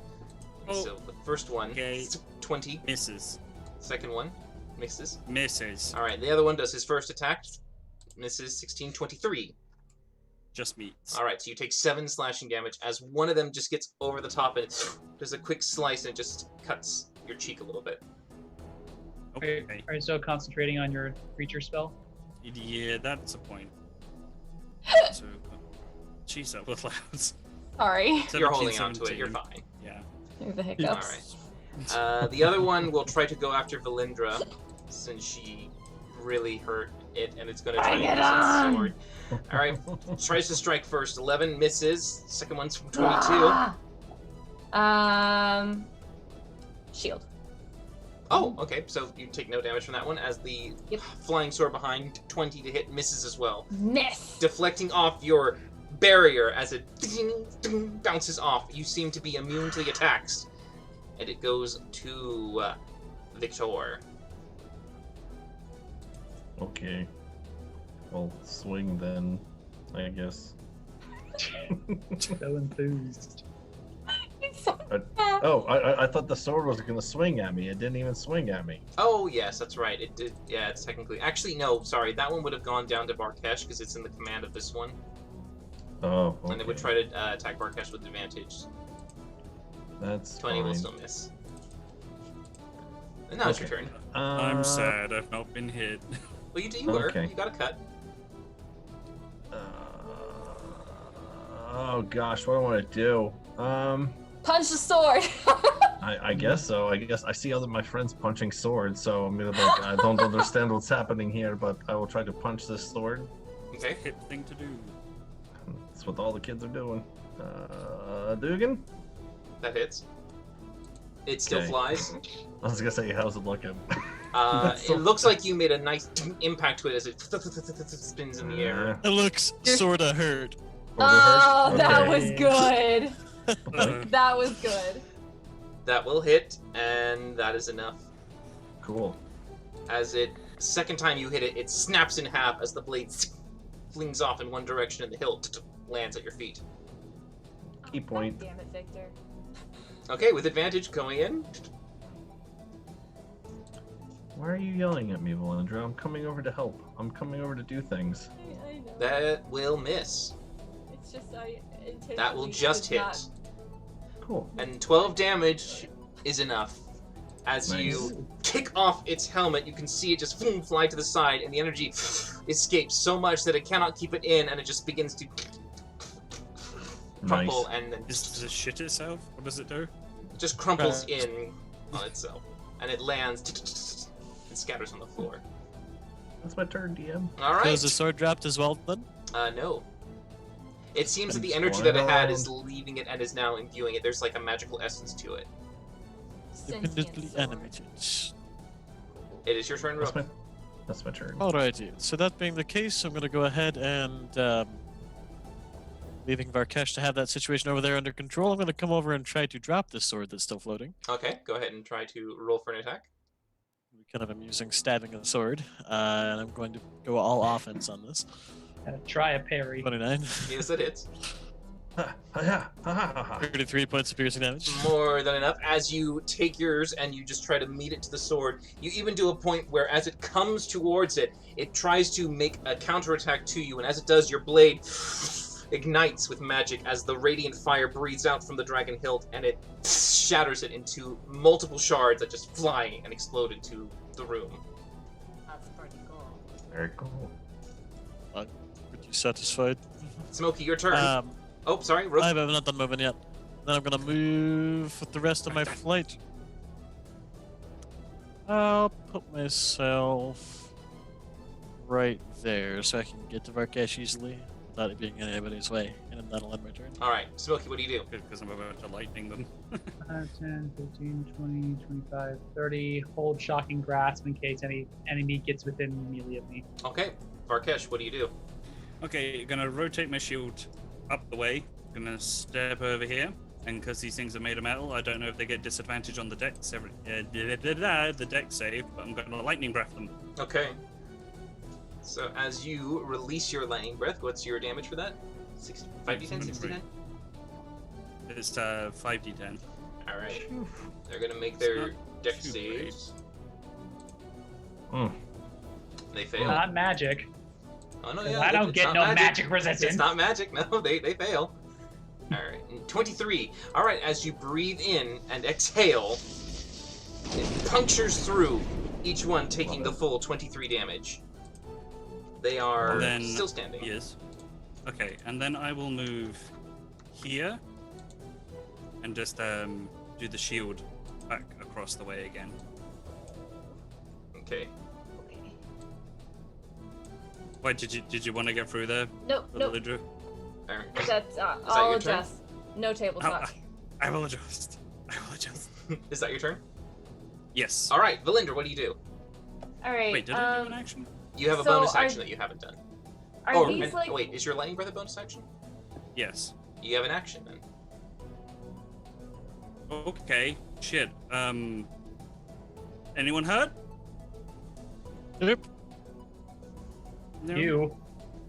Oh, So the first one, okay. 20. Misses. Second one, misses. Misses. All right. The other one does his first attack, misses 16, 23. Just meets. All right, so you take 7 slashing damage as one of them just gets over the top and does a quick slice and it just cuts your cheek a little bit. Okay. Are you still concentrating on your creature spell? Yeah, that's a point. So, jeez, that was loud. Sorry. You're 17, holding on to it. You're 17. fine. Yeah. There's the All hiccups. right. The other one will try to go after Valindra since she really hurt it, and it's going to try to Bring use it its on! sword. All right, tries to strike first. 11 misses. Second one's from 22. Shield. Oh, okay. So you take no damage from that one, as the Yep. flying sword behind 20 to hit misses as well, Miss. deflecting off your barrier as it ding, ding, bounces off. You seem to be immune to the attacks, and it goes to Victor. Okay. I'll swing then, I guess. So enthused. It's so I- bad. Oh, I thought the sword was gonna swing at me. It didn't even swing at me. Oh yes, that's right. It did. Yeah, it's technically. Actually, no. Sorry, that one would have gone down to Varkesh because it's in the command of this one, Oh, okay. and it would try to attack Varkesh with advantage. That's 20 will fine. still miss. And now it's your Okay. turn. I'm sad I've not been hit. Well, you were. Okay. You got a cut. Oh gosh, what do I want to do? Punch the sword. I guess so. I guess I see other my friends punching swords, so I'm gonna like I don't understand what's happening here, but I will try to punch this sword. Okay. Hit thing to do. That's what all the kids are doing. Dugan? That hits. It still Okay. flies. I was gonna say, how's it looking? It looks like you made a nice impact to it as it spins in the air. It looks sorta hurt. Oh, that Okay. was good. Uh, That was good. That will hit, and that is enough. Cool. As it, second time you hit it, it snaps in half as the blade flings off in one direction and the hilt lands at your feet. Key point. God damn it, Victor. Okay, with advantage going in. Why are you yelling at me, Valendra? I'm coming over to help. I'm coming over to do things. I know. That will miss. It's just I intentionally That will just did hit. not- Cool. And 12 damage is enough. As Nice. you kick off its helmet, you can see it just fly to the side, and the energy escapes so much that it cannot keep it in, and it just begins to crumple Nice. and then Does it shit itself? What does it do? just crumples in on itself. And it lands and scatters on the floor. That's my turn, DM. All So right. is the sword dropped as well then? No. It seems that the It's energy flying that it had around. is leaving it and is now imbuing it. There's like a magical essence to it. Sentient Independently sword. animated. It is your turn, That's Rook. my turn. Alrighty, so that being the case, I'm going to go ahead and, leaving Varkesh to have that situation over there under control, I'm going to come over and try to drop this sword that's still floating. Okay, go ahead and try to roll for an attack. Kind of amusing stabbing of the sword, and I'm going to go all offense on this. Try a parry. 29, Yes, it hits. Ha, ha, ha, ha, ha, ha. 33 points of piercing damage. More than enough. As you take yours and you just try to meet it to the sword, you even do a point where as it comes towards it, it tries to make a counterattack to you, and as it does, your blade ignites with magic as the radiant fire breathes out from the dragon hilt, and it shatters it into multiple shards that just fly and explode into the room. That's pretty cool. Very cool. Pretty satisfied. Smokey, your turn. Oh, sorry, Rook. I'm not done moving yet. Then I'm gonna move with the rest of my flight. I'll put myself right there so I can get to Varkesh easily without it being in anybody's way, and then that'll end my turn. All right, Smokey, what do you do? Because I'm about to lightning them. 10, 15, 20, 25, 30. Hold shocking grasp in case any enemy gets within melee of me. Okay, Varkesh, what do you do? Okay, gonna rotate my shield up the way. Gonna step over here. And because these things are made of metal, I don't know if they get disadvantage on the dex the dex save, but I'm gonna lightning breath them. Okay. So as you release your lightning breath, what's your damage for that? 5d10, 60 It's 5d10. All right. They're gonna make It's their not dex too saves. Hmm. They fail. Not magic. Oh no, 'cause yeah. I don't it's get not no magic resistance. It's not magic. No, they fail. All right. 23. All right. As you breathe in and exhale, it punctures through, each one taking the full 23 damage. They are And then- still standing. Yes. Okay, and then I will move here and just do the shield back across the way again. Okay. Wait, did you want to get through there, Nope, nope. Valindra? Alright. That's that I'll your turn? adjust. No table Oh, talk. I will adjust. I will adjust. Is that your turn? Yes. Alright, Valindra, what do you do? All right. Wait, did I do an action? You have a So bonus are- action that you haven't done. Are and, these like? wait, is your lightning breath a bonus action? Yes. You have an action then. Okay. Shit. Anyone hurt? Nope. No. You.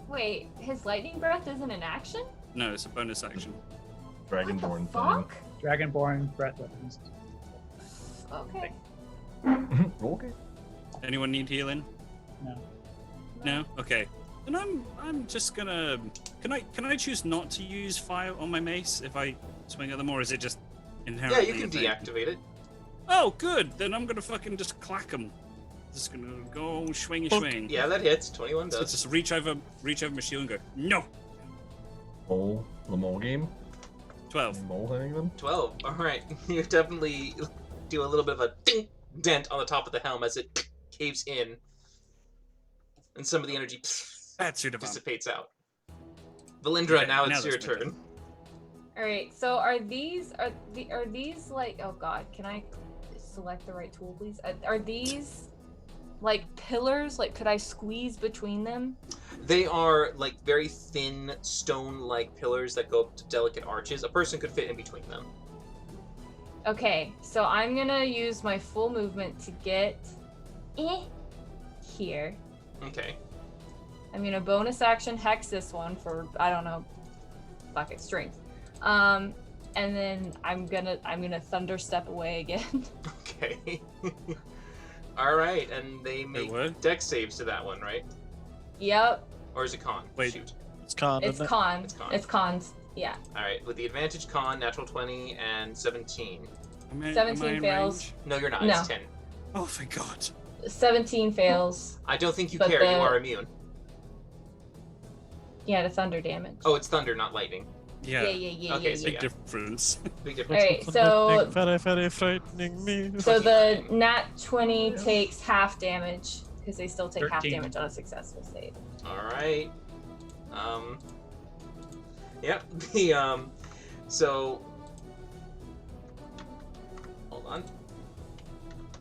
Wait, his lightning breath isn't an action? No, it's a bonus action. Dragonborn thing. Fuck. Dragonborn breath weapons. Okay. Okay. Anyone need healing? No. No. Okay. Then I'm just gonna. Can I choose not to use fire on my mace if I swing at them, or is it just Yeah, inherently? you can a thing? deactivate it. Oh, good. Then I'm gonna fucking just clack them. Just gonna go swingy swing. Yeah, that hits. 21 So does. just reach over my shield and go. No. Mole, the mole game. 12. Mole hitting them. 12. Alright. You definitely do a little bit of a ding dent on the top of the helm as it caves in. And some of the energy That's your divine. dissipates out. Valindra, Okay, now now it's your that's my turn. All right. So are these like? Oh God, can I select the right tool, please? Are these like pillars? Like, could I squeeze between them? They are like very thin stone-like pillars that go up to delicate arches. A person could fit in between them. Okay. So I'm gonna use my full movement to get here. Okay. I'm gonna bonus action hex this one for I don't know, fuck it, strength. And then I'm gonna thunder step away again. Okay. Alright, and they make what? dex saves to that one, right? Yep, Or is it con? Wait. Shoot. It's con. it's isn't it? con. It's con. It's cons. Yeah. Alright, with the advantage con, natural 20 and 17. Am I 17 in fails. range? No, you're not. No. It's 10. Oh, thank God. 17 fails. I don't think you But care. You the- are immune. Yeah, the thunder damage. Oh, it's thunder, not lightning. Yeah. Yeah. Okay, so Big yeah. difference. Big All difference. right, so Very, very frightening me. so the nat 20 takes half damage because they still take half 13. damage on a successful save. Alright. Yep. The, so. Hold on.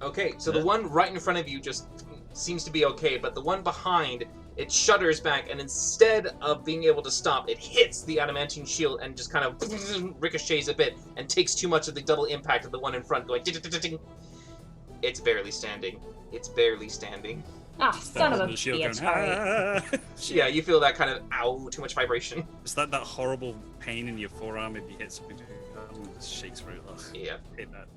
Okay, so the one right in front of you just seems to be okay, but the one behind, it shudders back, and instead of being able to stop, it hits the adamantine shield and just kind of ricochets a bit and takes too much of the double impact of the one in front, going ding. It's barely standing. It's barely standing. Ah, son of a The shield bitch. going, All right. "Ah." Yeah, you feel that kind of, ow, too much vibration. It's that horrible pain in your forearm if you hit something. It just shakes through. Ugh, Yeah. hate that.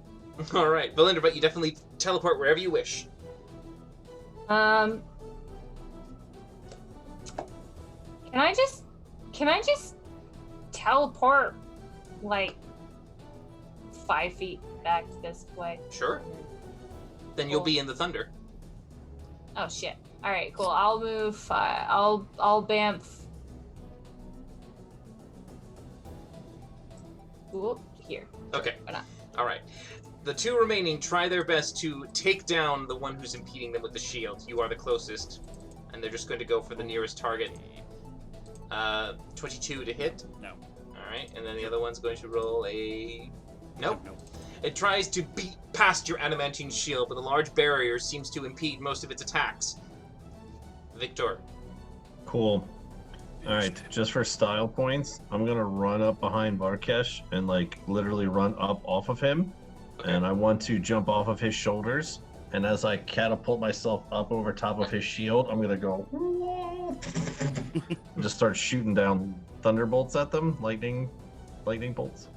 Alright, Valindra, but you definitely teleport wherever you wish. Can I just teleport like 5 feet back this way? Sure. Then you'll Cool. be in the thunder. Oh shit. Alright, cool. I'll move 5. I'll bamf. Ooh, here. Okay. Why not? Alright. The two remaining try their best to take down the one who's impeding them with the shield. You are the closest. And they're just going to go for the nearest target. 22 to hit. No. Alright, and then the other one's going to roll a... Nope. No. It tries to beat past your adamantine shield, but the large barrier seems to impede most of its attacks. Victor. Cool. All right, just for style points, I'm gonna run up behind Varkesh and like literally run up off of him, and I want to jump off of his shoulders. And as I catapult myself up over top of his shield, I'm gonna go just start shooting down thunderbolts at them, lightning bolts.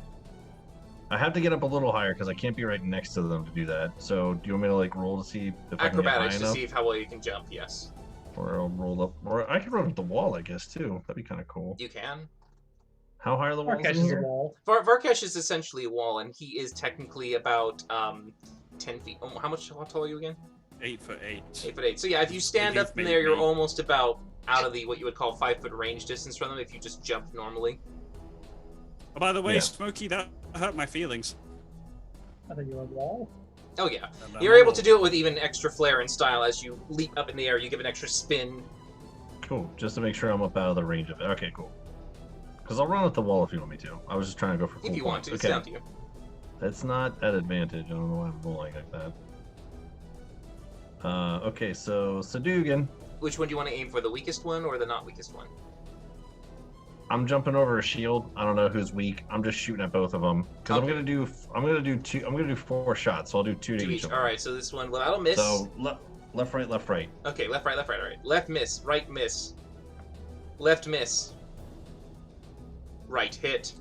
I have to get up a little higher because I can't be right next to them to do that. So do you want me to like roll to see if I can get high Acrobatics to enough? see how well you can jump, yes. Or I'll roll up, or I can run up the wall, I guess too. That'd be kind of cool. You can. How high are the walls Markesh in is a here? wall. Varkesh is essentially a wall, and he is technically about 10 feet. Oh, how tall are you again? 8 for 8. 8'8". So yeah, if you stand He's up in made there, you're me. almost about out of the what you would call 5 foot range distance from them if you just jump normally. Oh, by the way, Yeah. Smokey, that hurt my feelings. I thought you were a wall. Oh yeah, And I'm you're able all- to do it with even extra flair and style as you leap up in the air. You give an extra spin. Cool. Just to make sure I'm up out of the range of it. Okay, cool. Because I'll run at the wall if you want me to. I was just trying to go for full If you want to, points. it's down to you. That's not at advantage. I don't know why I'm rolling like that. Okay, so Sadugan. Which one do you want to aim for? The weakest one or the not weakest one? I'm jumping over a shield. I don't know who's weak. I'm just shooting at both of them because Okay. I'm gonna do 4 shots. So I'll do 2 to Two each each. of them. All right, so this one, well, that'll miss. So left, right, left, right. Okay, left, right, all right. Left miss, right miss. Left miss. Right hit.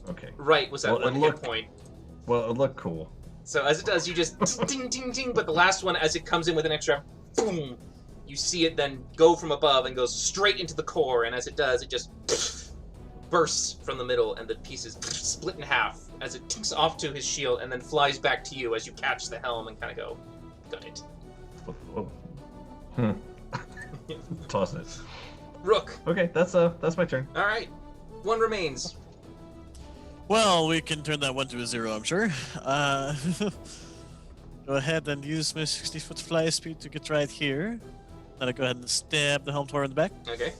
Okay. Right was at Well, it 1 hit looked- point. Well, it looked cool. So as it does, you just ding, ding, ding. But the last one, as it comes in with an extra boom, you see it then go from above and goes straight into the core. And as it does, it just bursts from the middle, and the pieces split in half as it ticks off to his shield, and then flies back to you as you catch the helm and kind of go, got it. Toss it. Rook. Okay, that's my turn. All right, one remains. Well, we can turn that 1 to a 0, I'm sure. Go ahead and use my 60-foot fly speed to get right here. Then I go ahead and stab the helm Tor in the back. Okay.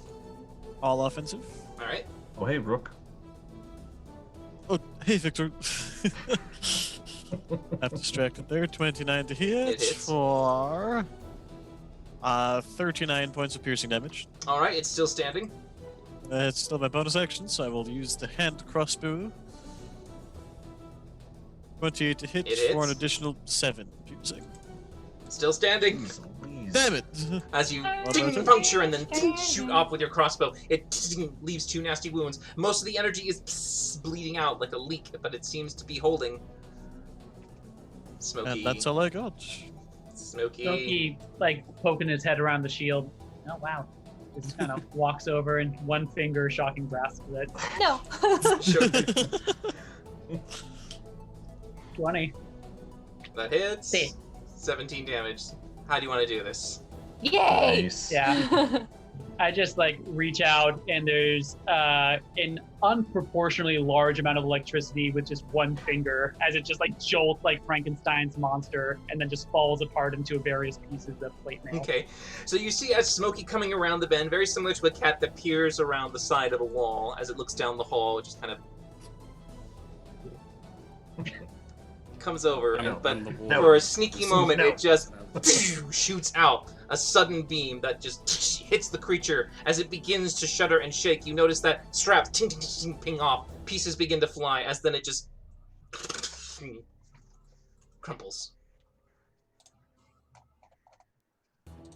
All offensive. All right. Oh, hey, Rook. Oh, hey, Victor. Have distracted there. 29 to hit It hits. for 39 points of piercing damage. All right. It's still standing. It's still my bonus action, so I will use the hand crossbow. 28 to hit It for an hits. additional 7 piercing. Still standing. Damn it! As you Well ding, done. puncture and then ding, shoot off with your crossbow, it leaves 2 nasty wounds. Most of the energy is bleeding out like a leak, but it seems to be holding. Smoky. And that's all I got. Smoky. Loki, like, poking his head around the shield. Oh, wow. Just kind of walks over and one finger shocking grasp of it. No. Sure. 20. That hits. Hit. 17 damage. How do you want to do this? Yay! Nice. Yeah. I just like reach out and there's an unproportionally large amount of electricity with just one finger as it just like jolts like Frankenstein's monster and then just falls apart into various pieces of plate mail. Okay, so you see as Smokey coming around the bend, very similar to a cat that peers around the side of a wall as it looks down the hall, it just kind of comes over, And but on the wall. for a sneaky moment, No. it just shoots out a sudden beam that just hits the creature as it begins to shudder and shake. You notice that straps ting, ting, ting, ting, ping off, pieces begin to fly, as then it just crumples.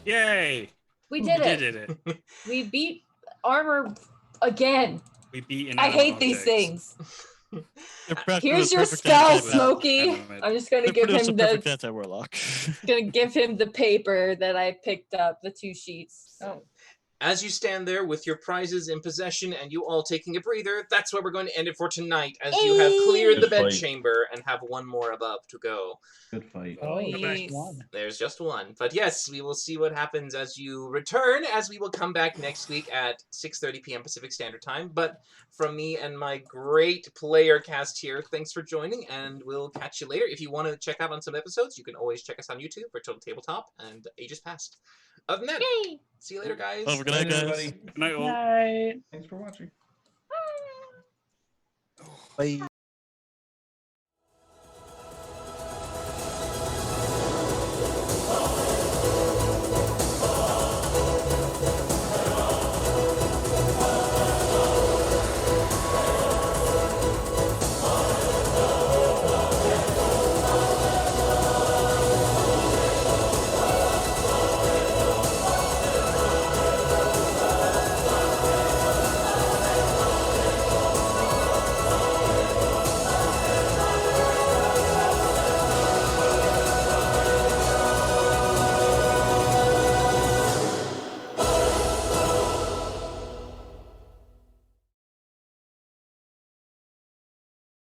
Yay! We We did it. did it. We beat armor again. We beat I inanimate hate these objects. things. They're practically Here's your perfect spell, anti-warlock. Smokey. Animate. I'm just gonna They're give pretty much him a perfect the anti-warlock. gonna give him the paper that I picked up, the 2 sheets. Oh. As you stand there with your prizes in possession and you all taking a breather, that's where we're going to end it for tonight, as you have cleared the Good bed fight. chamber and have one more above to go. Good fight. Oh, Nice. one. There's just one. But yes, we will see what happens as you return, as we will come back next week at 6:30 p.m. Pacific Standard Time. But from me and my great player cast here, thanks for joining, and we'll catch you later. If you want to check out on some episodes, you can always check us on YouTube for Total Tabletop and Ages Past. Other than that, Yay! see you later, guys. Oh, good night, guys. everybody. Good night, all. Night. Thanks for watching. Bye.